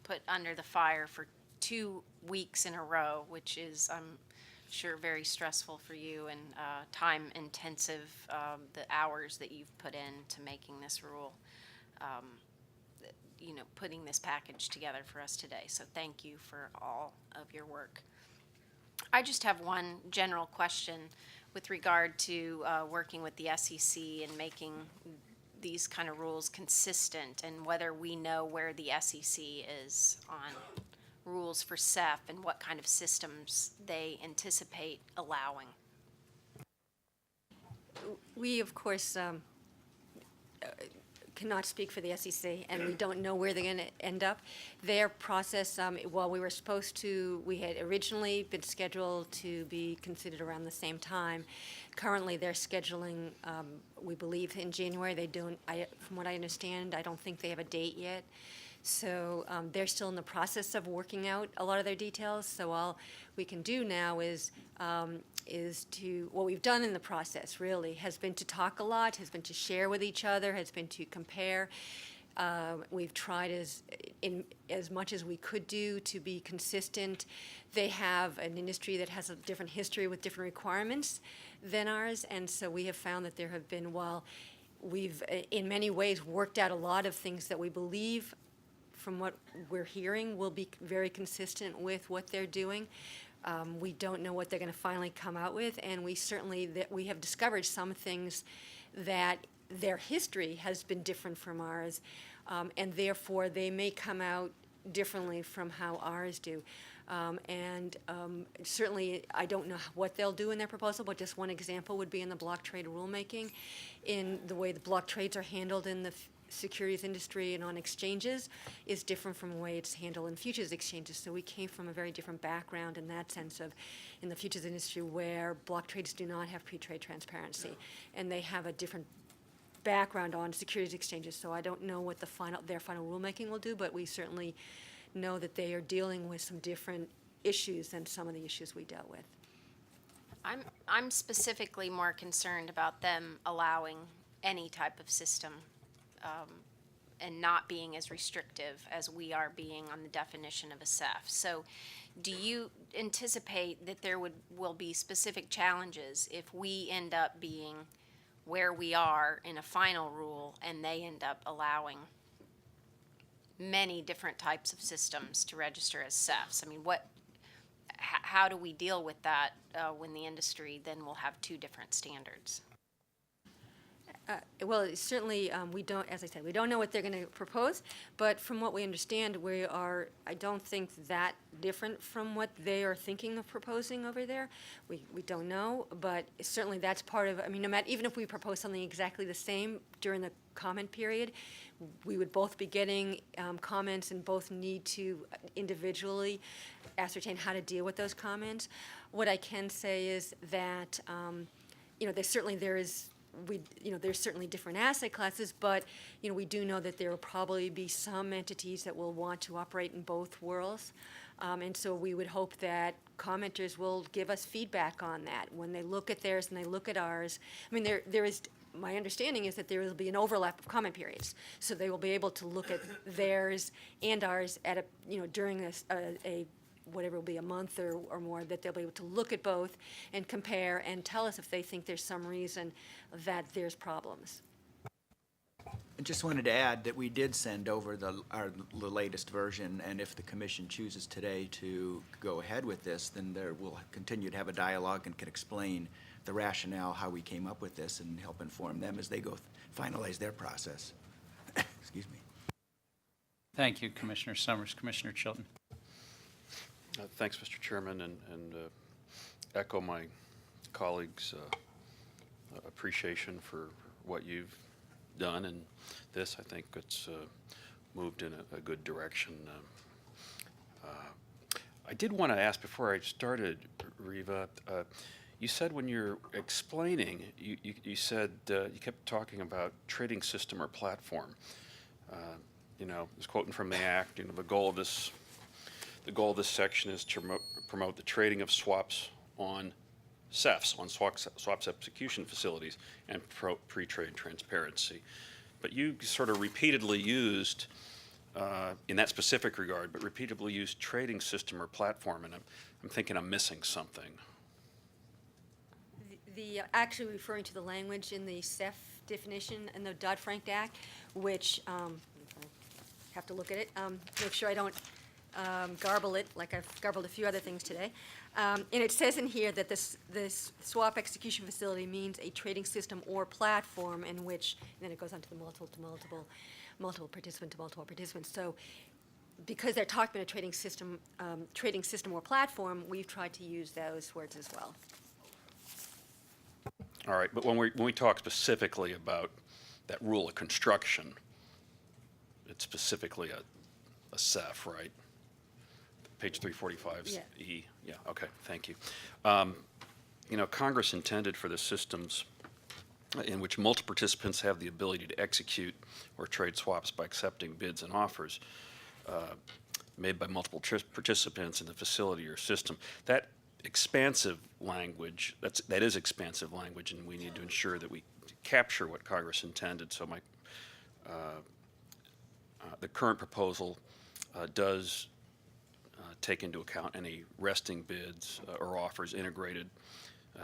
put under the fire for 2 weeks in a row, which is, I'm sure, very stressful for you and time intensive, the hours that you've put in to making this rule, putting this package together for us today. So thank you for all of your work. I just have one general question with regard to working with the SEC and making these kind of rules consistent, and whether we know where the SEC is on rules for CEF and what kind of systems they anticipate allowing. We, of course, cannot speak for the SEC, and we don't know where they're going to end up. Their process, while we were supposed to, we had originally been scheduled to be considered around the same time. Currently, they're scheduling, we believe, in January. They don't, from what I understand, I don't think they have a date yet. So they're still in the process of working out a lot of their details. So all we can do now is to, what we've done in the process really has been to talk a lot, has been to share with each other, has been to compare. We've tried as much as we could do to be consistent. They have an industry that has a different history with different requirements than ours, and so we have found that there have been, while we've in many ways worked out a lot of things that we believe from what we're hearing will be very consistent with what they're doing. We don't know what they're going to finally come out with, and we have discovered some things that their history has been different from ours, and therefore they may come out differently from how ours do. Certainly, I don't know what they'll do in their proposal, but just one example would be in the block trade rulemaking, in the way the block trades are handled in the securities industry and on exchanges is different from the way it's handled in futures exchanges. So we came from a very different background in that sense of in the futures industry where block trades do not have pre-trade transparency, and they have a different background on securities exchanges. So I don't know what their final rulemaking will do, but we certainly know that they are dealing with some different issues than some of the issues we dealt with. I'm specifically more concerned about them allowing any type of system and not being as restrictive as we are being on the definition of a CEF. So do you anticipate that there will be specific challenges if we end up being where we are in a final rule and they end up allowing many different types of systems to register as CEFs? I mean, how do we deal with that when the industry then will have two different standards? Well, certainly, we don't, as I said, we don't know what they're going to propose, but from what we understand, we are, I don't think that different from what they are thinking of proposing over there. We don't know, but certainly that's part of, I mean, no matter, even if we propose something exactly the same during the comment period, we would both be getting comments and both need to individually ascertain how to deal with those comments. What I can say is that, there's certainly different asset classes, but, we do know that there will probably be some entities that will want to operate in both worlds. And so we would hope that commenters will give us feedback on that when they look at theirs and they look at ours. I mean, there is, my understanding is that there will be an overlap of comment periods. So they will be able to look at theirs and ours at during whatever will be a month or more, that they'll be able to look at both and compare and tell us if they think there's some reason that there's problems. I just wanted to add that we did send over the latest version, and if the commission chooses today to go ahead with this, then we'll continue to have a dialogue and can explain the rationale, how we came up with this, and help inform them as they go finalize their process. Excuse me. Thank you, Commissioner Summers. Commissioner Chilton. Thanks, Mr. Chairman, and echo my colleagues' appreciation for what you've done in this. I think it's moved in a good direction. I did want to ask before I started, Reva, You said when you're explaining, you said, you kept talking about trading system or platform. Just quoting from the Act, the goal of this section is to promote the trading of swaps on SEFs, on swaps execution facilities, and pre-trade transparency. But you sort of repeatedly used, in that specific regard, but repeatedly used trading system or platform, and I'm thinking I'm missing something. Actually referring to the language in the CEF definition in the Dodd-Frank Act, which, have to look at it, make sure I don't garble it like I've garbled a few other things today. And it says in here that this swap execution facility means a trading system or platform in which, and then it goes on to the multiple participants. So because they're talking about a trading system or platform, we've tried to use those words as well. All right, but when we talk specifically about that rule of construction, it's specifically a SEF, right? Page 345's Yeah. E. Yeah, okay, thank you. Congress intended for the systems in which multiple participants have the ability to execute or trade swaps by accepting bids and offers made by multiple participants in the facility or system. That expansive language, that is expansive language, and we need to ensure that we capture what Congress intended. So the current proposal does take into account any resting bids or offers integrated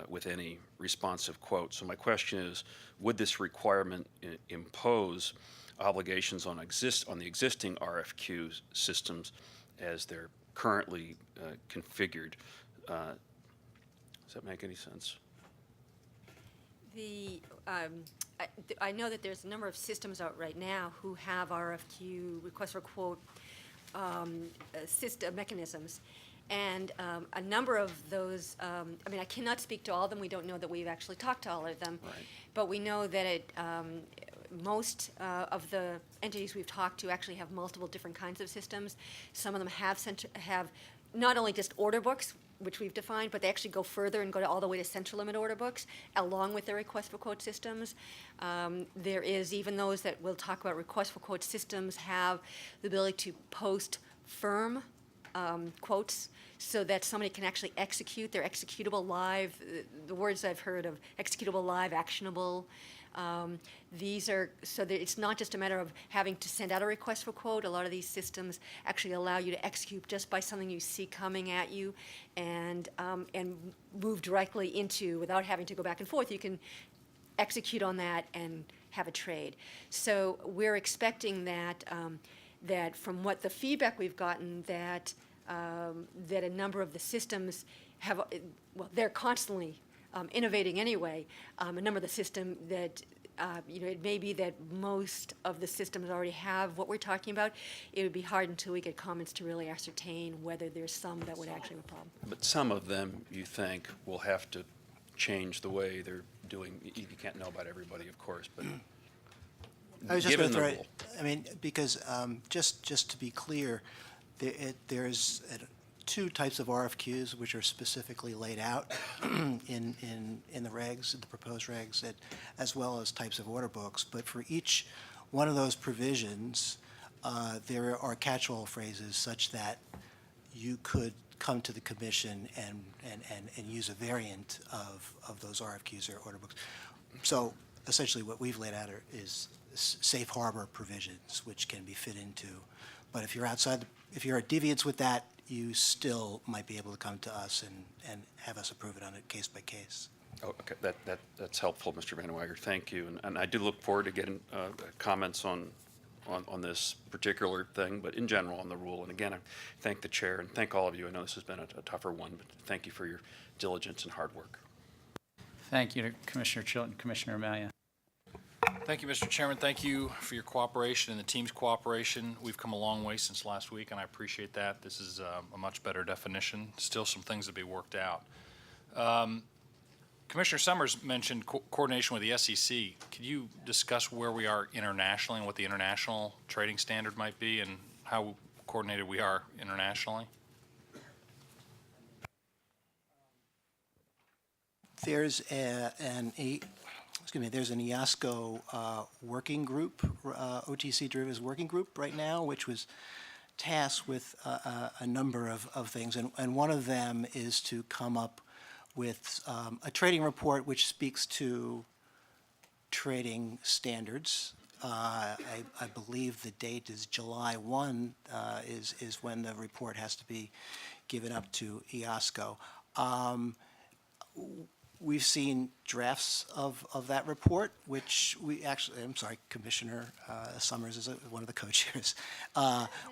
with any responsive quote. So my question is, would this requirement impose obligations on the existing RFQ systems as they're currently configured? Does that make any sense? I know that there's a number of systems out right now who have RFQ, request for quote, system mechanisms. And a number of those, I cannot speak to all of them. We don't know that we've actually talked to all of them. Right. But we know that most of the entities we've talked to actually have multiple different kinds of systems. Some of them have not only just order books, which we've defined, but they actually go further and go all the way to central limit order books, along with their request for quote systems. There is even those that we'll talk about request for quote systems have the ability to post firm quotes so that somebody can actually execute. They're executable live. The words I've heard of executable live, actionable. These are, so that it's not just a matter of having to send out a request for quote. A lot of these systems actually allow you to execute just by something you see coming at you and move directly into, without having to go back and forth. You can execute on that and have a trade. So we're expecting that, that from what the feedback we've gotten, that a number of the systems have, they're constantly innovating anyway. A number of the system that, it may be that most of the systems already have what we're talking about. It would be hard until we get comments to really ascertain whether there's some that would actually have a problem. But some of them, you think, will have to change the way they're doing. You can't know about everybody, of course, but I was just going given to the throw, rule. because just to be clear, there's two types of RFQs which are specifically laid out in the regs, the proposed regs, as well as types of order books. But for each one of those provisions, there are catch-all phrases such that you could come to the commission and use a variant of those RFQs or order books. So essentially what we've laid out is safe harbor provisions which can be fit into. But if you're outside, if you're at deviance with that, you still might be able to come to us and have us approve it on a case by case. Oh, okay, that's helpful, Mr. Van Wagner. Thank you, and I do look forward to getting comments on this particular thing, but in general on the rule. And again, I thank the chair and thank all of you. I know this has been a tougher one, but thank you for your diligence and hard work. Thank you to Commissioner Chilton, Commissioner Amalia. Thank you, Mr. Chairman. Thank you for your cooperation and the team's cooperation. We've come a long way since last week, and I appreciate that. This is a much better definition. Still some things to be worked out. Commissioner Summers mentioned coordination with the SEC. Could you discuss where we are internationally and what the international trading standard might be and how coordinated we are internationally? There's there's an IASCO working group, OTC derivatives working group right now, which was tasked with a number of things, and one of them is to come up with a trading report which speaks to trading standards. I believe the date is July 1 is when the report has to be given up to IASCO. We've seen drafts of that report, which Commissioner Summers is one of the co-chairs.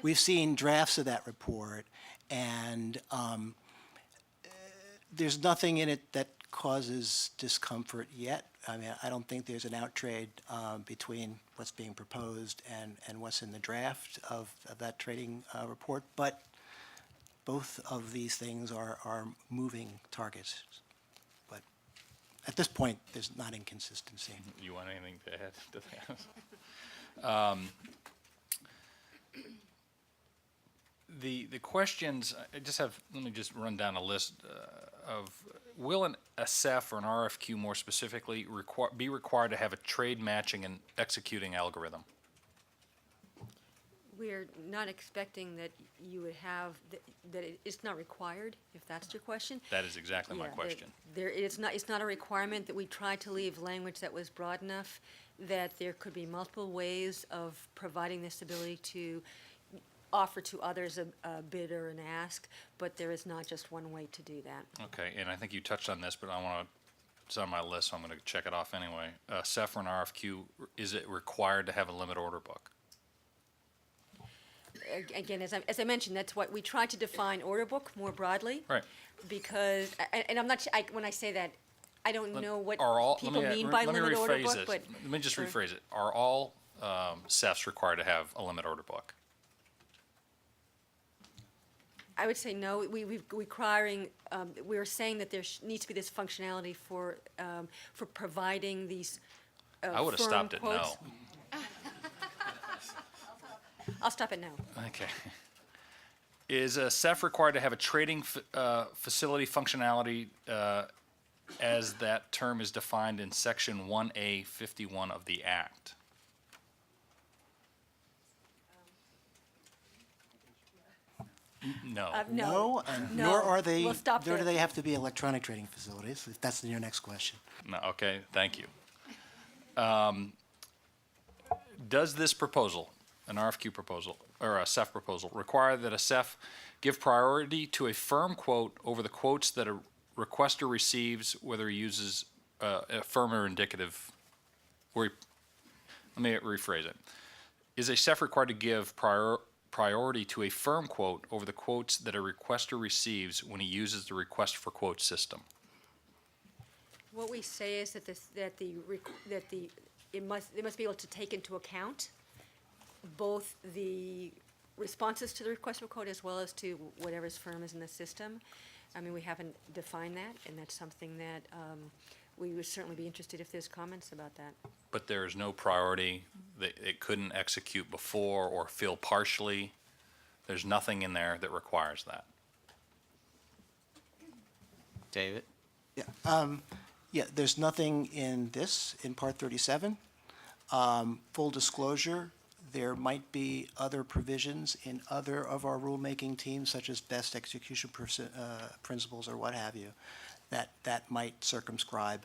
We've seen drafts of that report, and there's nothing in it that causes discomfort yet. I mean, I don't think there's an outtrade between what's being proposed and what's in the draft of that trading report, but both of these things are moving targets. But at this point, there's not inconsistency. You want anything to add to that? The questions, let me just run down a list of, will a CEF or an RFQ more specifically be required to have a trade matching and executing algorithm? We're not expecting that you would have, that it's not required, if that's your question. That is exactly my Yeah, question. it's not a requirement. That we tried to leave language that was broad enough that there could be multiple ways of providing this ability to offer to others a bid or an ask, but there is not just one way to do that. Okay, and I think you touched on this, but I want to, it's on my list, so I'm going to check it off anyway. CEF or an RFQ, is it required to have a limit order book? Again, as I mentioned, that's what we tried to define order book more broadly. Right. Because, and I'm not, when I say that, I don't know what Are all, people mean by limit order book, but. Let me just Sure. rephrase it. Are all CEFs required to have a limit order book? I would say no. We're saying that there needs to be this functionality for providing these I would have firm stopped at no. quotes. I'll stop at no. Okay. Is a CEF required to have a trading facility functionality as that term is defined in Section 1A 51 of the Act? No. No. And No. nor are they, We'll stop nor do there. they have to be electronic trading facilities, if that's your next question. No, okay, thank you. Does this proposal, an RFQ proposal, or a CEF proposal, require that a CEF give priority to a firm quote over the quotes that a requester receives, whether he uses a firm or indicative? Let me rephrase it. Is a CEF required to give priority to a firm quote over the quotes that a requester receives when he uses the request for quote system? What we say is that they must be able to take into account both the responses to the request for quote as well as to whatever's firm is in the system. I mean, we haven't defined that, and that's something that we would certainly be interested if there's comments about that. But there is no priority, that it couldn't execute before or fill partially? There's nothing in there that requires that? David? Yeah, there's nothing in this, in Part 37. Full disclosure, there might be other provisions in other of our rulemaking teams, such as best execution principles or what have you, that might circumscribe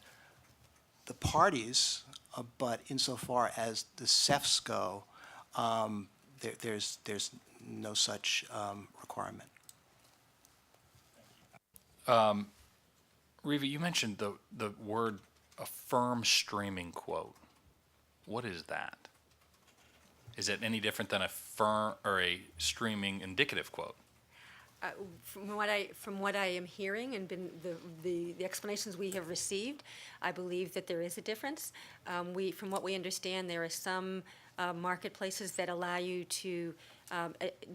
the parties, but insofar as the CEFs go, there's no such requirement. Riva, you mentioned the word a firm streaming quote. What is that? Is it any different than a firm or a streaming indicative quote? From what I am hearing and the explanations we have received, I believe that there is a difference. From what we understand, there are some marketplaces that allow you to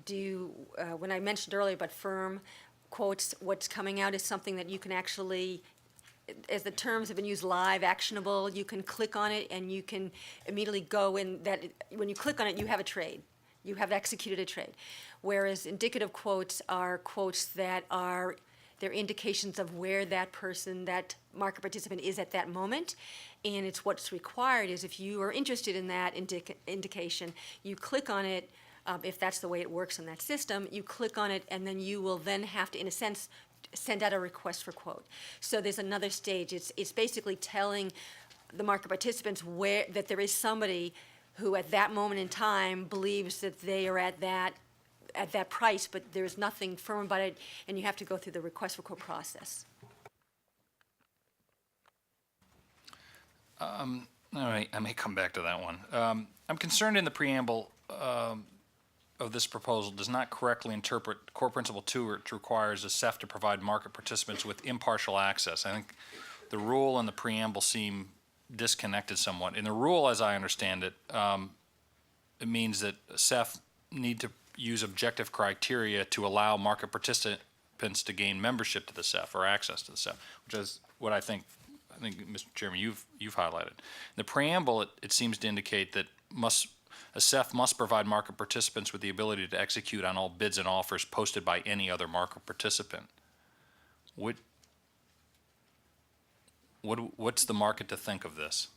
do, when I mentioned earlier about firm quotes, what's coming out is something that you can actually, as the terms have been used, live, actionable, you can click on it and you can immediately go in that, when you click on it, you have a trade. You have executed a trade. Whereas indicative quotes are quotes that are They're indications of where that person, that market participant is at that moment. And it's what's required is if you are interested in that indication, you click on it, if that's the way it works in that system, you click on it, and then you will then have to, in a sense, send out a request for quote. So there's another stage. It's basically telling the market participants that there is somebody who at that moment in time believes that they are at that price, but there's nothing firm about it, and you have to go through the request for quote process. All right, I may come back to that one. I'm concerned in the preamble of this proposal does not correctly interpret Core Principle 2, which requires a CEF to provide market participants with impartial access. I think the rule and the preamble seem disconnected somewhat. In the rule, as I understand it, it means that CEF need to use objective criteria to allow market participants to gain membership to the CEF or access to the CEF, which is what I think, Mr. Chairman, you've highlighted. In the preamble, it seems to indicate that a CEF must provide market participants with the ability to execute on all bids and offers posted by any other market participant. What's the market to think of this?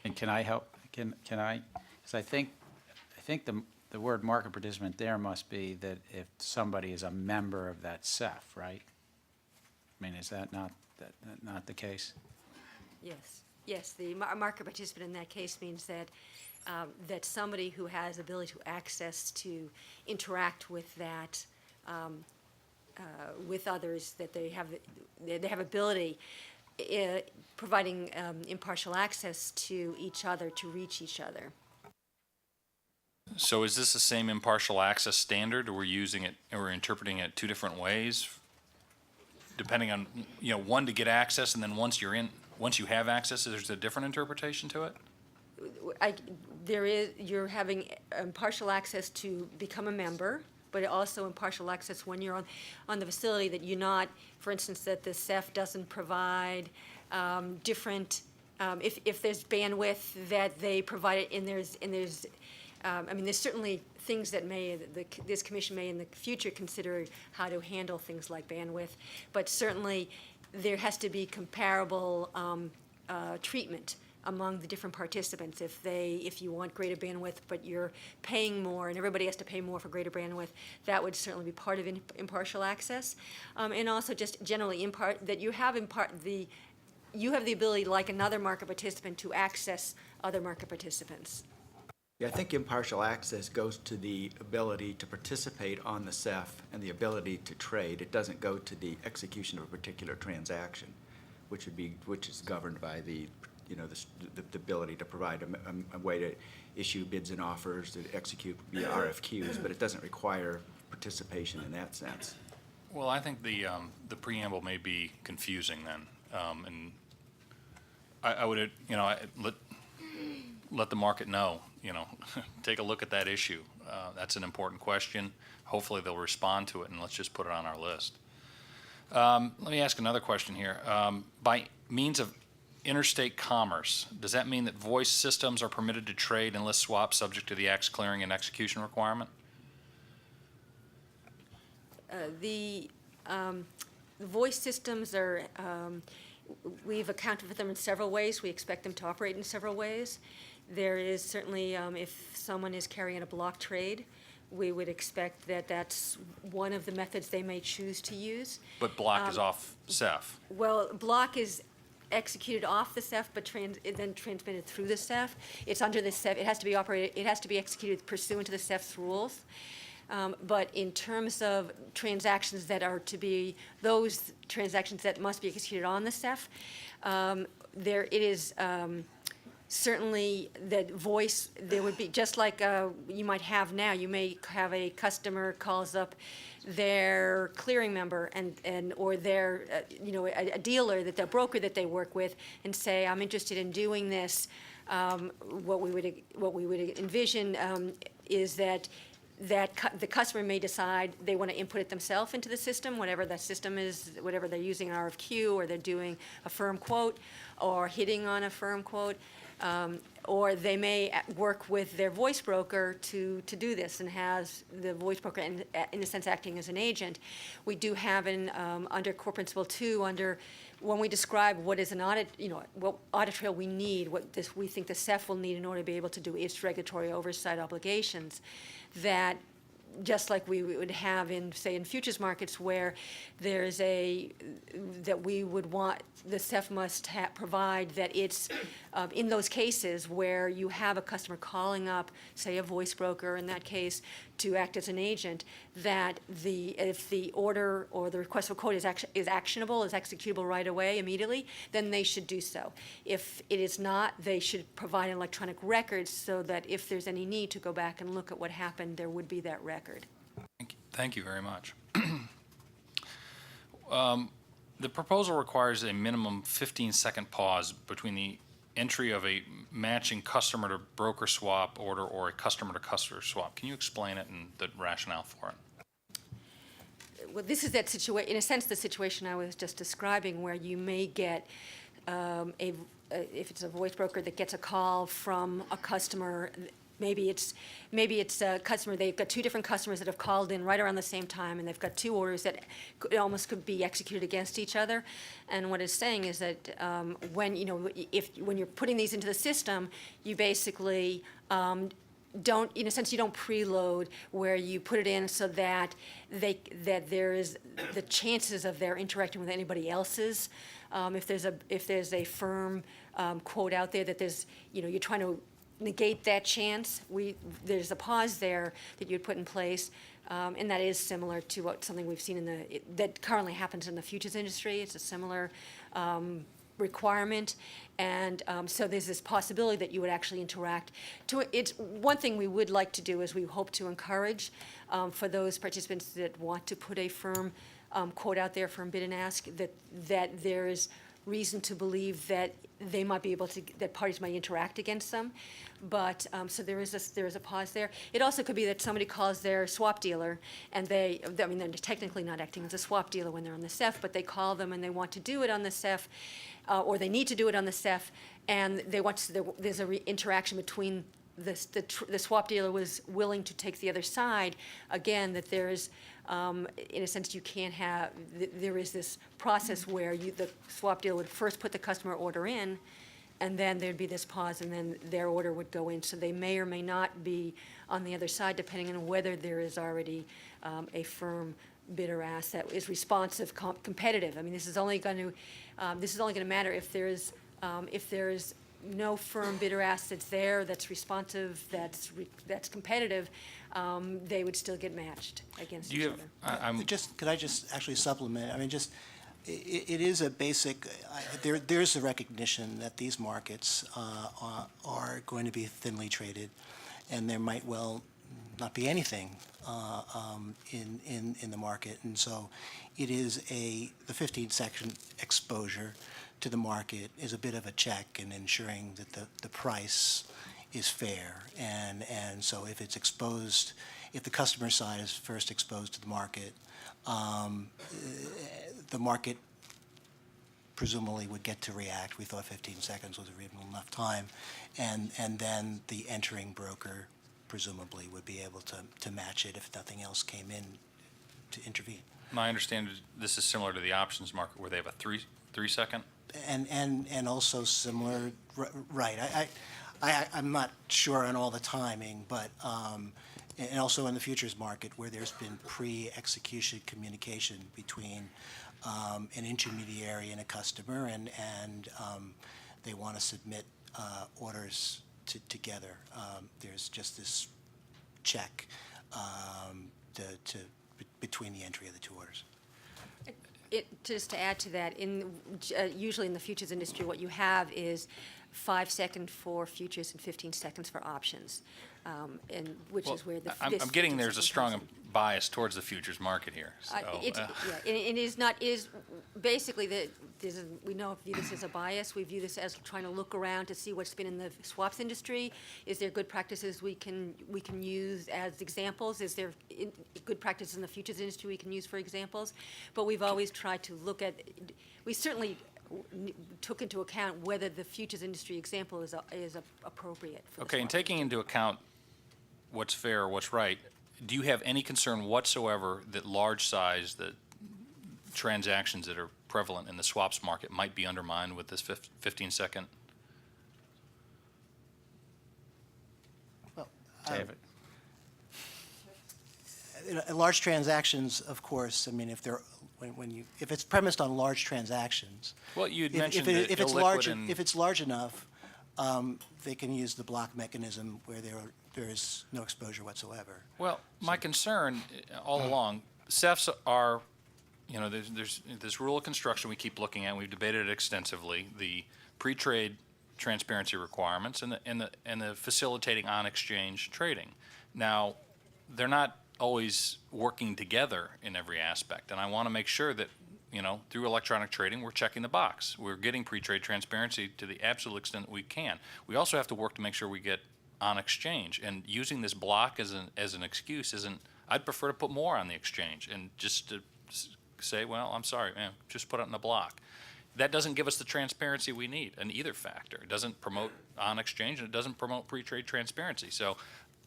And can I help? Can I? Because I think the word market participant there must be that if somebody is a member of that CEF, right? I mean, is that not the case? Yes, the market participant in that case means that that somebody who has ability to access to interact with that with others, that they have ability providing impartial access to each other to reach each other. So is this the same impartial access standard, or we're using it, or we're interpreting it two different ways, depending on, one to get access, and then once you have access, there's a different interpretation to it? You're having impartial access to become a member, but also impartial access when you're on the facility, that you're not, for instance, that the CEF doesn't provide different, if there's bandwidth that they provide it, and there's there's certainly things that this commission may in the future consider how to handle things like bandwidth, but certainly there has to be comparable treatment among the different participants. If you want greater bandwidth, but you're paying more, and everybody has to pay more for greater bandwidth, that would certainly be part of impartial access. And also just generally that you have the ability, like another market participant, to access other market participants. Yeah, I think impartial access goes to the ability to participate on the CEF and the ability to trade. It doesn't go to the execution of a particular transaction, which is governed by the ability to provide a way to issue bids and offers, to execute via RFQs, but it doesn't require participation in that sense. Well, I think the preamble may be confusing then, and I would let the market know. Take a look at that issue. That's an important question. Hopefully they'll respond to it, and let's just put it on our list. Let me ask another question here. By means of interstate commerce, does that mean that voice systems are permitted to trade and list swaps subject to the Act's clearing and execution requirement? The voice systems are, we've accounted for them in several ways. We expect them to operate in several ways. There is certainly, if someone is carrying a block trade, we would expect that that's one of the methods they may choose to use. But block is off CEF. Well, block is executed off the CEF, but then transmitted through the CEF. It's under the CEF. It has to be operated. It has to be executed pursuant to the CEF's rules. But in terms of transactions that are to be those transactions that must be executed on the CEF, it is. Certainly, that voice, there would be, just like you might have now, you may have a customer calls up their clearing member or their, a dealer, their broker that they work with, and say, I'm interested in doing this. What we would envision is that the customer may decide they want to input it themselves into the system, whatever that system is, whatever they're using an RFQ, or they're doing a firm quote or hitting on a firm quote. Or they may work with their voice broker to do this and has the voice broker, in a sense, acting as an agent. We do have under Core Principle 2, when we describe what is an audit, what audit trail we need, we think the CEF will need in order to be able to do its regulatory oversight obligations, that just like we would have in, say, in futures markets, where there's that we would want, the CEF must provide that it's, in those cases where you have a customer calling up, say, a voice broker in that case, to act as an agent, that if the order or the request for quote is actionable, is executable right away, immediately, then they should do so. If it is not, they should provide an electronic record so that if there's any need to go back and look at what happened, there would be that record. Thank you very much. The proposal requires a minimum 15-second pause between the entry of a matching customer-to-broker swap order or a customer-to-customer swap. Can you explain it and the rationale for it? Well, this is that situation, in a sense, the situation I was just describing, where you may get if it's a voice broker that gets a call from a customer. Maybe it's a customer, they've got two different customers that have called in right around the same time, and they've got two orders that could be executed against each other. And what it's saying is that when you're putting these into the system, you basically don't, in a sense, you don't preload, where you put it in so that there is the chances of their interacting with anybody else's. If there's a firm quote out there that you're trying to negate that chance, there's a pause there that you'd put in place, and that is similar to something we've seen that currently happens in the futures industry. It's a similar requirement, and so there's this possibility that you would actually interact. It's one thing we would like to do is we hope to encourage for those participants that want to put a firm quote out there, firm bid and ask, that there is reason to believe that they might be able to, that parties might interact against them. But, so there is a pause there. It also could be that somebody calls their swap dealer, and they're technically not acting as a swap dealer when they're on the CEF, but they call them and they want to do it on the CEF, or they need to do it on the CEF, and there's an interaction between the swap dealer was willing to take the other side. Again, that there's, in a sense, you can't have, there is this process where the swap dealer would first put the customer order in, and then there'd be this pause, and then their order would go in. So they may or may not be on the other side, depending on whether there is already a firm bid or ask that is responsive, competitive. I mean, this is only going to matter if there's no firm bid or ask that's there, that's responsive, that's competitive. They would still get matched against each other. Could I just actually supplement? I mean, it is a basic, there's a recognition that these markets are going to be thinly traded, and there might well not be anything in the market. And so it is the 15-second exposure to the market is a bit of a check in ensuring that the price is fair. And so if it's exposed, if the customer side is first exposed to the market presumably would get to react. We thought 15 seconds was a reasonable enough time. And then the entering broker presumably would be able to match it if nothing else came in to intervene. My understanding is this is similar to the options market where they have a three second? And also similar, right. I'm not sure on all the timing, but and also in the futures market where there's been pre-execution communication between an intermediary and a customer, and they want to submit orders together. There's just this check between the entry of the two orders. Just to add to that, usually in the futures industry, what you have is 5 seconds for futures and 15 seconds for options, and which is where I'm getting there's a strong bias towards the futures market here. So, it is not. It is basically we don't view this as a bias. We view this as trying to look around to see what's been in the swaps industry. Is there good practices we can use as examples? Is there good practices in the futures industry we can use for examples? But we've always tried to look at. We certainly took into account whether the futures industry example is appropriate for the Okay, and swap taking into account what's fair or what's right, do you have any concern whatsoever that large size, that transactions that are prevalent in the swaps market might be undermined with this 15-second? Well, David? large transactions, of course, I mean, if they're, if it's premised on large transactions. Well, you'd if- mentioned if it- that if it's large, illiquid and- if it's large enough, they can use the block mechanism where there is no exposure whatsoever. Well, my concern all along, CEFs are, you know, there's this rule of construction we keep looking at, we've debated it extensively, the pre-trade transparency requirements and the facilitating on-exchange trading. Now, they're not always working together in every aspect, and I want to make sure that, you know, through electronic trading, we're checking the box. We're getting pre-trade transparency to the absolute extent we can. We also have to work to make sure we get on exchange, and using this block as an excuse isn't. I'd prefer to put more on the exchange and just to say, well, I'm sorry, man, just put it in the block. That doesn't give us the transparency we need in either factor. It doesn't promote on exchange, and it doesn't promote pre-trade transparency. So,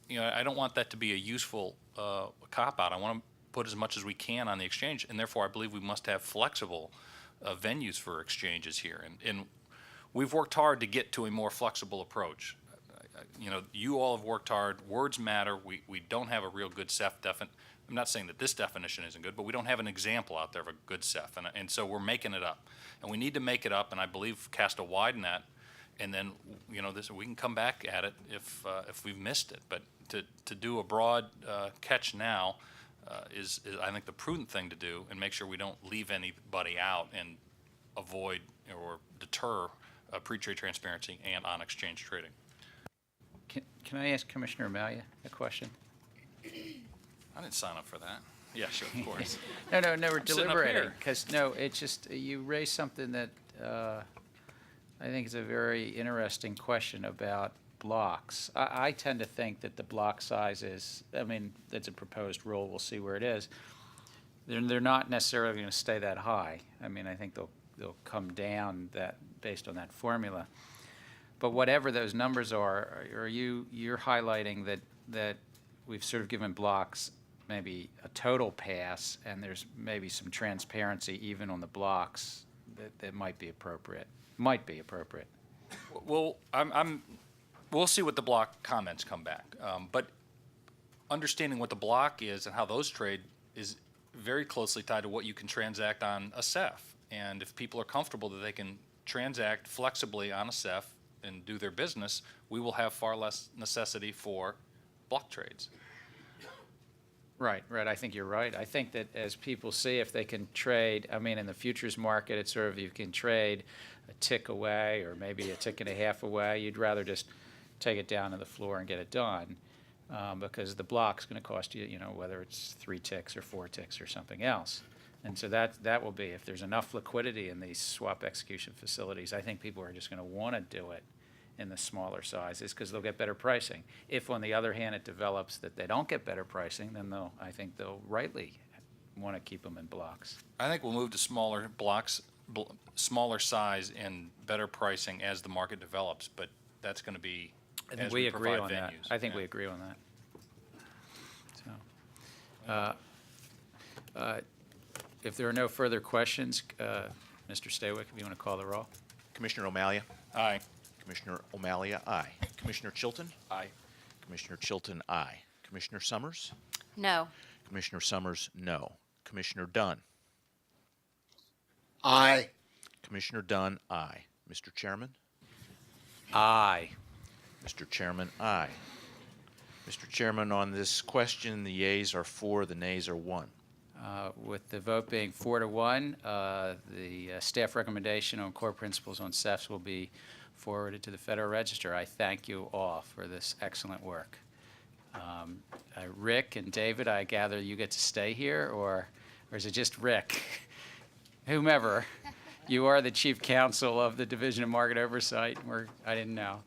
you know, I don't want that to be a useful cop-out. I want to put as much as we can on the exchange, and therefore I believe we must have flexible venues for exchanges here. And we've worked hard to get to a more flexible approach. You know, you all have worked hard. Words matter. We don't have a real good CEF definition. I'm not saying that this definition isn't good, but we don't have an example out there of a good CEF, and so we're making it up. And we need to make it up, and I believe cast a wide net, and then, you know, we can come back at it if we've missed it. But to do a broad catch now is I think the prudent thing to do, and make sure we don't leave anybody out and avoid or deter pre-trade transparency and on-exchange trading. Can I ask Commissioner Amalia a question? I didn't sign up for that. Yeah, sure, of course. No, we're I'm sitting up deliberating, here. because, no, it's just, you raised something that I think is a very interesting question about blocks. I tend to think that the block size is, I mean, that's a proposed rule, we'll see where it is. They're not necessarily going to stay that high. I mean, I think they'll come down based on that formula. But whatever those numbers are you're highlighting that we've sort of given blocks maybe a total pass, and there's maybe some transparency even on the blocks that might be appropriate. Well, we'll see what the block comments come back. But understanding what the block is and how those trade is very closely tied to what you can transact on a CEF. And if people are comfortable that they can transact flexibly on a CEF and do their business, we will have far less necessity for block trades. Right. I think you're right. I think that as people see if they can trade, I mean, in the futures market, it's sort of you can trade a tick away or maybe a tick and a half away. You'd rather just take it down to the floor and get it done because the block's going to cost you, you know, whether it's 3 ticks or 4 ticks or something else. And so that will be, if there's enough liquidity in these swap execution facilities, I think people are just going to want to do it in the smaller sizes because they'll get better pricing. If, on the other hand, it develops that they don't get better pricing, then I think they'll rightly want to keep them in blocks. I think we'll move to smaller blocks, smaller size and better pricing as the market develops, but that's going to be as we agree provide on that. venues. I think Yeah. we agree on that. So, if there are no further questions, Mr. Staywick, if you want to call the roll. Commissioner O'Malia? Aye. Commissioner O'Malia, aye. Commissioner Chilton? Aye. Commissioner Chilton, aye. Commissioner Summers? No. Commissioner Summers, no. Commissioner Dunn? Aye. Commissioner Dunn, aye. Mr. Chairman? Aye. Mr. Chairman, aye. Mr. Chairman, on this question, the yeas are 4, the nays are 1. With the vote being 4-1, the staff recommendation on core principles on CEFs will be forwarded to the Federal Register. I thank you all for this excellent work. Rick and David, I gather you get to stay here, or is it just Rick? Whomever. You are the chief counsel of the Division of Market Oversight. I didn't know.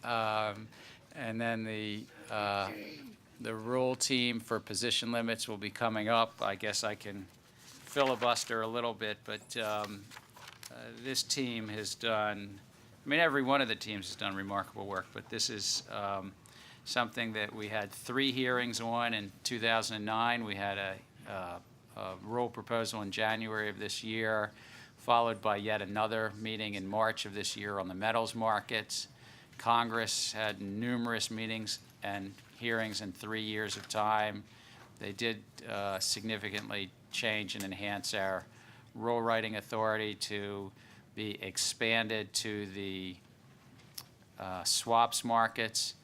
And then the rule team for position limits will be coming up. I guess I can filibuster a little bit, but this team has done, I mean, every one of the teams has done remarkable work, but this is something that we had 3 hearings on in 2009. We had a rule proposal in January of this year, followed by yet another meeting in March of this year on the metals markets. Congress had numerous meetings and hearings in 3 years of time. They did significantly change and enhance our rule writing authority to be expanded to the swaps markets.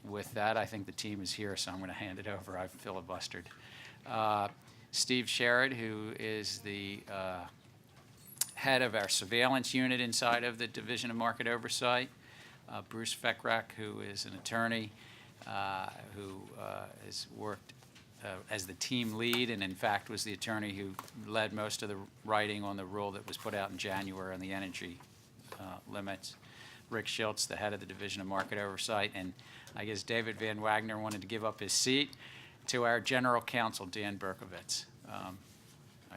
With that, I think the team is here, so I'm going to hand it over. I've filibustered. Steve Sherrod, who is the head of our surveillance unit inside of the Division of Market Oversight. Bruce Feckrack, who is an attorney who has worked as the team lead and in fact was the attorney who led most of the writing on the rule that was put out in January on the energy limits. Rick Schiltz, the head of the Division of Market Oversight, and I guess David Van Wagner wanted to give up his seat to our General Counsel, Dan Berkovitz. I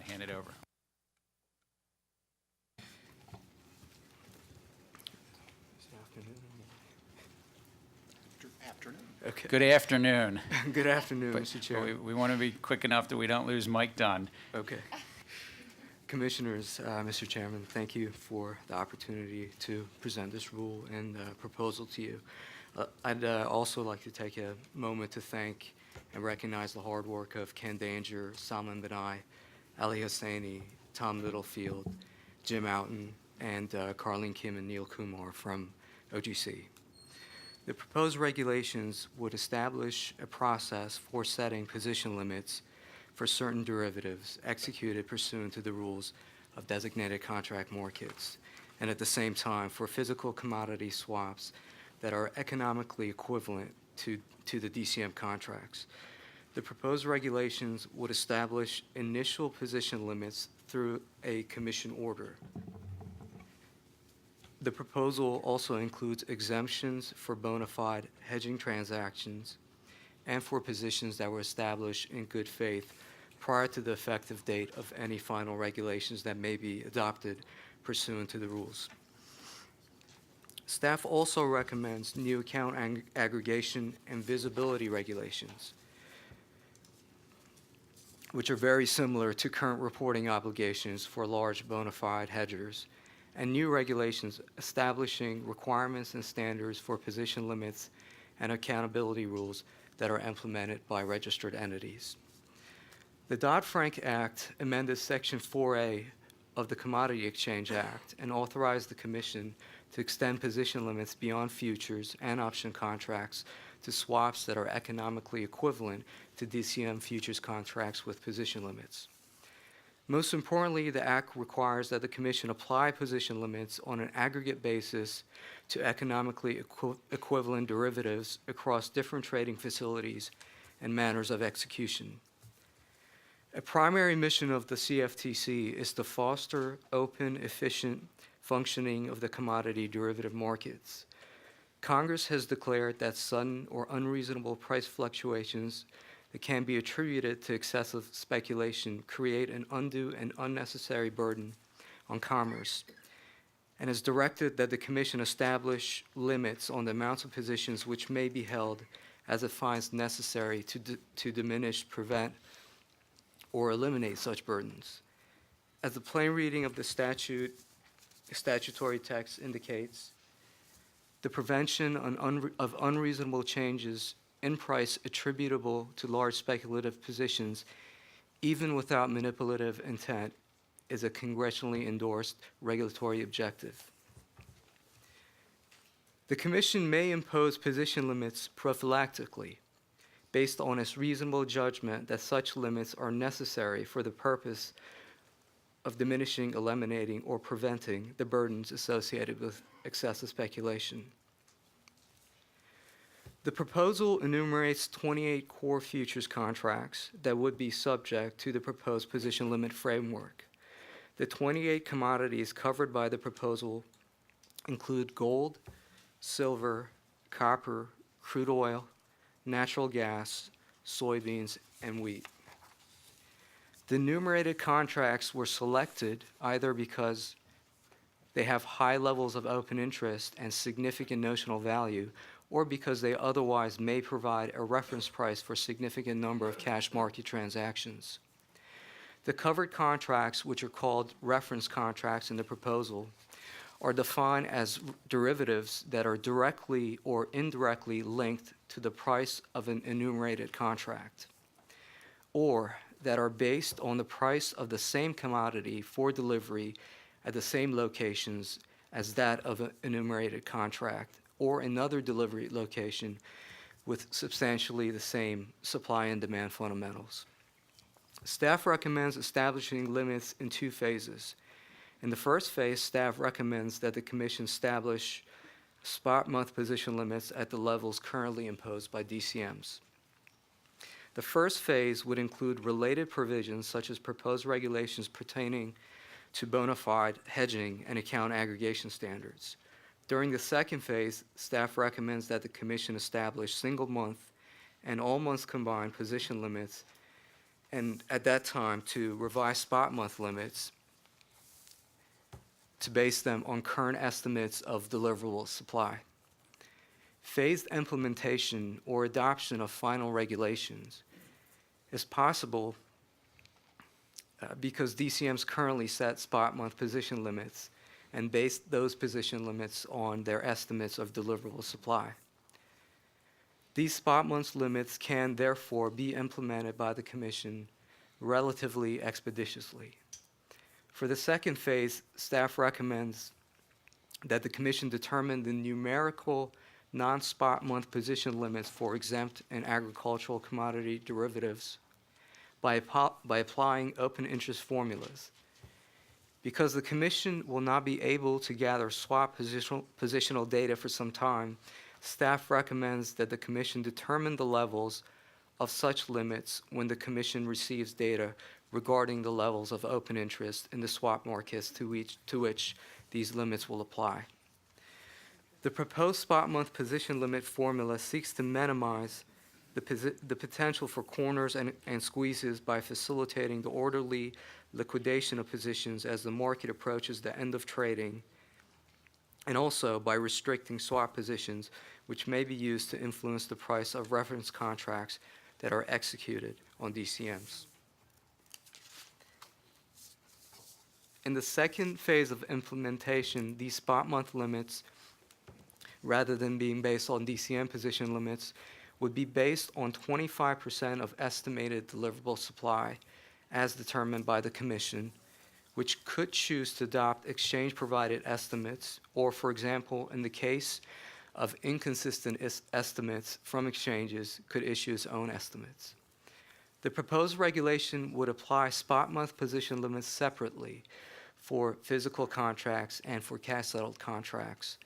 hand it over. Okay. Good afternoon. Good afternoon, But Mr. Chair. we want to be quick enough that we don't lose Mike Dunn. Okay. Commissioners, Mr. Chairman, thank you for the opportunity to present this rule and proposal to you. I'd also like to take a moment to thank and recognize the hard work of Ken Danger, Salman Benai, Ali Hosseini, Tom Littlefield, Jim Outen, and Carlene Kim and Neil Kumar from OGC. The proposed regulations would establish a process for setting position limits for certain derivatives executed pursuant to the rules of designated contract markets, and at the same time for physical commodity swaps that are economically equivalent to the DCM contracts. The proposed regulations would establish initial position limits through a commission order. The proposal also includes exemptions for bona fide hedging transactions and for positions that were established in good faith prior to the effective date of any final regulations that may be adopted pursuant to the rules. Staff also recommends new account aggregation and visibility regulations, which are very similar to current reporting obligations for large bona fide hedgers, and new regulations establishing requirements and standards for position limits and accountability rules that are implemented by registered entities. The Dodd-Frank Act amended Section 4A of the Commodity Exchange Act and authorized the Commission to extend position limits beyond futures and option contracts to swaps that are economically equivalent to DCM futures contracts with position limits. Most importantly, the Act requires that the Commission apply position limits on an aggregate basis to economically equivalent derivatives across different trading facilities and manners of execution. A primary mission of the CFTC is to foster open, efficient functioning of the commodity derivative markets. Congress has declared that sudden or unreasonable price fluctuations that can be attributed to excessive speculation create an undue and unnecessary burden on commerce, and has directed that the Commission establish limits on the amounts of positions which may be held as it finds necessary to diminish, prevent, or eliminate such burdens. As the plain reading of the statutory text indicates, the prevention of unreasonable changes in price attributable to large speculative positions, even without manipulative intent, is a congressionally endorsed regulatory objective. The Commission may impose position limits prophylactically based on its reasonable judgment that such limits are necessary for the purpose of diminishing, eliminating, or preventing the burdens associated with excessive speculation. The proposal enumerates 28 core futures contracts that would be subject to the proposed position limit framework. The 28 commodities covered by the proposal include gold, silver, copper, crude oil, natural gas, soybeans, and wheat. The enumerated contracts were selected either because they have high levels of open interest and significant notional value, or because they otherwise may provide a reference price for a significant number of cash market transactions. The covered contracts, which are called reference contracts in the proposal, are defined as derivatives that are directly or indirectly linked to the price of an enumerated contract, or that are based on the price of the same commodity for delivery at the same locations as that of an enumerated contract, or another delivery location with substantially the same supply and demand fundamentals. Staff recommends establishing limits in 2 phases. In the first phase, staff recommends that the Commission establish spot month position limits at the levels currently imposed by DCMs. The first phase would include related provisions such as proposed regulations pertaining to bona fide hedging and account aggregation standards. During the second phase, staff recommends that the Commission establish single month and all months combined position limits, and at that time to revise spot month limits to base them on current estimates of deliverable supply. Phased implementation or adoption of final regulations is possible because DCMs currently set spot month position limits and base those position limits on their estimates of deliverable supply. These spot month limits can therefore be implemented by the Commission relatively expeditiously. For the second phase, staff recommends that the Commission determine the numerical non-spot month position limits for exempt and agricultural commodity derivatives by applying open interest formulas. Because the Commission will not be able to gather swap positional data for some time, staff recommends that the Commission determine the levels of such limits when the Commission receives data regarding the levels of open interest in the swap markets to which these limits will apply. The proposed spot month position limit formula seeks to minimize the potential for corners and squeezes by facilitating the orderly liquidation of positions as the market approaches the end of trading, and also by restricting swap positions which may be used to influence the price of reference contracts that are executed on DCMs. In the second phase of implementation, these spot month limits, rather than being based on DCM position limits, would be based on 25% of estimated deliverable supply as determined by the Commission, which could choose to adopt exchange-provided estimates, or, for example, in the case of inconsistent estimates from exchanges, could issue its own estimates. The proposed regulation would apply spot month position limits separately for physical contracts and for cash-settled contracts,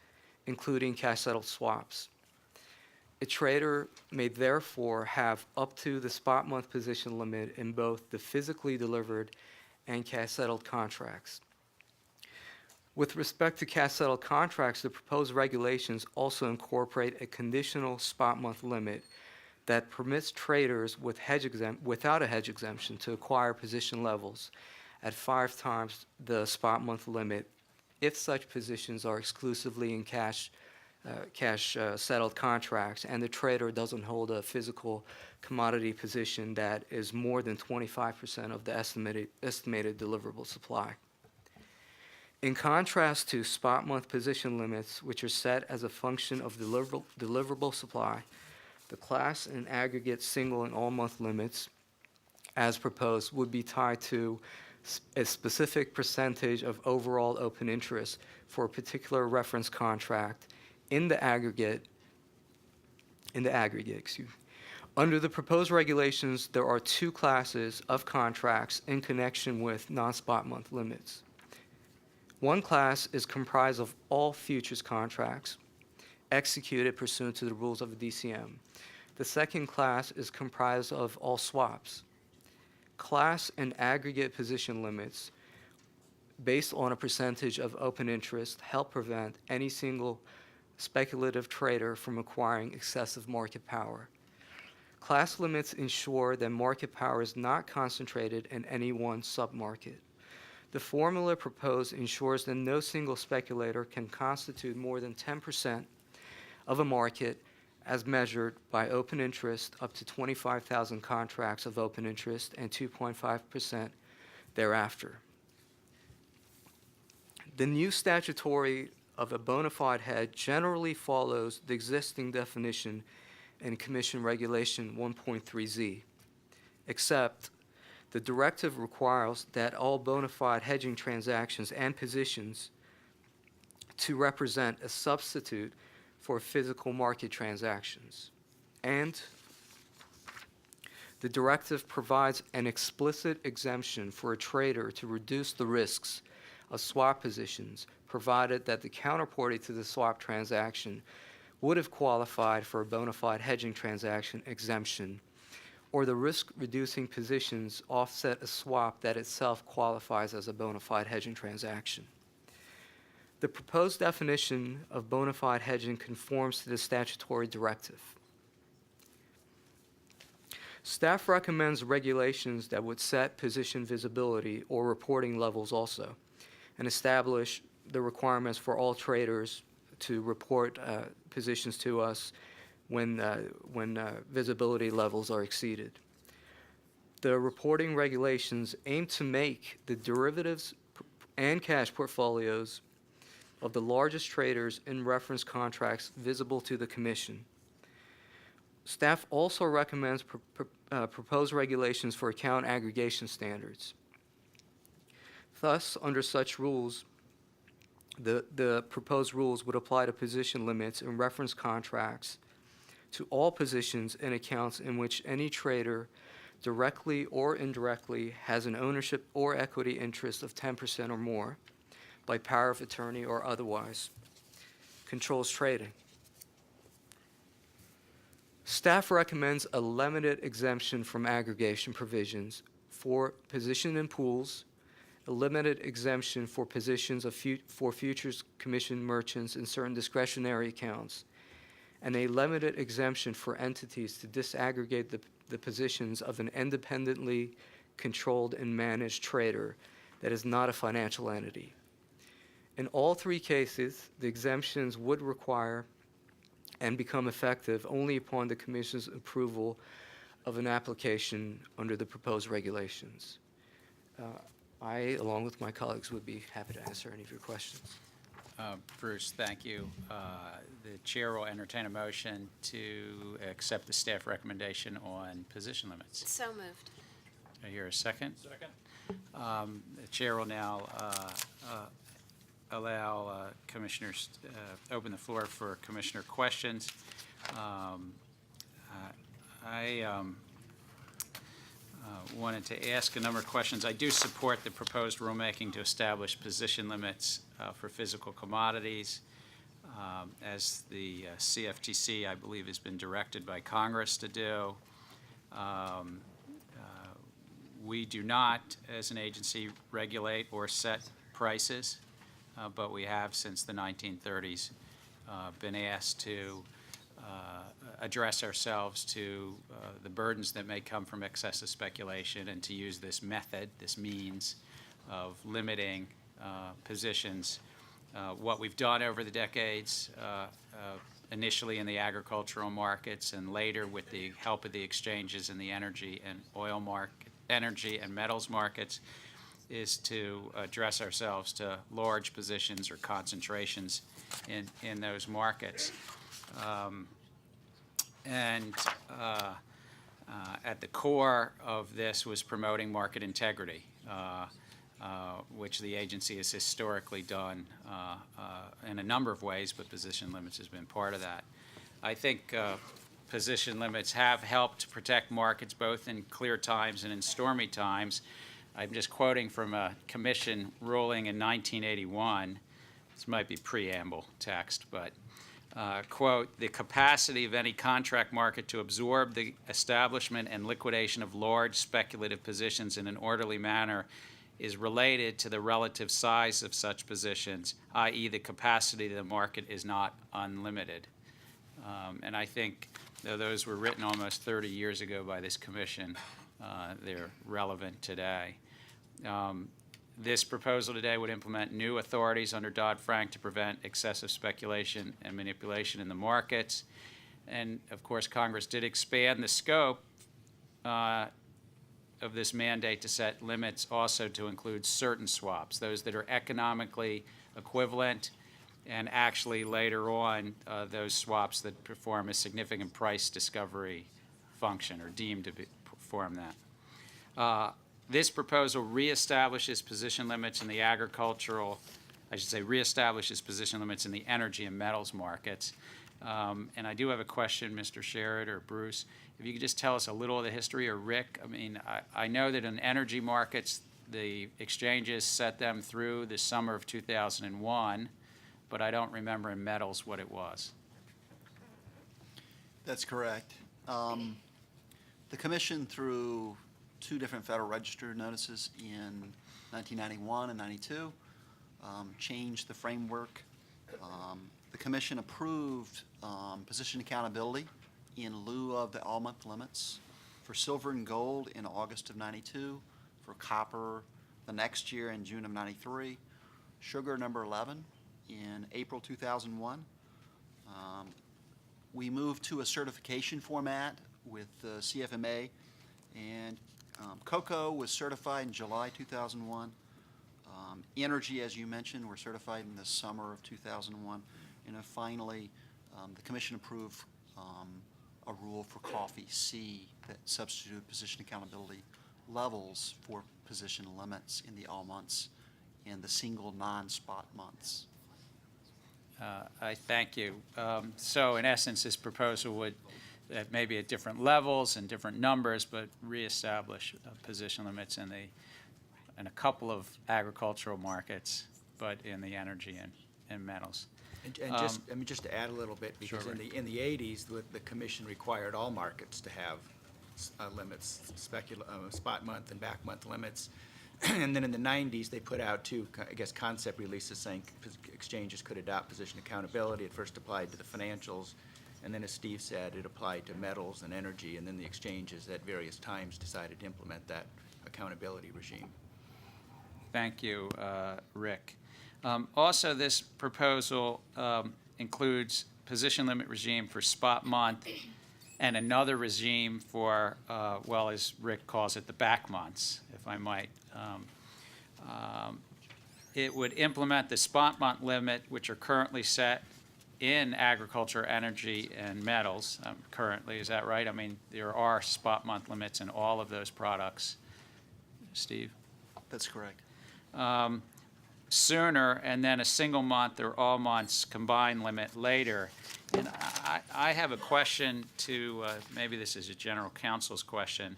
including cash-settled swaps. A trader may therefore have up to the spot month position limit in both the physically delivered and cash-settled contracts. With respect to cash-settled contracts, the proposed regulations also incorporate a conditional spot month limit that permits traders without a hedge exemption to acquire position levels at 5 times the spot month limit if such positions are exclusively in cash settled contracts and the trader doesn't hold a physical commodity position that is more than 25% of the estimated deliverable supply. In contrast to spot month position limits, which are set as a function of deliverable supply, the class and aggregate single and all month limits, as proposed, would be tied to a specific percentage of overall open interest for a particular reference contract in the aggregate. Under the proposed regulations, there are 2 classes of contracts in connection with non-spot month limits. One class is comprised of all futures contracts executed pursuant to the rules of the DCM. The second class is comprised of all swaps. Class and aggregate position limits based on a percentage of open interest help prevent any single speculative trader from acquiring excessive market power. Class limits ensure that market power is not concentrated in any one submarket. The formula proposed ensures that no single speculator can constitute more than 10% of a market as measured by open interest up to 25,000 contracts of open interest and 2.5% thereafter. The new statutory of a bona fide hedge generally follows the existing definition in Commission Regulation 1.3Z, except the directive requires that all bona fide hedging transactions and positions to represent a substitute for physical market transactions. And the directive provides an explicit exemption for a trader to reduce the risks of swap positions, provided that the counterparty to the swap transaction would have qualified for a bona fide hedging transaction exemption, or the risk-reducing positions offset a swap that itself qualifies as a bona fide hedging transaction. The proposed definition of bona fide hedging conforms to the statutory directive. Staff recommends regulations that would set position visibility or reporting levels also, and establish the requirements for all traders to report positions to us when visibility levels are exceeded. The reporting regulations aim to make the derivatives and cash portfolios of the largest traders in reference contracts visible to the Commission. Staff also recommends proposed regulations for account aggregation standards. Thus, under such rules, the proposed rules would apply to position limits in reference contracts to all positions in accounts in which any trader directly or indirectly has an ownership or equity interest of 10% or more, by power of attorney or otherwise, controls trading. Staff recommends a limited exemption from aggregation provisions for position in pools, a limited exemption for positions for futures commission merchants in certain discretionary accounts, and a limited exemption for entities to disaggregate the positions of an independently controlled and managed trader that is not a financial entity. In all three cases, the exemptions would require and become effective only upon the Commission's approval of an application under the proposed regulations. I, along with my colleagues, would be happy to answer any of your questions. Bruce, thank you. The chair will entertain a motion to accept the staff recommendation on position limits. So moved. I hear a second. Second. The chair will now allow commissioners, open the floor for commissioner questions. I wanted to ask a number of questions. I do support the proposed rulemaking to establish position limits for physical commodities, as the CFTC, I believe, has been directed by Congress to do. We do not, as an agency, regulate or set prices, but we have, since the 1930s, been asked to address ourselves to the burdens that may come from excessive speculation and to use this method, this means of limiting positions. What we've done over the decades, initially in the agricultural markets and later with the help of the exchanges in the energy and oil market, energy and metals markets, is to address ourselves to large positions or concentrations in those markets. At the core of this was promoting market integrity, which the agency has historically done in a number of ways, but position limits has been part of that. I think position limits have helped protect markets both in clear times and in stormy times. I'm just quoting from a commission ruling in 1981. This might be preamble text, but quote, "The capacity of any contract market to absorb the establishment and liquidation of large speculative positions in an orderly manner is related to the relative size of such positions, i.e. the capacity of the market is not unlimited." And I think though those were written almost 30 years ago by this commission, they're relevant today. This proposal today would implement new authorities under Dodd-Frank to prevent excessive speculation and manipulation in the markets. And of course, Congress did expand the scope of this mandate to set limits also to include certain swaps, those that are economically equivalent, and actually later on, those swaps that perform a significant price discovery function or deemed to perform that. This proposal reestablishes position limits in the reestablishes position limits in the energy and metals markets. And I do have a question, Mr. Sherrod or Bruce. If you could just tell us a little of the history, or Rick. I mean, I know that in energy markets, the exchanges set them through the summer of 2001, but I don't remember in metals what it was. That's correct. The Commission, through 2 different Federal Register notices in 1991 and 92, changed the framework. The Commission approved position accountability in lieu of the all-month limits for silver and gold in August of 92, for copper the next year in June of 93, sugar number 11 in April 2001. We moved to a certification format with the CFMA, and cocoa was certified in July 2001. Energy, as you mentioned, were certified in the summer of 2001. And then finally, the Commission approved a rule for coffee C that substituted position accountability levels for position limits in the all months and the single non-spot months. I thank you. So in essence, this proposal would, maybe at different levels and different numbers, but reestablish position limits in a couple of agricultural markets, but in the energy and metals. And just to add a little bit, because Sure, in the 80s, the Commission required all markets to have limits, spot month and back month limits. And then in the 90s, they put out 2, I guess, concept releases saying exchanges could adopt position accountability. It first applied to the financials, and then, as Steve said, it applied to metals and energy, and then the exchanges at various times decided to implement that accountability regime. Thank you, Rick. Also, this proposal includes position limit regime for spot month and another regime for, well, as Rick calls it, the back months, if I might. It would implement the spot month limit, which are currently set in agriculture, energy, and metals currently. Is that right? I mean, there are spot month limits in all of those products. Steve? That's correct. Sooner, and then a single month or all months combined limit later. And I have a question to, maybe this is a general counsel's question,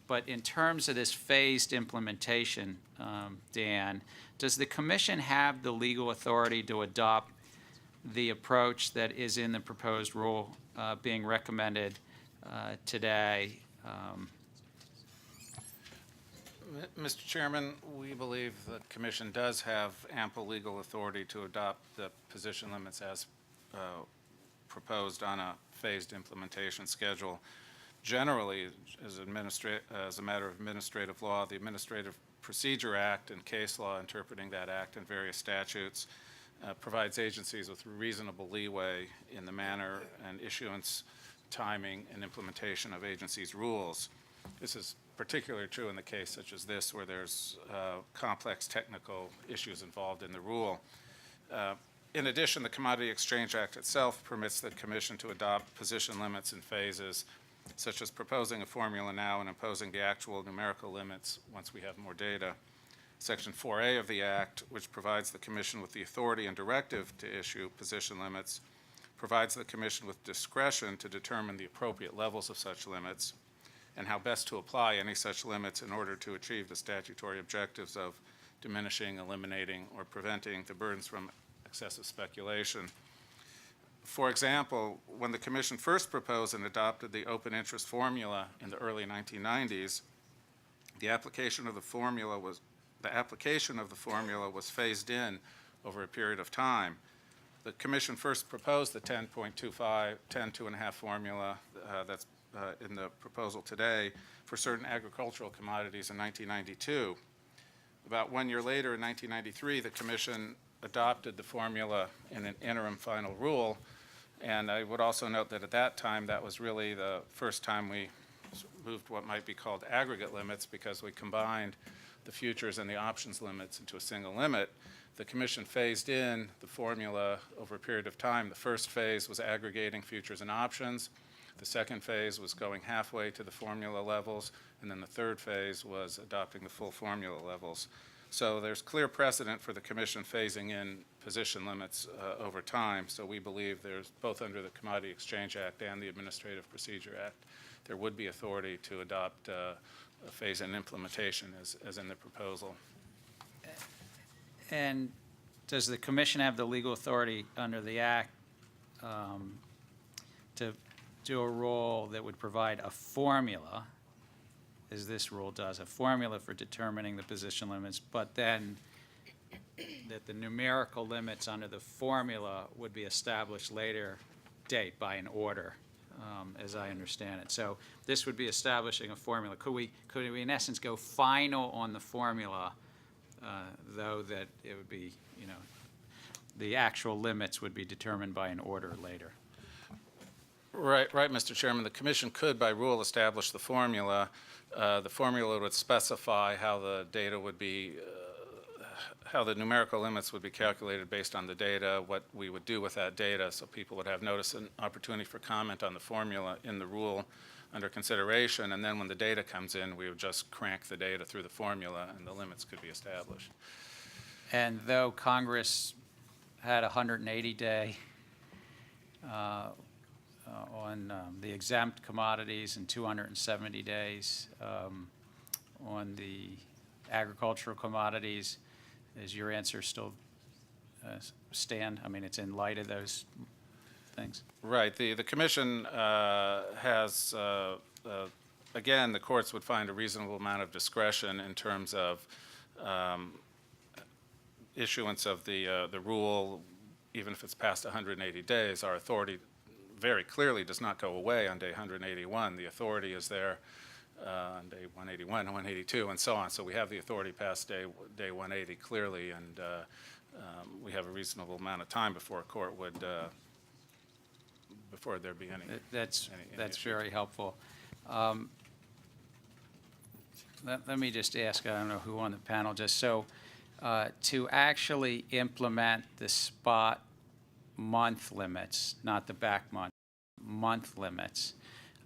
but in terms of this phased implementation, Dan, does the Commission have the legal authority to adopt the approach that is in the proposed rule being recommended today? Mr. Chairman, we believe the Commission does have ample legal authority to adopt the position limits as proposed on a phased implementation schedule. Generally, as a matter of administrative law, the Administrative Procedure Act and case law interpreting that act and various statutes provides agencies with reasonable leeway in the manner and issuance, timing, and implementation of agencies' rules. This is particularly true in the case such as this, where there's complex technical issues involved in the rule. In addition, the Commodity Exchange Act itself permits the Commission to adopt position limits in phases, such as proposing a formula now and imposing the actual numerical limits once we have more data. Section 4A of the Act, which provides the Commission with the authority and directive to issue position limits, provides the Commission with discretion to determine the appropriate levels of such limits and how best to apply any such limits in order to achieve the statutory objectives of diminishing, eliminating, or preventing the burdens from excessive speculation. For example, when the Commission first proposed and adopted the open interest formula in the early 1990s, the application of the formula was phased in over a period of time. The commission first proposed the 10.25, 10.5 formula that's in the proposal today for certain agricultural commodities in 1992. About 1 year later, in 1993, the commission adopted the formula in an interim final rule. And I would also note that at that time, that was really the first time we moved what might be called aggregate limits, because we combined the futures and the options limits into a single limit. The commission phased in the formula over a period of time. The first phase was aggregating futures and options. The second phase was going halfway to the formula levels. And then the third phase was adopting the full formula levels. So there's clear precedent for the commission phasing in position limits over time. So we believe there's, both under the Commodity Exchange Act and the Administrative Procedure Act, there would be authority to adopt a phase-in implementation as in the proposal. And does the commission have the legal authority under the act to do a rule that would provide a formula, as this rule does, a formula for determining the position limits, but then that the numerical limits under the formula would be established later date by an order, as I understand it. So this would be establishing a formula. Could we in essence go final on the formula, though that it would be, the actual limits would be determined by an order later? Right, Mr. Chairman. The commission could, by rule, establish the formula. The formula would specify how the data would be, how the numerical limits would be calculated based on the data, what we would do with that data, so people would have notice and opportunity for comment on the formula in the rule under consideration. And then when the data comes in, we would just crank the data through the formula, and the limits could be established. And though Congress had a 180-day on the exempt commodities and 270 days on the agricultural commodities, is your answer still stand? I mean, it's in light of those things? Right. The commission has, again, the courts would find a reasonable amount of discretion in terms of issuance of the rule, even if it's past 180 days. Our authority very clearly does not go away on day 181. The authority is there on day 181, 182, and so on. So we have the authority past day 180 clearly, and we have a reasonable amount of time before a court would, before there be any. That's issue. very helpful. Let me just ask, I don't know who on the panel, just so to actually implement the spot month limits, not the back month limits,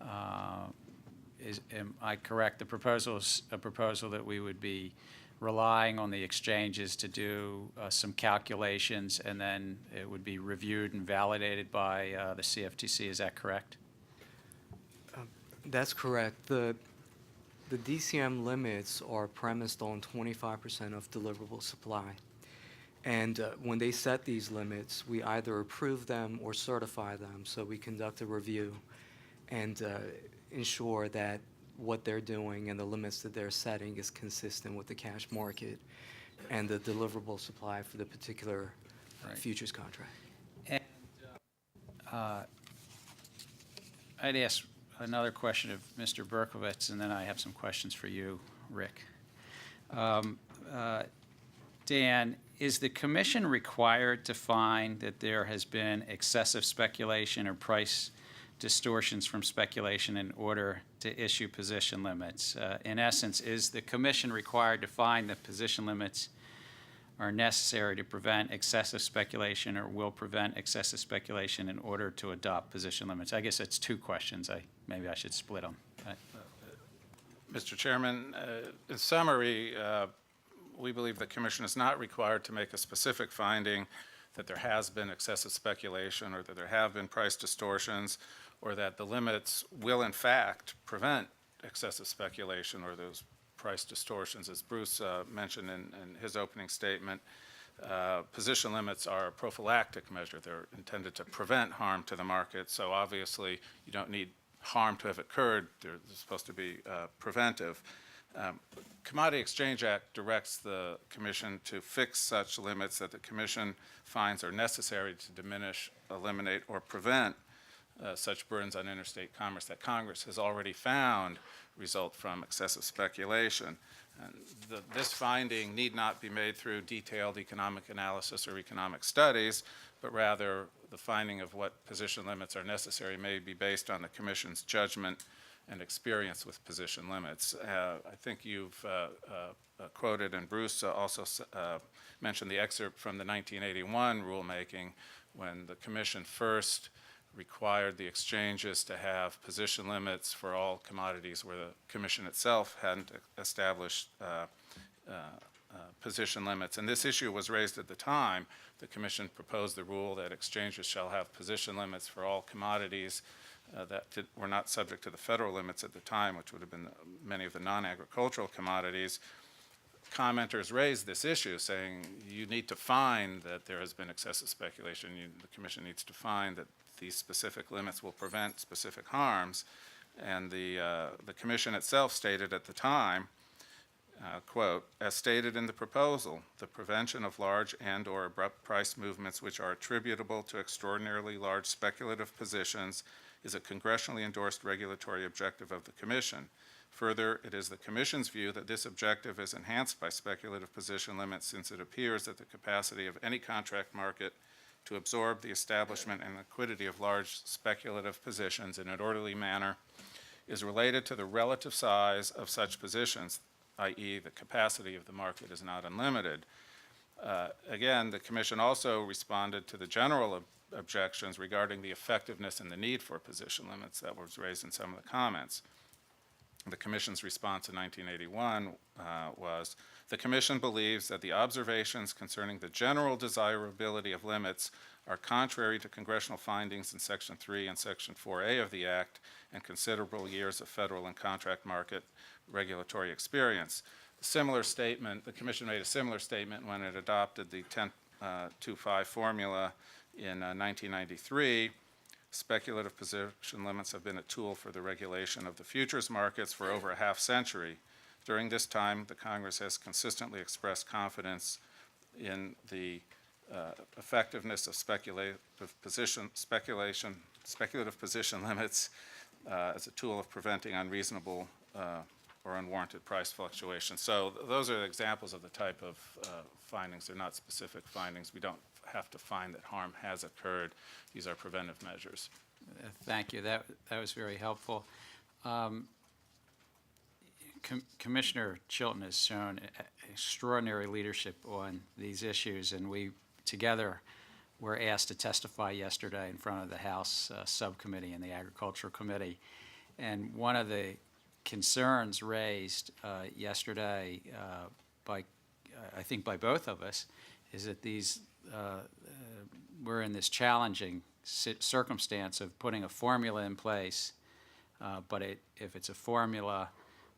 am I correct? The proposal is a proposal that we would be relying on the exchanges to do some calculations, and then it would be reviewed and validated by the CFTC. Is that correct? That's correct. The DCM limits are premised on 25% of deliverable supply. And when they set these limits, we either approve them or certify them. So we conduct a review and ensure that what they're doing and the limits that they're setting is consistent with the cash market and the deliverable supply for the particular futures contract. And I'd ask another question of Mr. Berkowitz, and then I have some questions for you, Rick. Dan, is the commission required to find that there has been excessive speculation or price distortions from speculation in order to issue position limits? In essence, is the commission required to find that position limits are necessary to prevent excessive speculation or will prevent excessive speculation in order to adopt position limits? I guess that's two questions. Maybe I should split them. Mr. Chairman, in summary, we believe the commission is not required to make a specific finding that there has been excessive speculation or that there have been price distortions or that the limits will in fact prevent excessive speculation or those price distortions. As Bruce mentioned in his opening statement, position limits are a prophylactic measure. They're intended to prevent harm to the market. So obviously you don't need harm to have occurred. They're supposed to be preventive. Commodity Exchange Act directs the Commission to fix such limits that the Commission finds are necessary to diminish, eliminate, or prevent such burdens on interstate commerce that Congress has already found result from excessive speculation. And this finding need not be made through detailed economic analysis or economic studies, but rather the finding of what position limits are necessary may be based on the Commission's judgment and experience with position limits. I think you've quoted, and Bruce also mentioned the excerpt from the 1981 rulemaking when the Commission first required the exchanges to have position limits for all commodities where the Commission itself hadn't established position limits. And this issue was raised at the time. The Commission proposed the rule that exchanges shall have position limits for all commodities that were not subject to the federal limits at the time, which would have been many of the non-agricultural commodities. Commenters raised this issue, saying you need to find that there has been excessive speculation. The Commission needs to find that these specific limits will prevent specific harms. And the Commission itself stated at the time, quote, as stated in the proposal, the prevention of large and/or abrupt price movements which are attributable to extraordinarily large speculative positions is a congressionally endorsed regulatory objective of the Commission. Further, it is the Commission's view that this objective is enhanced by speculative position limits since it appears that the capacity of any contract market to absorb the establishment and liquidity of large speculative positions in an orderly manner is related to the relative size of such positions, i.e. the capacity of the market is not unlimited. Again, the Commission also responded to the general objections regarding the effectiveness and the need for position limits that was raised in some of the comments. The Commission's response in 1981 was, the Commission believes that the observations concerning the general desirability of limits are contrary to congressional findings in Section 3 and Section 4A of the Act and considerable years of federal and contract market regulatory experience. Similar statement, the Commission made a similar statement when it adopted the 10.25 formula in 1993. Speculative position limits have been a tool for the regulation of the futures markets for over a half century. During this time, the Congress has consistently expressed confidence in the effectiveness of speculative position limits as a tool of preventing unreasonable or unwarranted price fluctuations. So those are examples of the type of findings. They're not specific findings. We don't have to find that harm has occurred. These are preventive measures. Thank you. That was very helpful. Commissioner Chilton has shown extraordinary leadership on these issues, and we together were asked to testify yesterday in front of the House Subcommittee and the Agricultural Committee. And one of the concerns raised yesterday I think by both of us, is that we're in this challenging circumstance of putting a formula in place, but if it's a formula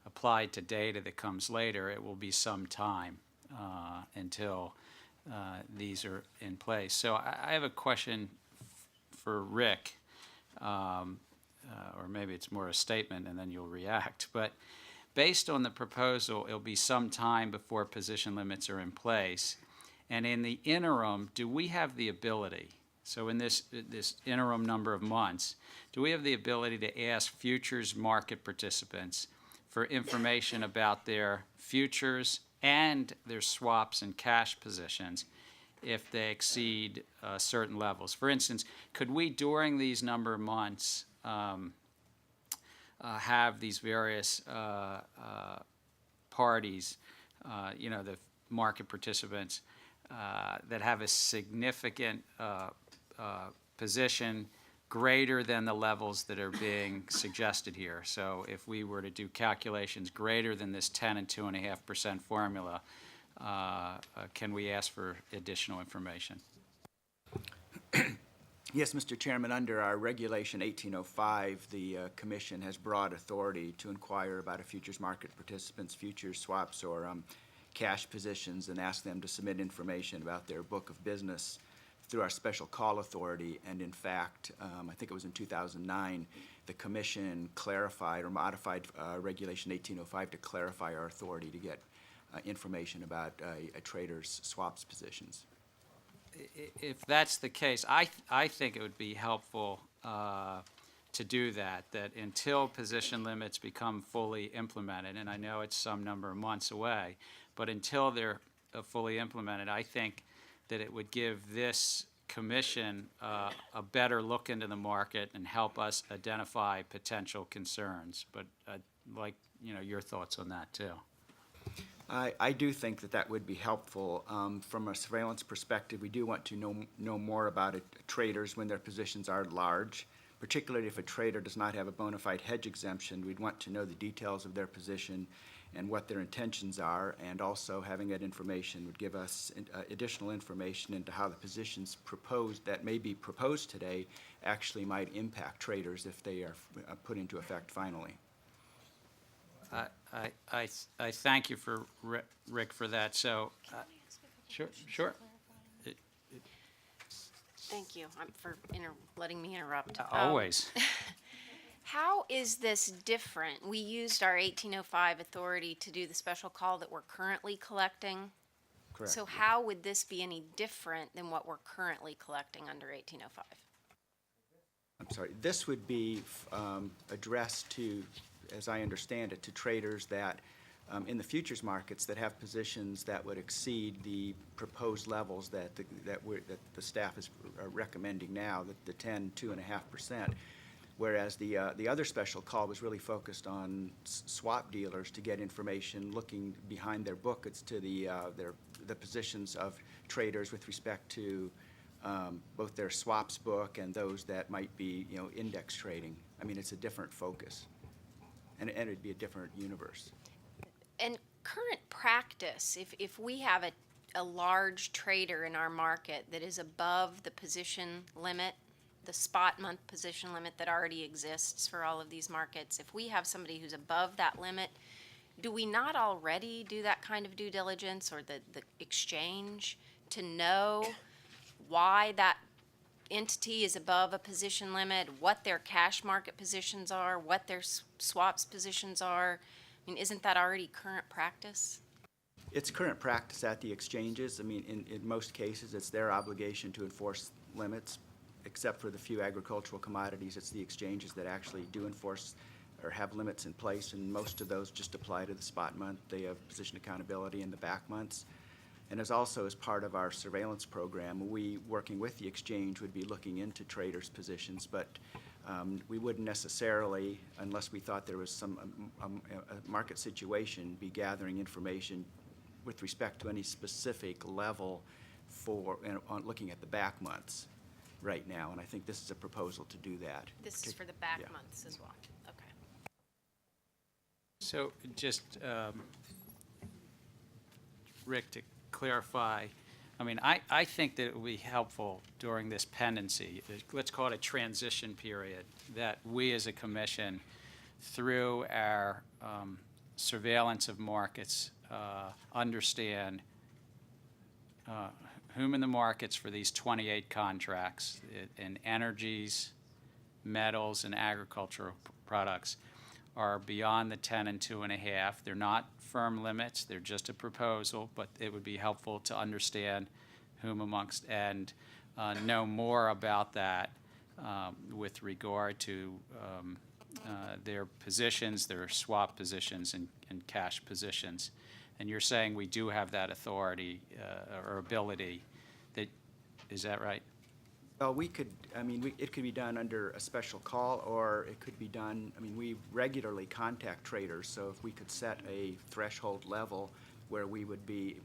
applied to data that comes later, it will be some time until these are in place. So I have a question for Rick, or maybe it's more a statement and then you'll react. But based on the proposal, it'll be some time before position limits are in place. And in the interim, do we have the ability, so in this interim number of months, do we have the ability to ask futures market participants for information about their futures and their swaps and cash positions if they exceed certain levels? For instance, could we, during these number of months, have these various parties, the market participants, that have a significant position greater than the levels that are being suggested here? So if we were to do calculations greater than this 10 and 2.5% formula, can we ask for additional information? Yes, Mr. Chairman, under our Regulation 1805, the Commission has broad authority to inquire about a futures market participant's futures, swaps, or cash positions and ask them to submit information about their book of business through our special call authority, and in fact, I think it was in 2009, the commission clarified or modified Regulation 1805 to clarify our authority to get information about a trader's swaps positions. If that's the case, I think it would be helpful to do that until position limits become fully implemented, and I know it's some number of months away, but until they're fully implemented, I think that it would give this commission a better look into the market and help us identify potential concerns. But I'd like, your thoughts on that too. I do think that would be helpful. From a surveillance perspective, we do want to know more about traders when their positions are large, particularly if a trader does not have a bona fide hedge exemption. We'd want to know the details of their position and what their intentions are, and also having that information would give us additional information into how the positions that may be proposed today actually might impact traders if they are put into effect finally. I thank you for Rick for that. So, sure. Thank you for letting me interrupt. Always. How is this different? We used our 1805 authority to do the special call that we're currently collecting. Correct. So how would this be any different than what we're currently collecting under 1805? I'm sorry, this would be addressed to, as I understand it, to traders that in the futures markets that have positions that would exceed the proposed levels that the staff is recommending now, the 2.5%. Whereas the other special call was really focused on swap dealers to get information looking behind their book. It's to the positions of traders with respect to both their swaps book and those that might be index trading. I mean, it's a different focus, and it'd be a different universe. And current practice, if we have a large trader in our market that is above the position limit, the spot month position limit that already exists for all of these markets, if we have somebody who's above that limit, do we not already do that kind of due diligence or the exchange to know why that entity is above a position limit, what their cash market positions are, what their swaps positions are? I mean, isn't that already current practice? It's current practice at the exchanges. I mean, in most cases, it's their obligation to enforce limits. Except for the few agricultural commodities, it's the exchanges that actually do enforce or have limits in place, and most of those just apply to the spot month. They have position accountability in the back months. And as part of our surveillance program, we, working with the exchange, would be looking into traders' positions, but we wouldn't necessarily, unless we thought there was some a market situation, be gathering information with respect to any specific level for on looking at the back months right now, and I think this is a proposal to do that. This is for the back months as well. Okay. So just, Rick, to clarify, I mean, I think that it would be helpful during this pendency, let's call it a transition period, that we as a commission, through our surveillance of markets, understand whom in the markets for these 28 contracts in energies, metals, and agricultural products are beyond the 10 and 2.5. They're not firm limits, they're just a proposal, but it would be helpful to understand whom amongst and know more about that with regard to their positions, their swap positions, and cash positions. And you're saying we do have that authority or ability. Is that right? Well, we could, I mean, it could be done under a special call, or it could be done, I mean, we regularly contact traders, so if we could set a threshold level where we would be,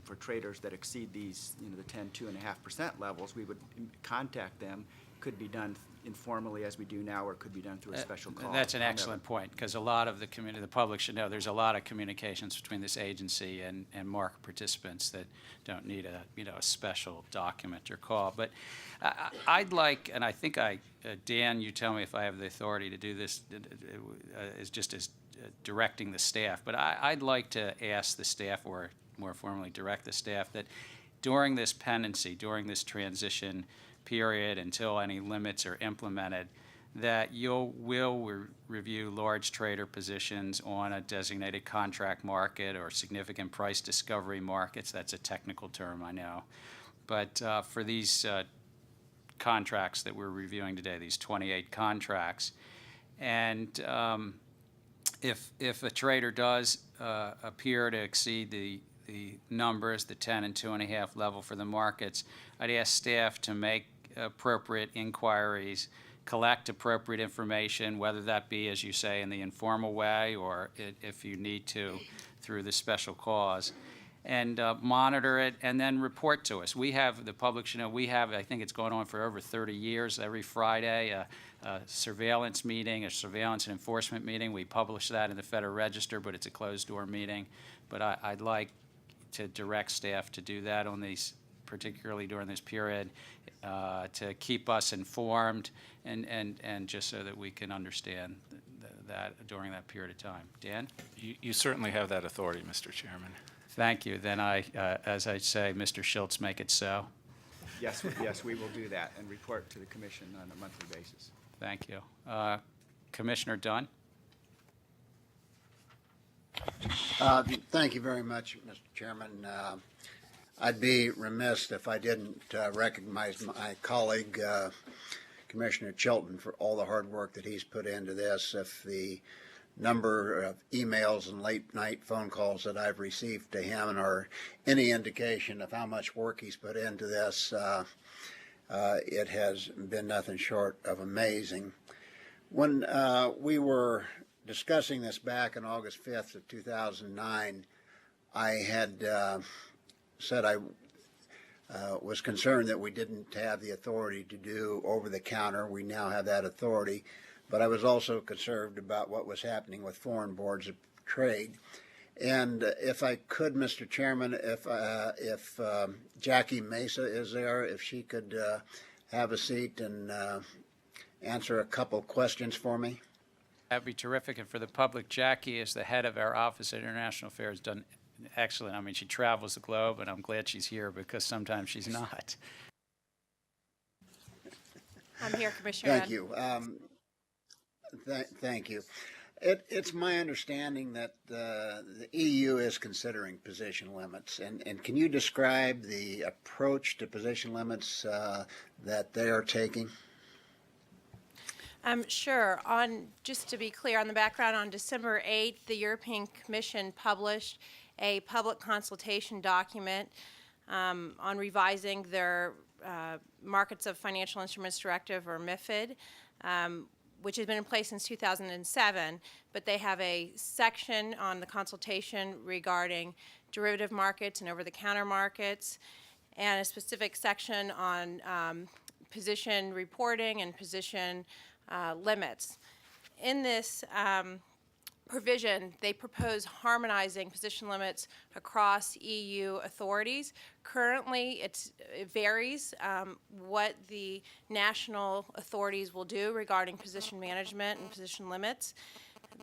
for traders that exceed these, the 2.5% levels, we would contact them. Could be done informally as we do now, or it could be done through a special call. That's an excellent point, because a lot of the community, the public should know, there's a lot of communications between this agency and market participants that don't need a special document or call. But I'd like, and I think Dan, you tell me if I have the authority to do this, is just as directing the staff. But I'd like to ask the staff, or more formally direct the staff, that during this pendency, during this transition period until any limits are implemented, that review large trader positions on a designated contract market or significant price discovery markets. That's a technical term, I know. But for these contracts that we're reviewing today, these 28 contracts, and if a trader does appear to exceed the numbers, the 10 and 2.5 level for the markets, I'd ask staff to make appropriate inquiries, collect appropriate information, whether that be, as you say, in the informal way or if you need to through the special cause, and monitor it and then report to us. We have, the public should know, we have, I think it's going on for over 30 years, every Friday, a surveillance meeting, a surveillance and enforcement meeting. We publish that in the Federal Register, but it's a closed-door meeting. But I'd like to direct staff to do that on these, particularly during this period, to keep us informed and just so that we can understand that during that period of time. Dan? You certainly have that authority, Mr. Chairman. Thank you. Then as I say, Mr. Schultz, make it so. Yes, yes, we will do that and report to the commission on a monthly basis. Thank you. Commissioner Dunn? Thank you very much, Mr. Chairman. I'd be remiss if I didn't recognize my colleague, Commissioner Chilton, for all the hard work that he's put into this. If the number of emails and late-night phone calls that I've received to him are any indication of how much work he's put into this, it has been nothing short of amazing. When we were discussing this back on August 5th of 2009, I had said I was concerned that we didn't have the authority to do over-the-counter. We now have that authority. But I was also concerned about what was happening with foreign boards of trade. And if I could, Mr. Chairman, if Jackie Mesa is there, if she could have a seat and answer a couple questions for me. That'd be terrific. And for the public, Jackie is the head of our Office of International Affairs, done excellent. I mean, she travels the globe, and I'm glad she's here because sometimes she's not. I'm here, Commissioner. Thank you. Thank you. It's my understanding that the EU is considering position limits, and can you describe the approach to position limits that they are taking? Sure. Just to be clear on the background, on December 8th, the European Commission published a public consultation document on revising their Markets of Financial Instruments Directive, or MiFID, which has been in place since 2007, but they have a section on the consultation regarding derivative markets and over-the-counter markets, and a specific section on position reporting and position limits. In this provision, they propose harmonizing position limits across EU authorities. Currently, it varies what the national authorities will do regarding position management and position limits.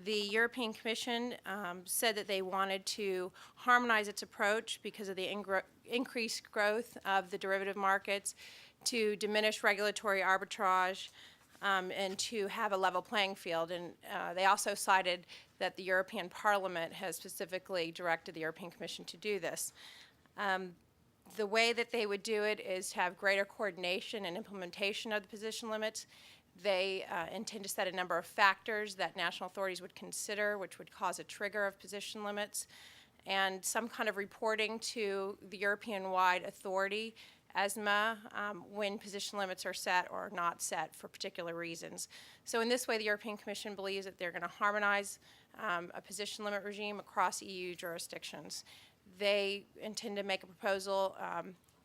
The European Commission said that they wanted to harmonize its approach because of the increased growth of the derivative markets, to diminish regulatory arbitrage, and to have a level playing field. And they also cited that the European Parliament has specifically directed the European Commission to do this. The way that they would do it is to have greater coordination and implementation of the position limits. They intend to set a number of factors that national authorities would consider, which would cause a trigger of position limits, and some kind of reporting to the European-wide authority, ESMA, when position limits are set or not set for particular reasons. So in this way, the European Commission believes that they're going to harmonize a position limit regime across EU jurisdictions. They intend to make a proposal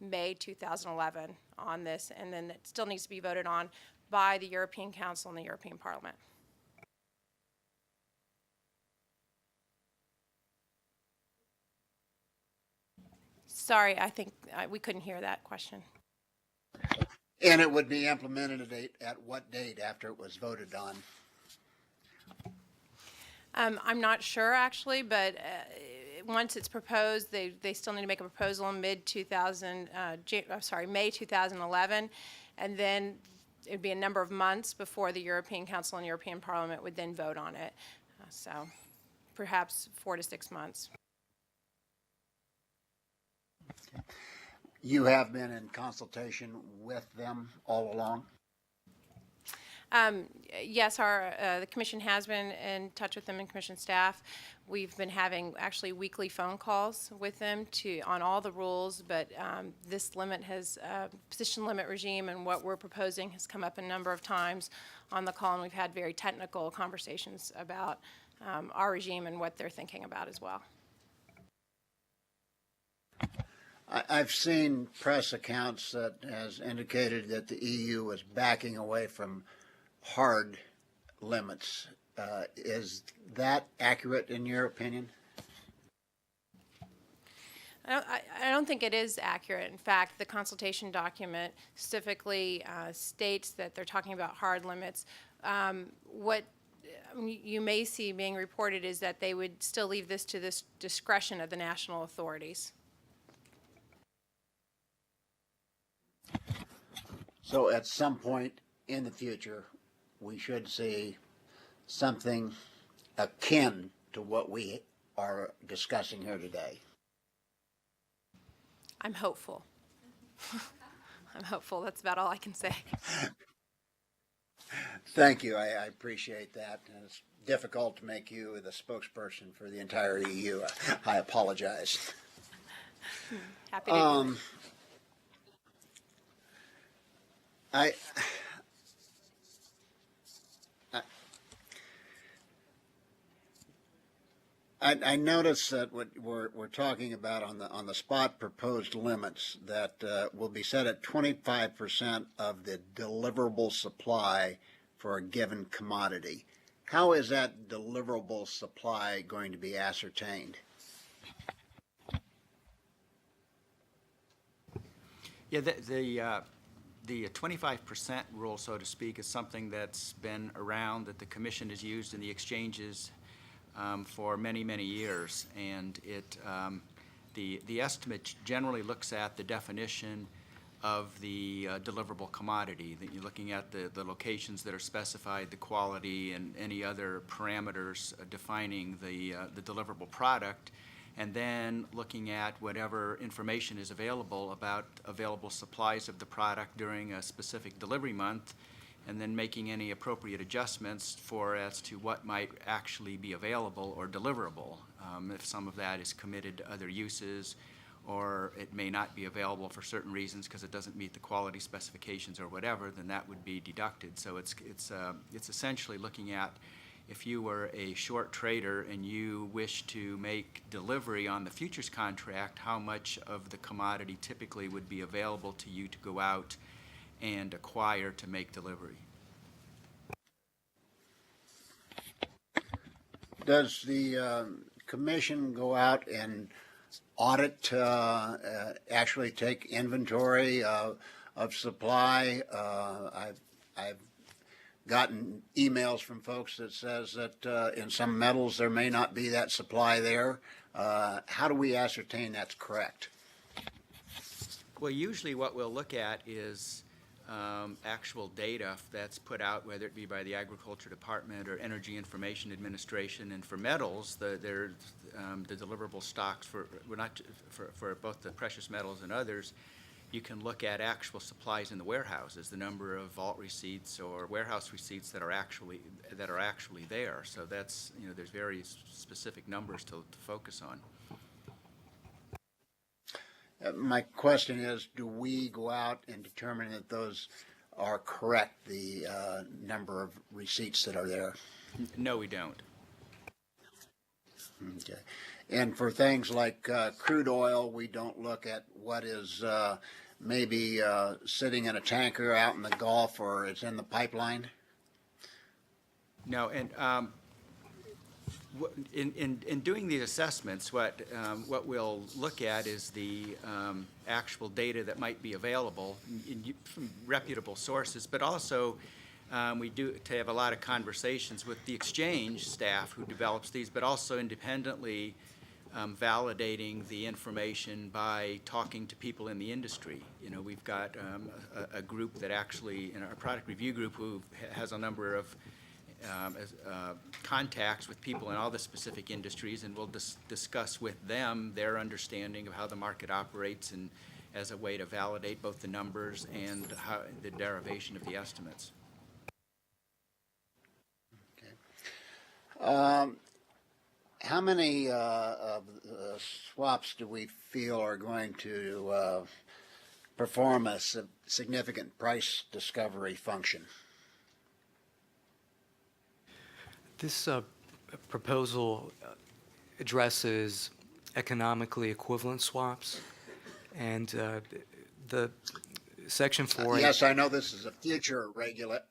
May 2011 on this, and then it still needs to be voted on by the European Council and the European Parliament. Sorry, I think we couldn't hear that question. And it would be implemented at what date after it was voted on? I'm not sure, actually, but once it's proposed, they still need to make a proposal in May 2011, and then it'd be a number of months before the European Council and European Parliament would then vote on it. So perhaps 4 to 6 months. You have been in consultation with them all along? Yes, the commission has been in touch with them and commission staff. We've been having actually weekly phone calls with them on all the rules, but this position limit regime and what we're proposing has come up a number of times on the call, and we've had very technical conversations about our regime and what they're thinking about as well. I've seen press accounts that has indicated that the EU is backing away from hard limits. Is that accurate in your opinion? I don't think it is accurate. In fact, the consultation document specifically states that they're talking about hard limits. What you may see being reported is that they would still leave this to the discretion of the national authorities. So at some point in the future, we should see something akin to what we are discussing here today. I'm hopeful. I'm hopeful. That's about all I can say. Thank you. I appreciate that. And it's difficult to make you the spokesperson for the entire EU. I apologize. Happy to. I notice that what we're talking about on the spot proposed limits that will be set at 25% of the deliverable supply for a given commodity. How is that deliverable supply going to be ascertained? Yeah, the 25% rule, so to speak, is something that's been around, that the Commission has used in the exchanges for many, many years. And the estimate generally looks at the definition of the deliverable commodity, that you're looking at the locations that are specified, the quality, and any other parameters defining the deliverable product, and then looking at whatever information is available about available supplies of the product during a specific delivery month, and then making any appropriate adjustments as to what might actually be available or deliverable. If some of that is committed to other uses, or it may not be available for certain reasons because it doesn't meet the quality specifications or whatever, then that would be deducted. So it's essentially looking at, if you were a short trader and you wish to make delivery on the futures contract, how much of the commodity typically would be available to you to go out and acquire to make delivery. Does the Commission go out and audit, actually take inventory of supply? I've gotten emails from folks that says that in some metals there may not be that supply there. How do we ascertain that's correct? Well, usually what we'll look at is actual data that's put out, whether it be by the Agriculture Department or Energy Information Administration. And for metals, the deliverable stocks for both the precious metals and others, you can look at actual supplies in the warehouses, the number of vault receipts or warehouse receipts that are actually there. So that's, there's very specific numbers to focus on. My question is, do we go out and determine that those are correct, the number of receipts that are there? No, we don't. Okay. And for things like crude oil, we don't look at what is maybe sitting in a tanker out in the Gulf or it's in the pipeline? No, and in doing these assessments, what we'll look at is the actual data that might be available from reputable sources, but also we do have a lot of conversations with the exchange staff who develops these, but also independently validating the information by talking to people in the industry. You know, we've got a group that actually, in our product review group, who has a number of contacts with people in all the specific industries, and we'll discuss with them their understanding of how the market operates, and as a way to validate both the numbers and how the derivation of the estimates. How many of the swaps do we feel are going to perform a significant price discovery function? This proposal addresses economically equivalent swaps, and the Section 4. Yes, I know this is a future regulation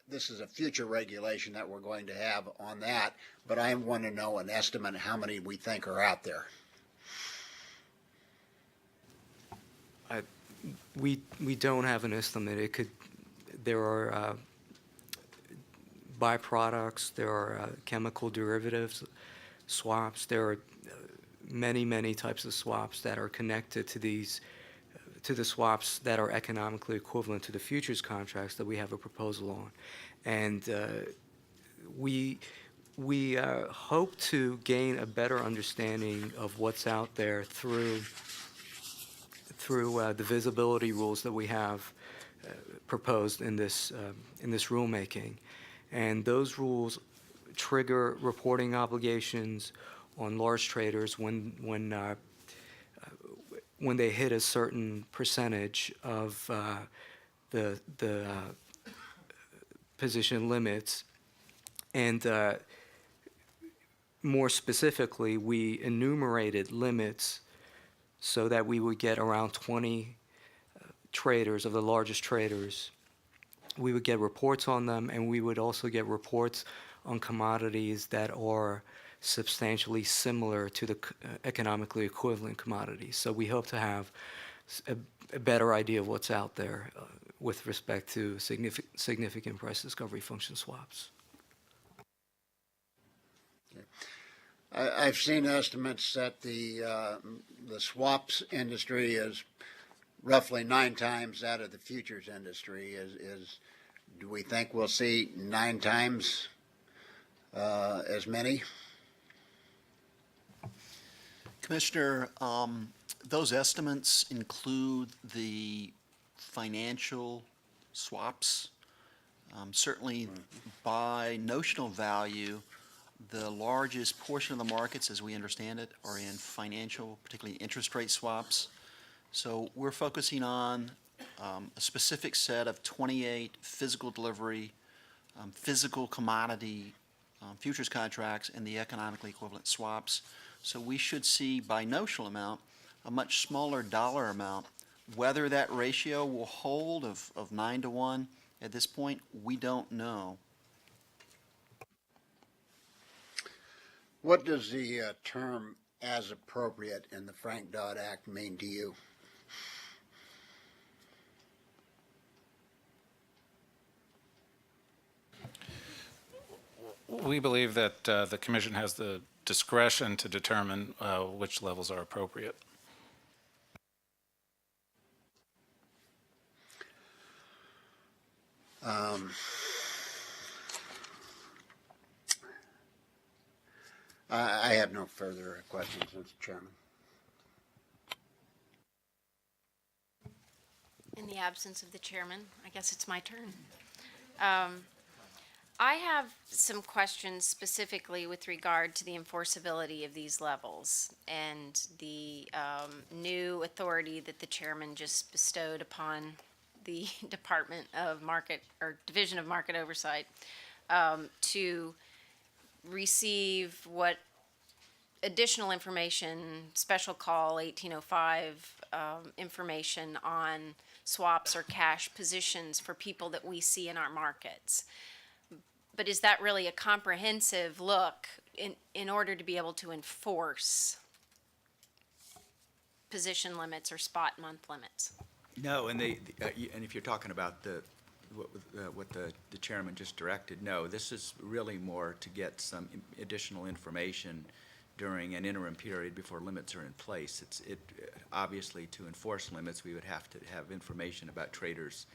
that we're going to have on that, but I want to know an estimate of how many we think are out there. We don't have an estimate. There are byproducts, there are chemical derivatives swaps, there are many types of swaps that are connected to the swaps that are economically equivalent to the futures contracts that we have a proposal on. And we hope to gain a better understanding of what's out there through the visibility rules that we have proposed in this rulemaking. And those rules trigger reporting obligations on large traders when they hit a certain percentage of the position limits. And more specifically, we enumerated limits so that we would get around 20 traders, of the largest traders. We would get reports on them, and we would also get reports on commodities that are substantially similar to the economically equivalent commodities. So we hope to have a better idea of what's out there with respect to significant price discovery function swaps. I've seen estimates that the swaps industry is roughly 9 times that of the futures industry. Do we think we'll see 9 times as many? Commissioner, those estimates include the financial swaps. Certainly, by notional value, the largest portion of the markets, as we understand it, are in financial, particularly interest rate swaps. So we're focusing on a specific set of 28 physical delivery, physical commodity futures contracts, and the economically equivalent swaps. So we should see, by notional amount, a much smaller dollar amount. Whether that ratio will hold of 9 to 1 at this point, we don't know. What does the term "as appropriate" in the Frank-Dodd Act mean to you? We believe that the Commission has the discretion to determine which levels are appropriate. I have no further questions, Mr. Chairman. In the absence of the chairman, I guess it's my turn. I have some questions specifically with regard to the enforceability of these levels and the new authority that the chairman just bestowed upon the Department of Market, or Division of Market Oversight, to receive what additional information, special call 1805 information on swaps or cash positions for people that we see in our markets. But is that really a comprehensive look in order to be able to enforce position limits or spot month limits? No, and if you're talking about what the chairman just directed, no, this is really more to get some additional information during an interim period before limits are in place. Obviously, to enforce limits, we would have to have information about traders'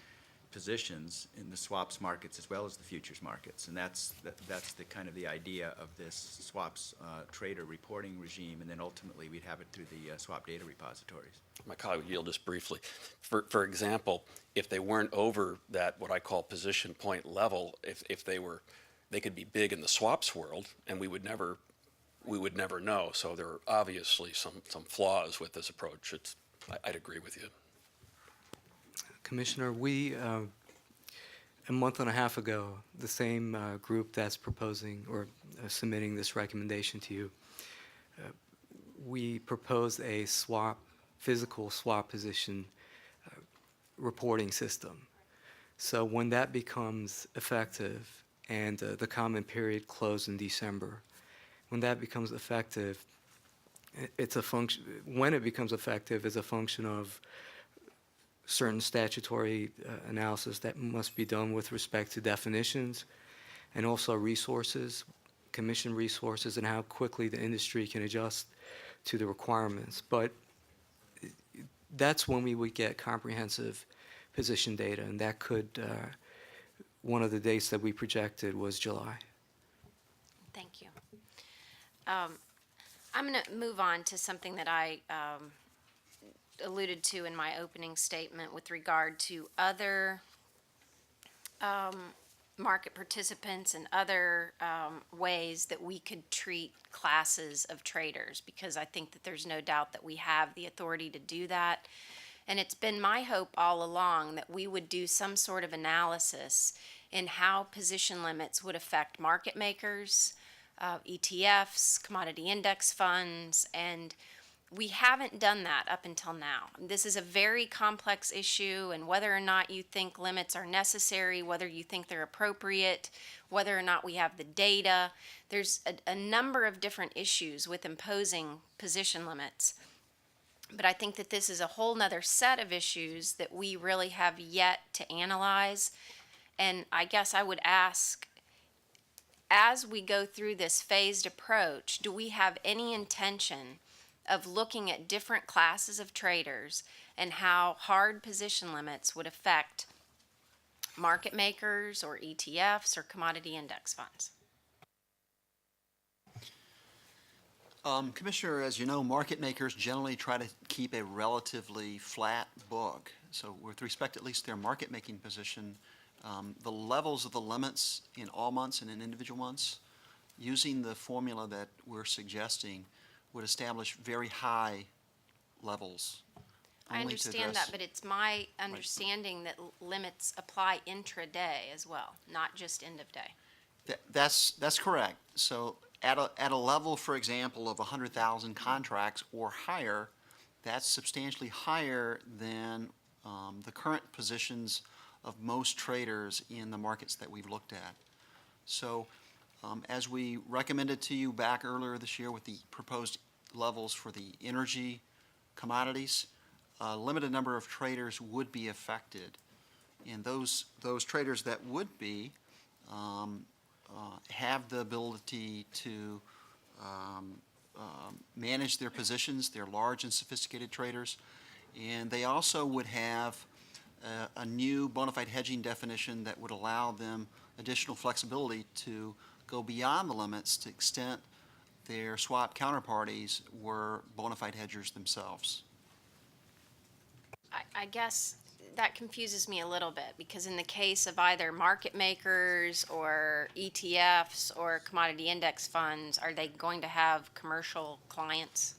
positions in the swaps markets as well as the futures markets, and that's the kind of the idea of this swaps trader reporting regime, and then ultimately we'd have it through the swap data repositories. My colleague would yield just briefly. For example, if they weren't over that, what I call position point level, if they could be big in the swaps world, and we would never know. So there are obviously some flaws with this approach. I'd agree with you. Commissioner, we, a month and a half ago, the same group that's proposing or submitting this recommendation to you, we proposed a physical swap position reporting system. So when that becomes effective, and the comment period closed in December, when that becomes effective, it's a function. When it becomes effective, is a function of certain statutory analysis that must be done with respect to definitions, and also resources, commission resources, and how quickly the industry can adjust to the requirements. But that's when we would get comprehensive position data, and that could, one of the dates that we projected was July. Thank you. I'm going to move on to something that I alluded to in my opening statement with regard to other market participants and other ways that we could treat classes of traders, because I think that there's no doubt that we have the authority to do that. And it's been my hope all along that we would do some sort of analysis in how position limits would affect market makers, ETFs, commodity index funds, and we haven't done that up until now. This is a very complex issue, and whether or not you think limits are necessary, whether you think they're appropriate, whether or not we have the data, there's a number of different issues with imposing position limits. But I think that this is a whole nother set of issues that we really have yet to analyze. And I guess I would ask, as we go through this phased approach, do we have any intention of looking at different classes of traders and how hard position limits would affect market makers or ETFs or commodity index funds? Commissioner, as you know, market makers generally try to keep a relatively flat book. So with respect at least to their market making position, the levels of the limits in all months and in individual months, using the formula that we're suggesting, would establish very high levels. I understand that, but it's my understanding that limits apply intraday as well, not just end of day. That's correct. So at a level, for example, of 100,000 contracts or higher, that's substantially higher than the current positions of most traders in the markets that we've looked at. So as we recommended to you back earlier this year with the proposed levels for the energy commodities, a limited number of traders would be affected. And those traders that would be have the ability to manage their positions. They're large and sophisticated traders. And they also would have a new bona fide hedging definition that would allow them additional flexibility to go beyond the limits to the extent their swap counterparties were bona fide hedgers themselves. I guess that confuses me a little bit, because in the case of either market makers or ETFs or commodity index funds, are they going to have commercial clients?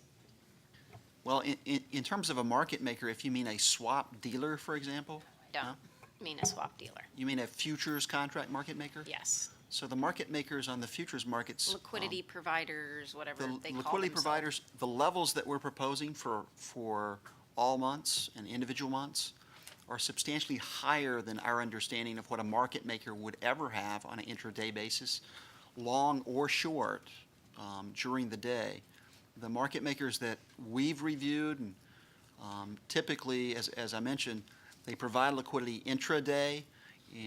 Well, in terms of a market maker, if you mean a swap dealer, for example? Don't mean a swap dealer. You mean a futures contract market maker? Yes. So the market makers on the futures markets. Liquidity providers, whatever they call themselves. Liquidity providers, the levels that we're proposing for all months and individual months are substantially higher than our understanding of what a market maker would ever have on an intraday basis, long or short, during the day. The market makers that we've reviewed, and typically, as I mentioned, they provide liquidity intraday,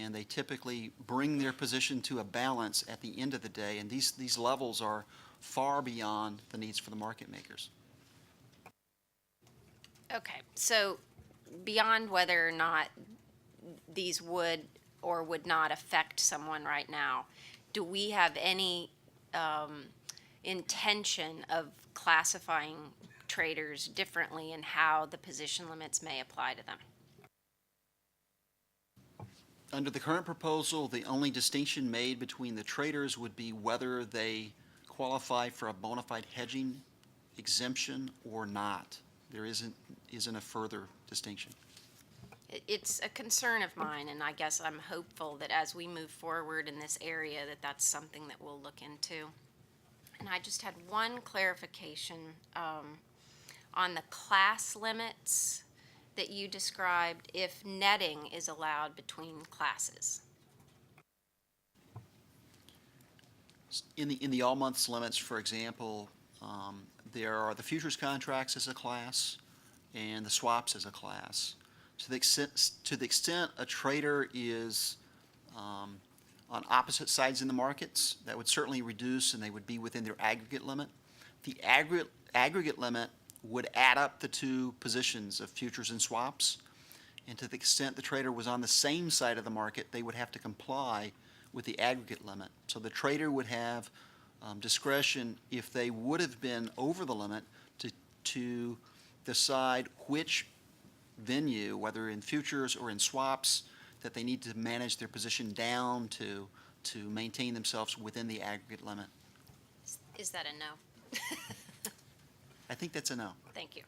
and they typically bring their position to a balance at the end of the day. And these levels are far beyond the needs for the market makers. Okay, so beyond whether or not these would or would not affect someone right now, do we have any intention of classifying traders differently in how the position limits may apply to them? Under the current proposal, the only distinction made between the traders would be whether they qualify for a bona fide hedging exemption or not. There isn't a further distinction. It's a concern of mine, and I guess I'm hopeful that as we move forward in this area, that that's something that we'll look into. And I just had one clarification on the class limits that you described, if netting is allowed between classes. In the all months limits, for example, there are the futures contracts as a class and the swaps as a class. To the extent a trader is on opposite sides in the markets, that would certainly reduce and they would be within their aggregate limit. The aggregate limit would add up the two positions of futures and swaps, and to the extent the trader was on the same side of the market, they would have to comply with the aggregate limit. So the trader would have discretion if they would have been over the limit to decide which venue, whether in futures or in swaps, that they need to manage their position down to maintain themselves within the aggregate limit. Is that a no? I think that's a no. Thank you.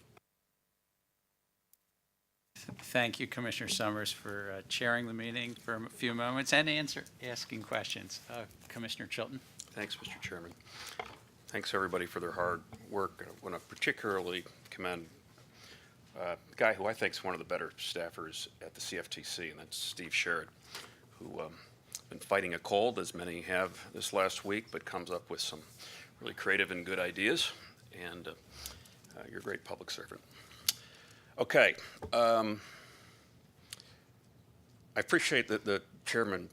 Thank you, Commissioner Summers, for chairing the meeting for a few moments and asking questions. Commissioner Chilton. Thanks, Mr. Chairman. Thanks, everybody, for their hard work. I want to particularly commend a guy who I think is one of the better staffers at the CFTC, and that's Steve Sherrod, who been fighting a cold, as many have this last week, but comes up with some really creative and good ideas, and you're a great public servant. Okay. I appreciate that the chairman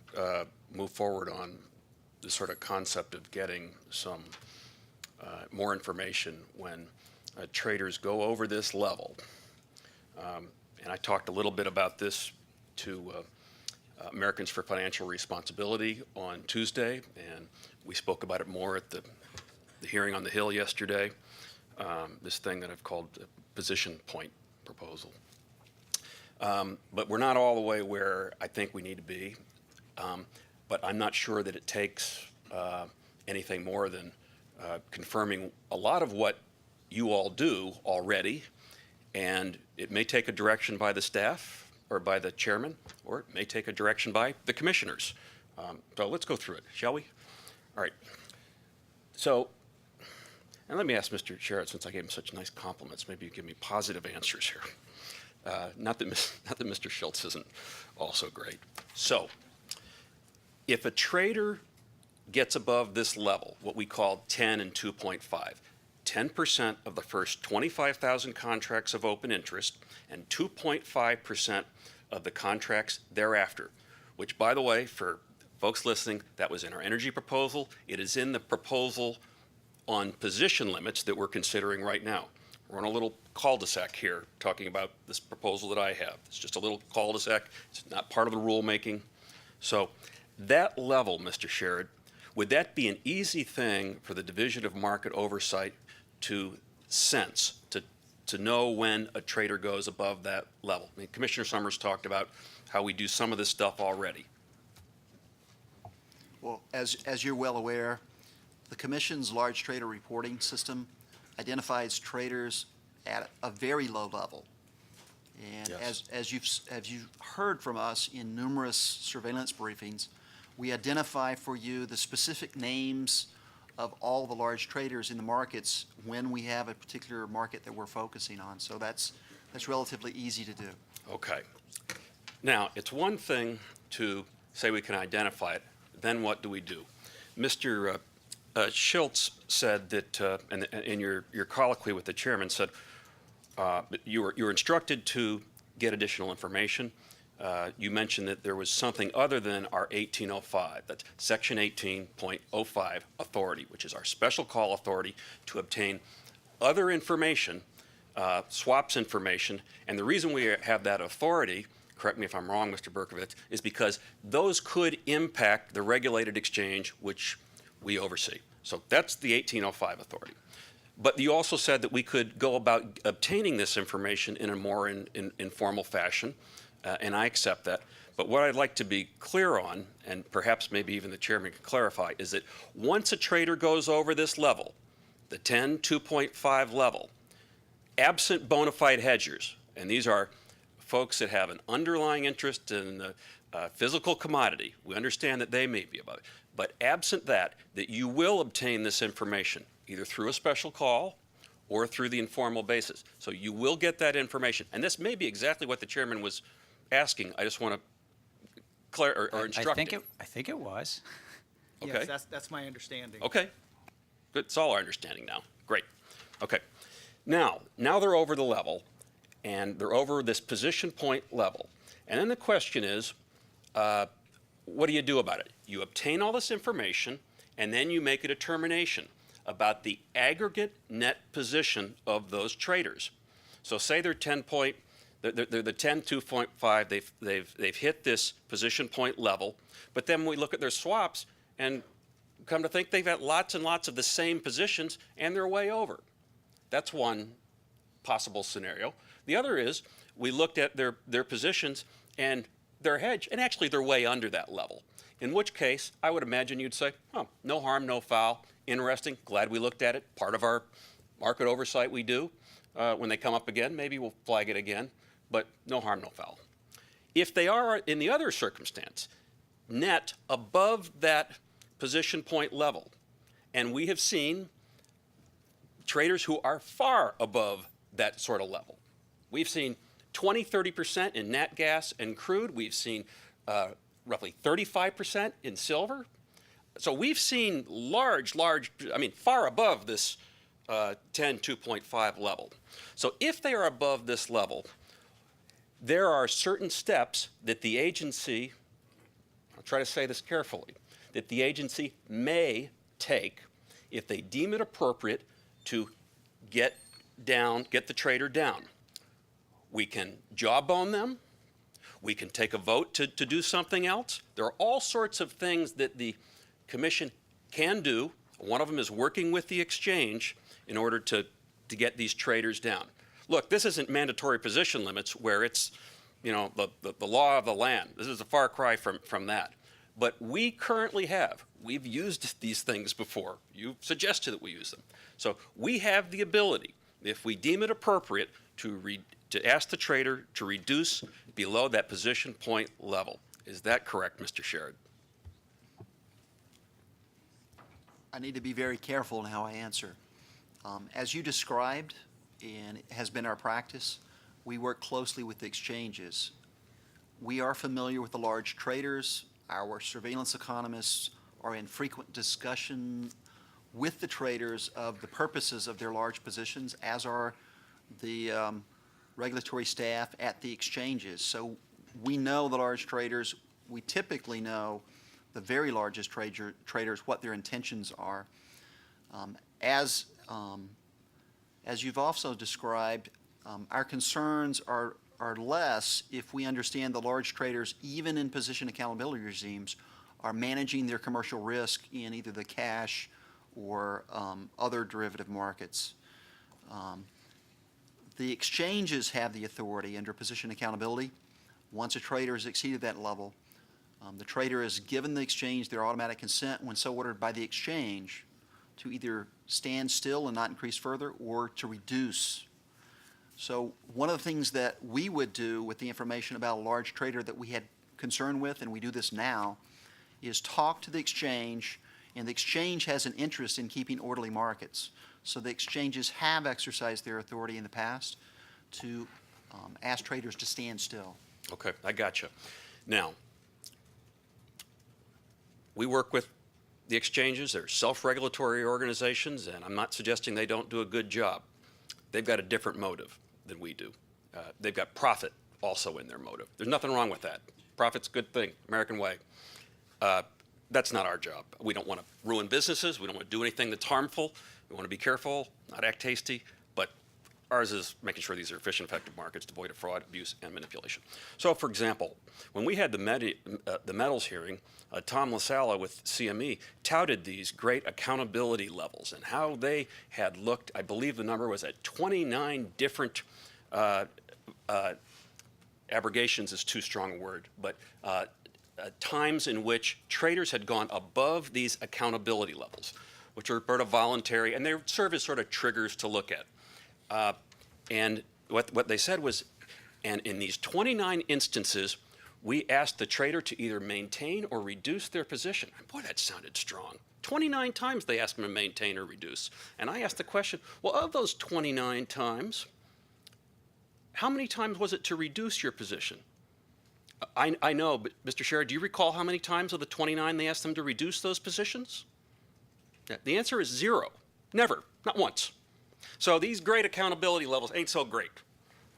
moved forward on the sort of concept of getting some more information when traders go over this level. And I talked a little bit about this to Americans for Financial Responsibility on Tuesday, and we spoke about it more at the hearing on the Hill yesterday, this thing that I've called the position point proposal. But we're not all the way where I think we need to be, but I'm not sure that it takes anything more than confirming a lot of what you all do already, and it may take a direction by the staff or by the chairman, or it may take a direction by the commissioners. So let's go through it, shall we? All right. So, and let me ask Mr. Sherrod, since I gave him such nice compliments, maybe you give me positive answers here. Not that Mr. Schultz isn't also great. So, if a trader gets above this level, what we call 10 and 2.5, 10% of the first 25,000 contracts of open interest and 2.5% of the contracts thereafter, which, by the way, for folks listening, that was in our energy proposal. It is in the proposal on position limits that we're considering right now. We're on a little cul-de-sac here talking about this proposal that I have. It's just a little cul-de-sac. It's not part of the rulemaking. So that level, Mr. Sherrod, would that be an easy thing for the Division of Market Oversight to sense, to know when a trader goes above that level? I mean, Commissioner Summers talked about how we do some of this stuff already. Well, as you're well aware, the Commission's large trader reporting system identifies traders at a very low level. And Yes. as you've heard from us in numerous surveillance briefings, we identify for you the specific names of all the large traders in the markets when we have a particular market that we're focusing on. So that's relatively easy to do. Okay. Now, it's one thing to say we can identify it, then what do we do? Mr. Schultz said that, and in your colloquy with the chairman, said you were instructed to get additional information. you mentioned that there was something other than our 1805, that's Section 18.05 authority, which is our special call authority to obtain other information, swaps information. And the reason we have that authority, correct me if I'm wrong, Mr. Berkovitz, is because those could impact the regulated exchange which we oversee. So that's the 1805 authority. But you also said that we could go about obtaining this information in a more informal fashion, and I accept that. But what I'd like to be clear on, and perhaps maybe even the chairman can clarify, is that once a trader goes over this level, the 10.2.5 level, absent bona fide hedgers, and these are folks that have an underlying interest in the physical commodity, we understand that they may be above it, but absent that you will obtain this information either through a special call or through the informal basis. So you will get that information. And this may be exactly what the chairman was asking. I just want to or instruct him. I think it was. Okay. Yes, that's my understanding. Okay. Good. It's all our understanding now. Great. Okay. Now they're over the level, and they're over this position point level. And then the question is, what do you do about it? You obtain all this information, and then you make a determination about the aggregate net position of those traders. So say they're 10.2.5, they've hit this position point level, but then we look at their swaps and come to think they've got lots and lots of the same positions and they're way over. That's one possible scenario. The other is we looked at their positions and their hedge, and actually they're way under that level. In which case, I would imagine you'd say, oh, no harm, no foul. Interesting, glad we looked at it. Part of our market oversight we do. When they come up again, maybe we'll flag it again, but no harm, no foul. If they are in the other circumstance, net above that position point level, and we have seen traders who are far above that sort of level. We've seen 20, 30% in nat gas and crude. We've seen roughly 35% in silver. So we've seen far above this 10.2.5 level. So if they are above this level, there are certain steps that the agency, I'll try to say this carefully, that the agency may take if they deem it appropriate to get the trader down. We can jawbone them. We can take a vote to do something else. There are all sorts of things that the Commission can do. One of them is working with the exchange in order to get these traders down. Look, this isn't mandatory position limits where it's, the law of the land. This is a far cry from that. But we currently we've used these things before. You suggested that we use them. So we have the ability, if we deem it appropriate, to ask the trader to reduce below that position point level. Is that correct, Mr. Sherrod? I need to be very careful in how I answer. As you described, and it has been our practice, we work closely with the exchanges. We are familiar with the large traders. Our surveillance economists are in frequent discussion with the traders of the purposes of their large positions, as are the regulatory staff at the exchanges. So we know the large traders. We typically know the very largest traders, what their intentions are. As you've also described, our concerns are less if we understand the large traders, even in position accountability regimes, are managing their commercial risk in either the cash or other derivative markets. The exchanges have the authority under position accountability. Once a trader has exceeded that level, the trader has given the exchange their automatic consent when so ordered by the exchange to either stand still and not increase further or to reduce. So one of the things that we would do with the information about a large trader that we had concern with, and we do this now, is talk to the exchange, and the exchange has an interest in keeping orderly markets. So the exchanges have exercised their authority in the past to ask traders to stand still. Okay, I gotcha. Now, we work with the exchanges. They're self-regulatory organizations, and I'm not suggesting they don't do a good job. They've got a different motive than we do. They've got profit also in their motive. There's nothing wrong with that. Profit's a good thing, American way. That's not our job. We don't want to ruin businesses. We don't want to do anything that's harmful. We want to be careful, not act hasty, but ours is making sure these are efficient, effective markets devoid of fraud, abuse, and manipulation. So, for example, when we had the metals hearing, Tom LaSala with CME touted these great accountability levels and how they had looked, I believe the number was at 29 different abrogations is too strong a word, but times in which traders had gone above these accountability levels, which are sort of voluntary, and they serve as sort of triggers to look at. And what they said was, and in these 29 instances, we asked the trader to either maintain or reduce their position. And boy, that sounded strong. 29 times they asked them to maintain or reduce. And I asked the question, well, of those 29 times, how many times was it to reduce your position? I know, but Mr. Sherrod, do you recall how many times of the 29 they asked them to reduce those positions? Yeah, the answer is 0. Never, not once. So these great accountability levels ain't so great.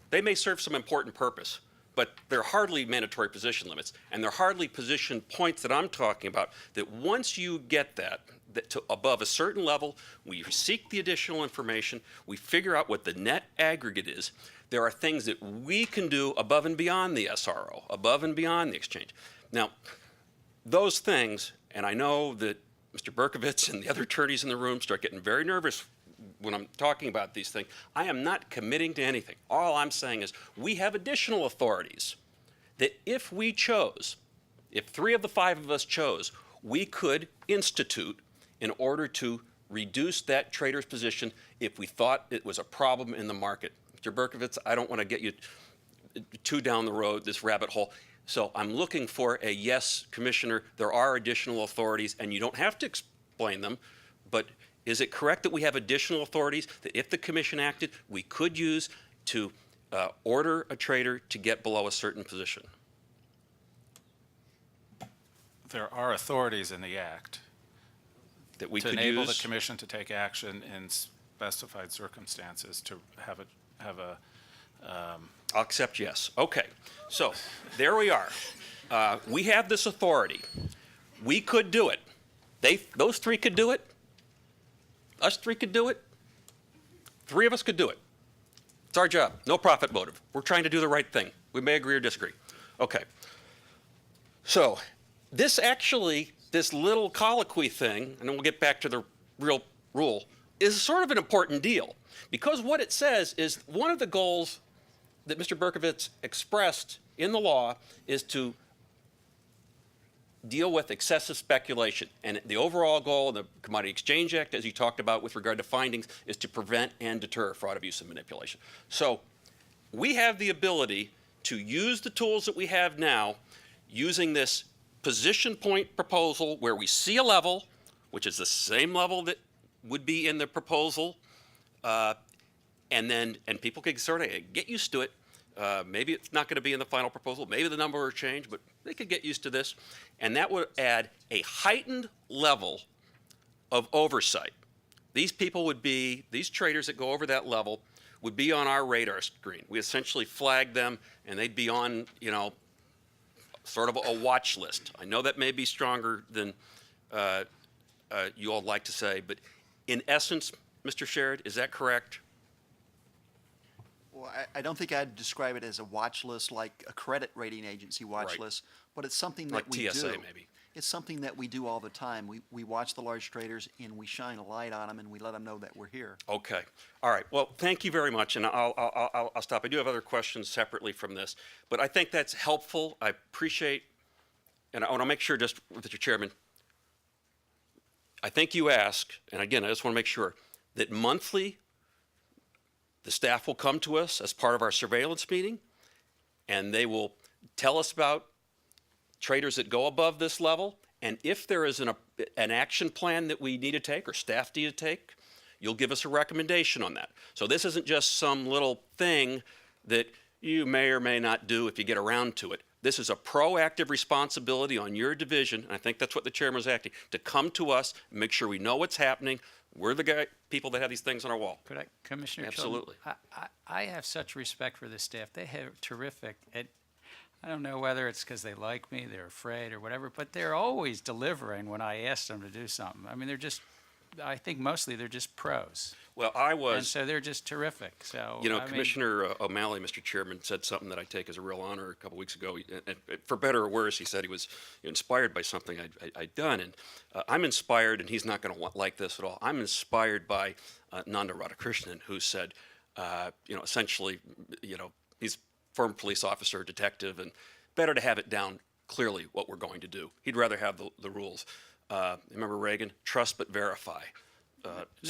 They may serve some important purpose, but they're hardly mandatory position limits, and they're hardly position points that I'm talking about, that once you get that to above a certain level, we seek the additional information, we figure out what the net aggregate is. There are things that we can do above and beyond the SRO, above and beyond the exchange. Now, those things, and I know that Mr. Berkovitz and the other attorneys in the room start getting very nervous when I'm talking about these things. I am not committing to anything. All I'm saying is we have additional authorities that if we chose, if 3 of the 5 of us chose, we could institute in order to reduce that trader's position if we thought it was a problem in the market. Mr. Berkovitz, I don't want to get you too down the road, this rabbit hole. So I'm looking for a yes, Commissioner, there are additional authorities, and you don't have to explain them, but is it correct that we have additional authorities that if the Commission acted, we could use to order a trader to get below a certain position? There are authorities in the Act that we to could enable use? the Commission to take action in specified circumstances to have a I'll accept yes. Okay, so there we are. We have this authority. We could do it. Those 3 could do it. Us 3 could do it. 3 of us could do it. It's our job. No profit motive. We're trying to do the right thing. We may agree or disagree. Okay. So this little colloquy thing, and then we'll get back to the real rule, is sort of an important deal. Because what it says is one of the goals that Mr. Berkovitz expressed in the law is to deal with excessive speculation. And the overall goal of the Commodity Exchange Act, as you talked about with regard to findings, is to prevent and deter fraud, abuse, and manipulation. So we have the ability to use the tools that we have now using this position point proposal where we see a level, which is the same level that would be in the proposal, and people can sort of get used to it. Maybe it's not going to be in the final proposal. Maybe the number will change, but they could get used to this. And that would add a heightened level of oversight. These people would be, these traders that go over that level would be on our radar screen. We essentially flag them, and they'd be on, sort of a watch list. I know that may be stronger than you all like to say, but in essence, Mr. Sherrod, is that correct? Well, I don't think I'd describe it as a watch list like a credit rating agency watch Right. list, but it's something that Like we TSA, do. maybe. It's something that we do all the time. We watch the large traders and we shine a light on them and we let them know that we're here. Okay. All right. Well, thank you very much, and I'll stop. I do have other questions separately from this, but I think that's helpful. I appreciate, and I want to make sure, just Mr. Chairman, I think you ask, and again, I just want to make sure that monthly the staff will come to us as part of our surveillance meeting, and they will tell us about traders that go above this level, and if there is an action plan that we need to take or staff need to take, you'll give us a recommendation on that. So this isn't just some little thing that you may or may not do if you get around to it. This is a proactive responsibility on your division, and I think that's what the chairman was acting, to come to us and make sure we know what's happening, We're the people that have these things on our wall. Could I, Commissioner Chilton? Absolutely. I have such respect for the staff. They have terrific, I don't know whether it's because they like me, they're afraid or whatever, but they're always delivering when I ask them to do something. I mean, I think mostly they're just pros. Well, And so they're just terrific, so. You know, I mean, Commissioner O'Malley, Mr. Chairman, said something that I take as a real honor a couple weeks ago. And for better or worse, he said he was inspired by something I'd done. And I'm inspired, and he's not going to like this at all. I'm inspired by Nanda Radhakrishnan, who said, essentially, he's a former police officer, detective, and better to have it down clearly what we're going to do. He'd rather have the rules. Remember Reagan? Trust but verify.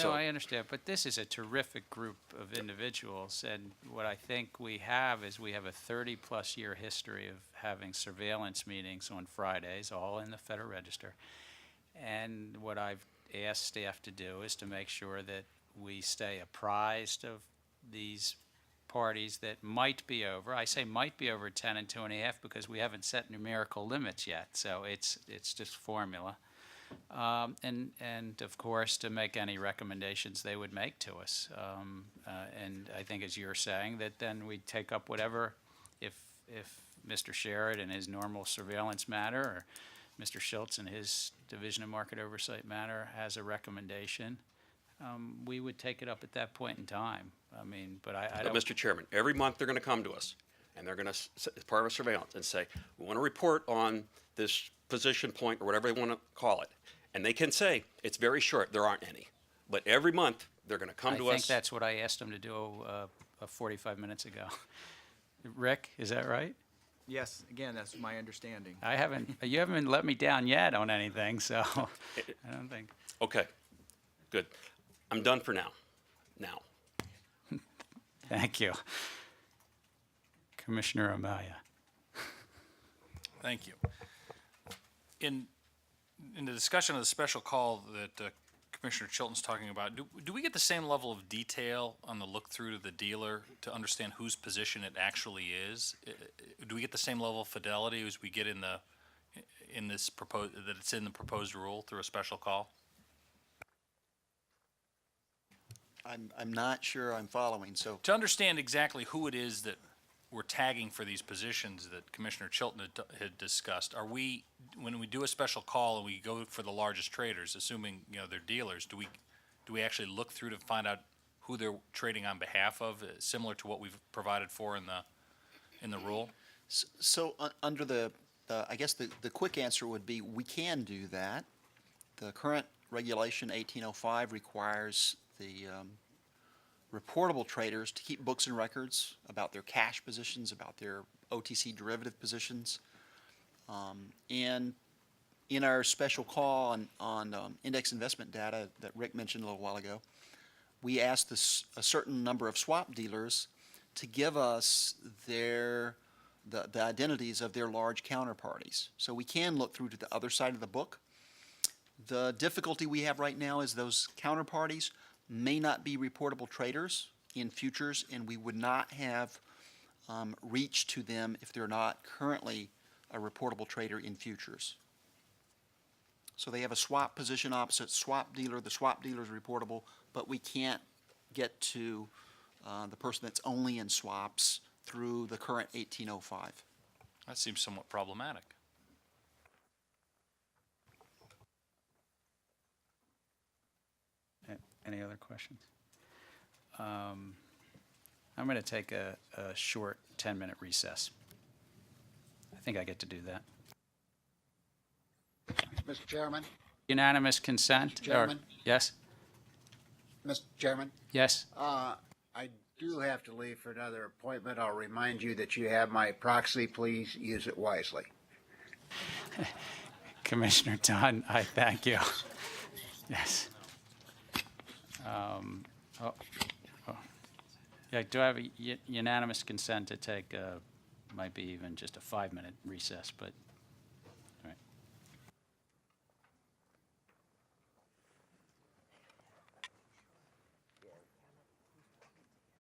No, I understand, but this is a terrific group of individuals, and what I think we have is we have a 30-plus year history of having surveillance meetings on Fridays, all in the Federal Register. And what I've asked staff to do is to make sure that we stay apprised of these parties that might be over. I say might be over 10 and 2.5 because we haven't set numerical limits yet, so it's just formula. And of course, to make any recommendations they would make to us. And I think, as you're saying, that then we take up whatever, if Mr. Sherrod in his normal surveillance matter, or Mr. Schultz in his Division of Market Oversight matter has a recommendation, we would take it up at that point in time. I mean, but I don't. Mr. Chairman, every month they're going to come to us, and they're going to, as part of surveillance, and say, we want to report on this position point, or whatever they want to call it. And they can say, it's very short, there aren't any. But every month, they're going to come to us. I think that's what I asked them to do 45 minutes ago. Rick, is that right? Yes, again, that's my understanding. You haven't let me down yet on anything, so I don't think. Okay, good. I'm done for now. Now. Thank you. Commissioner Amaya. Thank you. In the discussion of the special call that Commissioner Chilton's talking about, do we get the same level of detail on the look-through to the dealer to understand whose position it actually is? Do we get the same level of fidelity as we get in this proposed, that it's in the proposed rule through a special call? I'm not sure I'm following, so. To understand exactly who it is that we're tagging for these positions that Commissioner Chilton had discussed, when we do a special call and we go for the largest traders, assuming they're dealers, do we actually look through to find out who they're trading on behalf of, similar to what we've provided for in the rule? So under I guess the quick answer would be we can do that. The current regulation 1805 requires the reportable traders to keep books and records about their cash positions, about their OTC derivative positions. And in our special call on index investment data that Rick mentioned a little while ago, we asked a certain number of swap dealers to give us the identities of their large counterparties. So we can look through to the other side of the book. The difficulty we have right now is those counterparties may not be reportable traders in futures, and we would not have reach to them if they're not currently a reportable trader in futures. So they have a swap position opposite swap dealer. The swap dealer is reportable, but we can't get to the person that's only in swaps through the current 1805. That seems somewhat problematic. Any other questions? I'm going to take a short 10-minute recess. I think I get to do that. Mr. Chairman? Unanimous consent? Mr. Chairman? Yes? Mr. Chairman? Yes? I do have to leave for another appointment. I'll remind you that you have my proxy. Please use it wisely. Commissioner Dunn, I thank you. Yes. Yeah, do I have a unanimous consent to take, might be even just a 5-minute recess, but